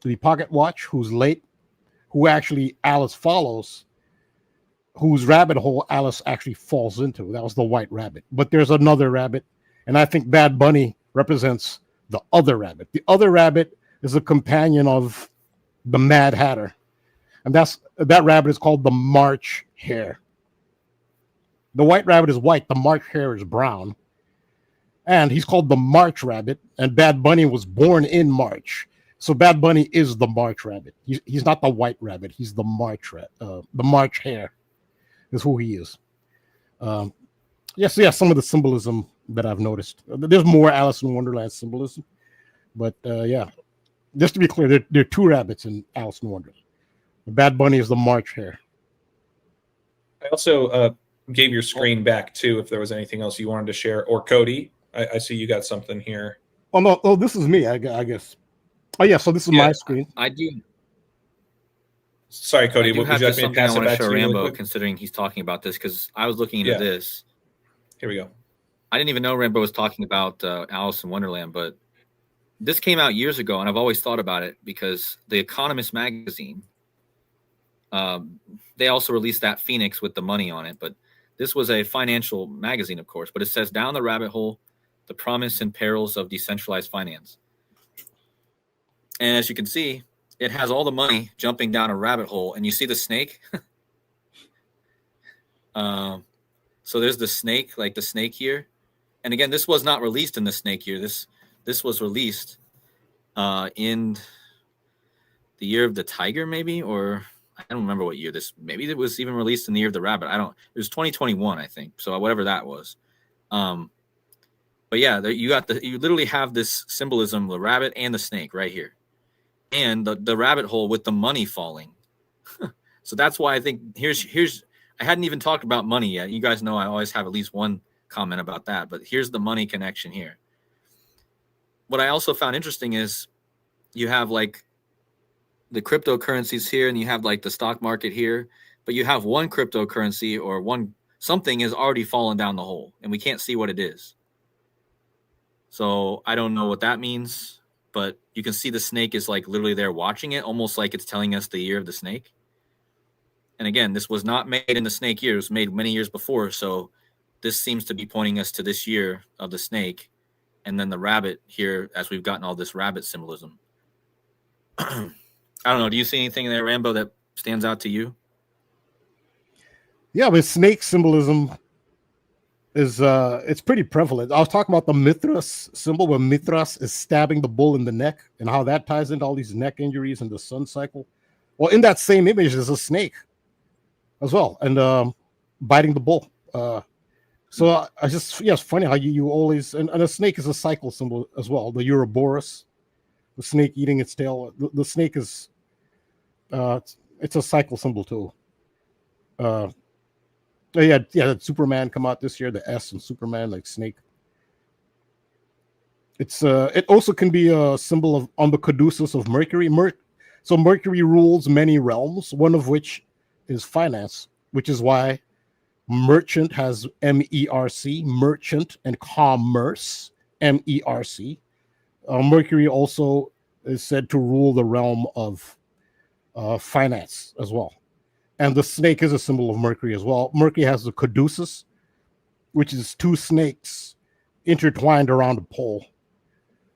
[SPEAKER 2] the pocket watch, who's late, who actually Alice follows, whose rabbit hole Alice actually falls into. That was the white rabbit. But there's another rabbit, and I think Bad Bunny represents the other rabbit. The other rabbit is a companion of the Mad Hatter. And that rabbit is called the March Hare. The white rabbit is white. The March Hare is brown. And he's called the March Rabbit, and Bad Bunny was born in March. So Bad Bunny is the March Rabbit. He's not the White Rabbit. He's the the March Hare is who he is. Yes, some of the symbolism that I've noticed. There's more Alice in Wonderland symbolism, but yeah, just to be clear, there are two rabbits in Alice in Wonderland. Bad Bunny is the March Hare.
[SPEAKER 1] I also gave your screen back too, if there was anything else you wanted to share. Or Cody, I see you got something here.
[SPEAKER 2] Oh no, this is me. I guess. Oh yeah, so this is my screen.
[SPEAKER 3] I do.
[SPEAKER 1] Sorry, Cody.
[SPEAKER 3] I do
[SPEAKER 1] would
[SPEAKER 3] have
[SPEAKER 1] you like
[SPEAKER 3] just
[SPEAKER 1] me to
[SPEAKER 3] something I
[SPEAKER 1] pass it
[SPEAKER 3] want to
[SPEAKER 1] back
[SPEAKER 3] show
[SPEAKER 1] to you really
[SPEAKER 3] Rambo,
[SPEAKER 1] quick?
[SPEAKER 3] considering he's talking about this, because I was looking into this.
[SPEAKER 1] Here we go.
[SPEAKER 3] I didn't even know Rambo was talking about Alice in Wonderland, but this came out years ago, and I've always thought about it because The Economist magazine, they also released that Phoenix with the money on it, but this was a financial magazine, of course, but it says Down the Rabbit Hole, the Promise and Perils of Decentralized Finance. And as you can see, it has all the money jumping down a rabbit hole, and you see the snake. So there's the snake, like the snake here. And again, this was not released in the snake year. This was released in the year of the tiger, maybe, or I don't remember what year this. Maybe it was even released in the year of the rabbit. It was 2021, I think. So whatever that was. But yeah, you literally have this symbolism, the rabbit and the snake right here, and the rabbit hole with the money falling. So that's why I think here's. I hadn't even talked about money yet. You guys know I always have at least one comment about that, but here's the money connection here. What I also found interesting is you have like the cryptocurrencies here, and you have like the stock market here, but you have one cryptocurrency or something is already fallen down the hole, and we can't see what it is. So I don't know what that means, but you can see the snake is like literally there watching it, almost like it's telling us the year of the snake. And again, this was not made in the snake year. It was made many years before. So this seems to be pointing us to this year of the snake. And then the rabbit here, as we've gotten all this rabbit symbolism. I don't know. Do you see anything there, Rambo, that stands out to you?
[SPEAKER 2] Yeah, but snake symbolism is it's pretty prevalent. I was talking about the Mithras symbol, where Mithras is stabbing the bull in the neck, and how that ties into all these neck injuries and the sun cycle. Well, in that same image, there's a snake as well, and biting the bull. So it's funny how you always, and a snake is a cycle symbol as well. The Ouroboros, the snake eating its tail. The snake is, it's a cycle symbol too. Yeah, Superman come out this year. The S in Superman, like snake. It also can be a symbol of on the caduceus of Mercury. So Mercury rules many realms, one of which is finance, which is why merchant has MERC, merchant, and commerce, MERC. Mercury also is said to rule the realm of finance as well. And the snake is a symbol of Mercury as well. Mercury has the caduceus, which is two snakes intertwined around a pole.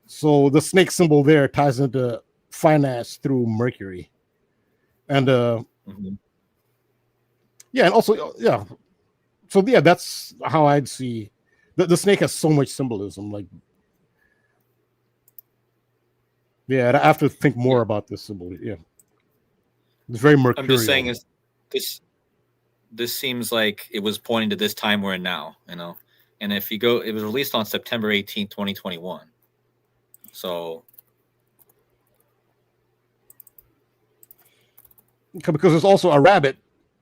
[SPEAKER 2] So the snake symbol there ties into finance through Mercury. And yeah, and also, yeah. So yeah, that's how I'd see the snake has so much symbolism. Like, yeah, I have to think more about this symbol. Yeah, it's very mercurial.
[SPEAKER 3] I'm just saying, this seems like it was pointing to this time we're in now, you know. And if you go, it was released on September 18th, 2021. So
[SPEAKER 2] because there's also a rabbit.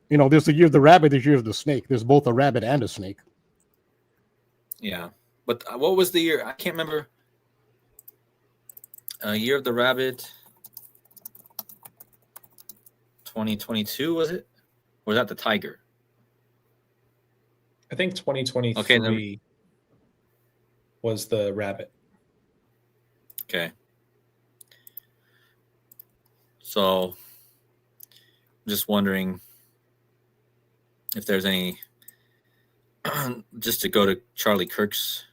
[SPEAKER 2] You know, there's the year of the rabbit, there's the year of the snake. There's both a rabbit and a snake.
[SPEAKER 3] Yeah. But what was the year? I can't remember. Year of the rabbit, 2022, was it? Or was that the tiger?
[SPEAKER 1] I think 2023 was the rabbit.
[SPEAKER 3] Okay. So I'm just wondering if there's any, just to go to Charlie Kirk's.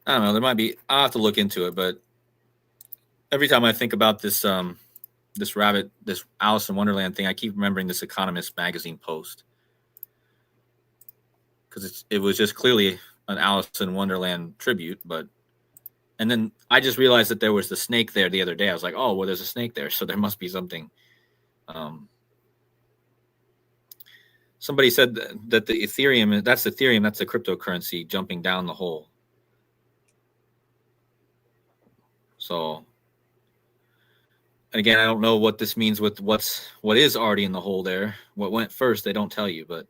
[SPEAKER 3] I don't know. There might be. I'll have to look into it. But every time I think about this, this rabbit, this Alice in Wonderland thing, I keep remembering this Economist magazine post. because it was just clearly an Alice in Wonderland tribute. And then I just realized that there was the snake there the other day. I was like, oh, well, there's a snake there, so there must be something. Somebody said that the Ethereum, that's the cryptocurrency jumping down the hole. So, again, I don't know what this means with what is already in the hole there. What went first, they don't tell you. But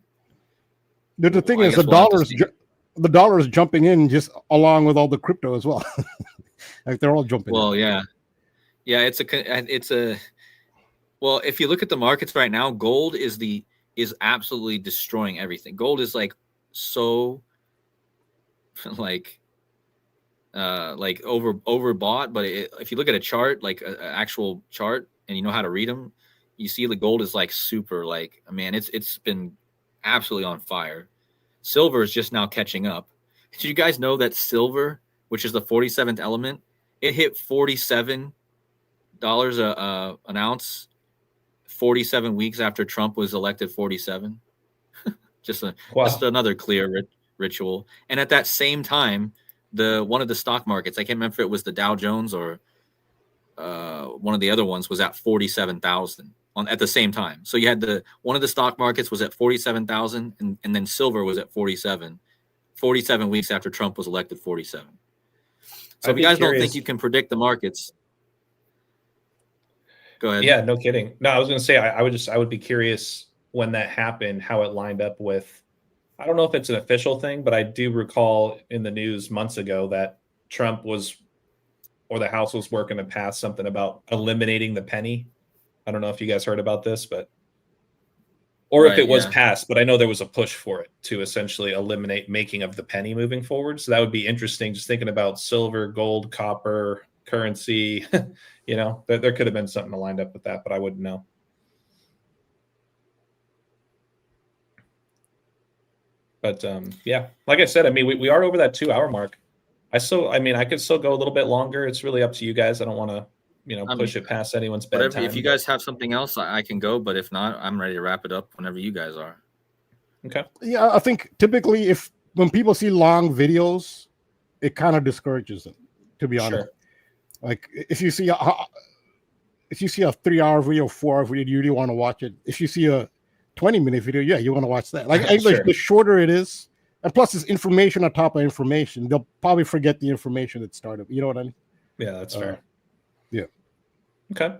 [SPEAKER 2] the thing is, the dollar is jumping in just along with all the crypto as well. Like they're all jumping.
[SPEAKER 3] Well,
[SPEAKER 2] in.
[SPEAKER 3] yeah. Well, if you look at the markets right now, gold is absolutely destroying everything. Gold is like so like overbought, but if you look at a chart, like an actual chart, and you know how to read them, you see the gold is like super, like, man, it's been absolutely on fire. Silver is just now catching up. Did you guys know that silver, which is the 47th element, it hit $47 an ounce 47 weeks after Trump was elected? 47. just another clear ritual. And at that same time, one of the stock markets, I can't remember if it was the Dow Jones or one of the other ones, was at 47,000 at the same time. So you had one of the stock markets was at 47,000, and then silver was at 47 weeks after Trump was elected. 47. So if you guys don't think you can predict the markets, go ahead.
[SPEAKER 1] Yeah, no kidding. No, I was going to say I would be curious when that happened, how it lined up with. I don't know if it's an official thing, but I do recall in the news months ago that Trump or the House was working to pass something about eliminating the penny. I don't know if you guys heard about this, or if it was passed, but I know there was a push for it to essentially eliminate making of the penny moving forward. So that would be interesting, just thinking about silver, gold, copper, currency. There could have been something lined up with that, but I wouldn't know. But yeah, like I said, I mean, we are over that 2-hour mark. I could still go a little bit longer. It's really up to you guys. I don't want to, push it past anyone's bedtime.
[SPEAKER 3] If you guys have something else, I can go. But if not, I'm ready to wrap it up whenever you guys are.
[SPEAKER 1] Okay.
[SPEAKER 2] Yeah, I think typically when people see long videos, it kind of discourages them, to be honest.
[SPEAKER 1] Sure.
[SPEAKER 2] Like if you see a 3-hour video, 4-hour video, you really want to watch it. If you see a 20-minute video, yeah, you want to watch that. Like
[SPEAKER 1] sure.
[SPEAKER 2] The shorter it is, and plus it's information on top of information, they'll probably forget the information that started. You know what I mean?
[SPEAKER 1] Yeah, that's fair.
[SPEAKER 2] Yeah.
[SPEAKER 1] Okay.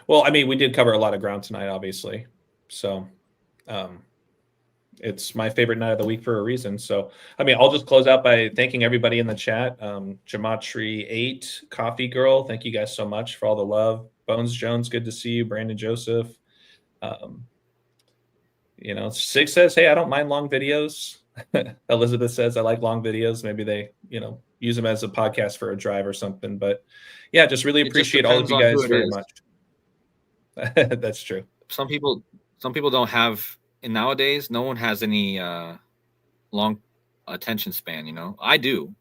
[SPEAKER 1] Well, I mean, we did cover a lot of ground tonight, obviously. So it's my favorite night of the week for a reason. So, I mean, I'll just close out by thanking everybody in the chat. Gematry8, Coffee Girl, thank you guys so much for all the love. Bones Jones, good to see you. Brandon Joseph. Sig says, hey, I don't mind long videos. Elizabeth says, I like long videos. Maybe they, use them as a podcast for a drive or something. But yeah, just really appreciate all of you guys very much. That's true.
[SPEAKER 3] Some people don't have, and nowadays no one has any long attention span. I do.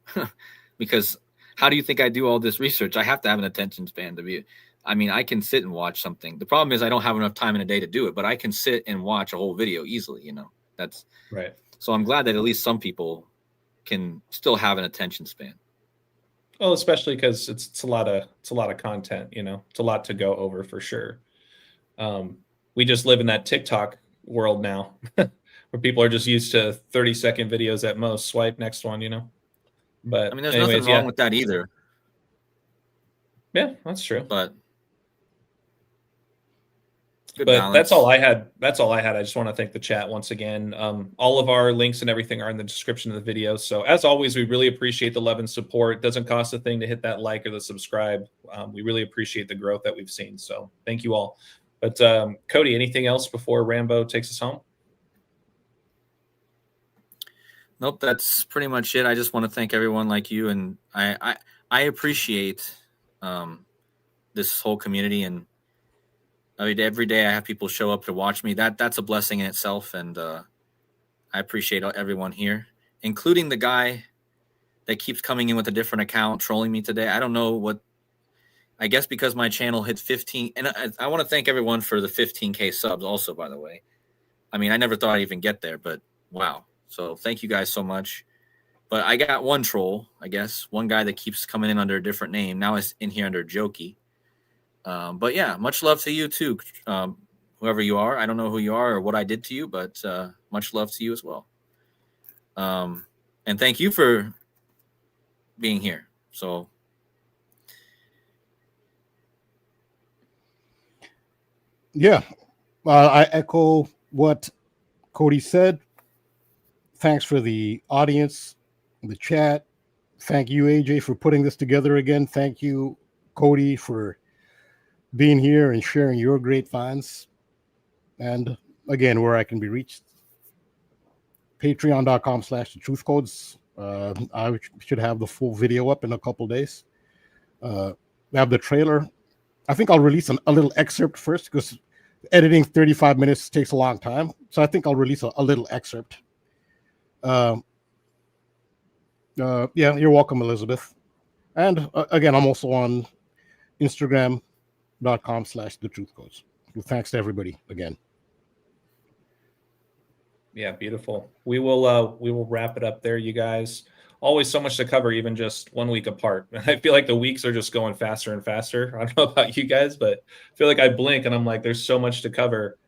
[SPEAKER 3] Because how do you think I do all this research? I have to have an attention span to be. I mean, I can sit and watch something. The problem is I don't have enough time in a day to do it, but I can sit and watch a whole video easily. That's
[SPEAKER 1] right.
[SPEAKER 3] So I'm glad that at least some people can still have an attention span.
[SPEAKER 1] Well, especially because it's a lot of content. It's a lot to go over for sure. We just live in that TikTok world now, where people are just used to 30-second videos at most. Swipe, next one. But
[SPEAKER 3] I mean, there's nothing wrong with that either.
[SPEAKER 1] Yeah, that's true.
[SPEAKER 3] But
[SPEAKER 1] that's all I had. I just want to thank the chat once again. All of our links and everything are in the description of the video. So as always, we really appreciate the love and support. It doesn't cost a thing to hit that like or the subscribe. We really appreciate the growth that we've seen. So thank you all. But Cody, anything else before Rambo takes us home?
[SPEAKER 3] Nope, that's pretty much it. I just want to thank everyone like you, and I appreciate this whole community, and I mean, every day I have people show up to watch me. That's a blessing in itself, and I appreciate everyone here, including the guy that keeps coming in with a different account trolling me today. I don't know what. I guess because my channel hit 15, and I want to thank everyone for the 15K subs also, by the way. I mean, I never thought I'd even get there, but wow. So thank you guys so much. But I got one troll, I guess, one guy that keeps coming in under a different name. Now it's in here under Jokey. But yeah, much love to you too, whoever you are. I don't know who you are or what I did to you, but much love to you as well. And thank you for being here. So
[SPEAKER 2] yeah, I echo what KODI said. Thanks for the audience, the chat. Thank you, AJ, for putting this together again. Thank you, KODI, for being here and sharing your great finds. And again, where I can be reached, patreon.com/thetruthcodes. I should have the full video up in a couple days. We have the trailer. I think I'll release a little excerpt first because editing 35 minutes takes a long time. So I think I'll release a little excerpt. Yeah, you're welcome, Elizabeth. And again, I'm also on Instagram.com/thetruthcodes. Thanks to everybody again.
[SPEAKER 1] Yeah, beautiful. We will wrap it up there, you guys. Always so much to cover, even just 1 week apart. I feel like the weeks are just going faster and faster. I don't know about you guys, but I feel like I blink and I'm like, there's so much to cover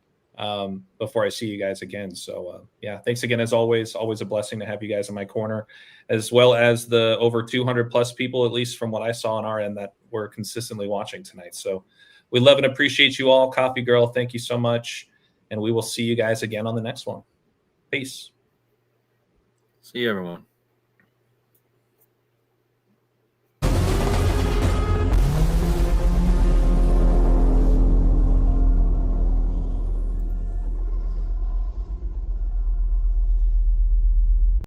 [SPEAKER 1] before I see you guys again. So yeah, thanks again as always. Always a blessing to have you guys in my corner, as well as the over 200 plus people, at least from what I saw on our end, that were consistently watching tonight. So we love and appreciate you all. Coffee Girl, thank you so much. And we will see you guys again on the next one. Peace.
[SPEAKER 3] See you, everyone.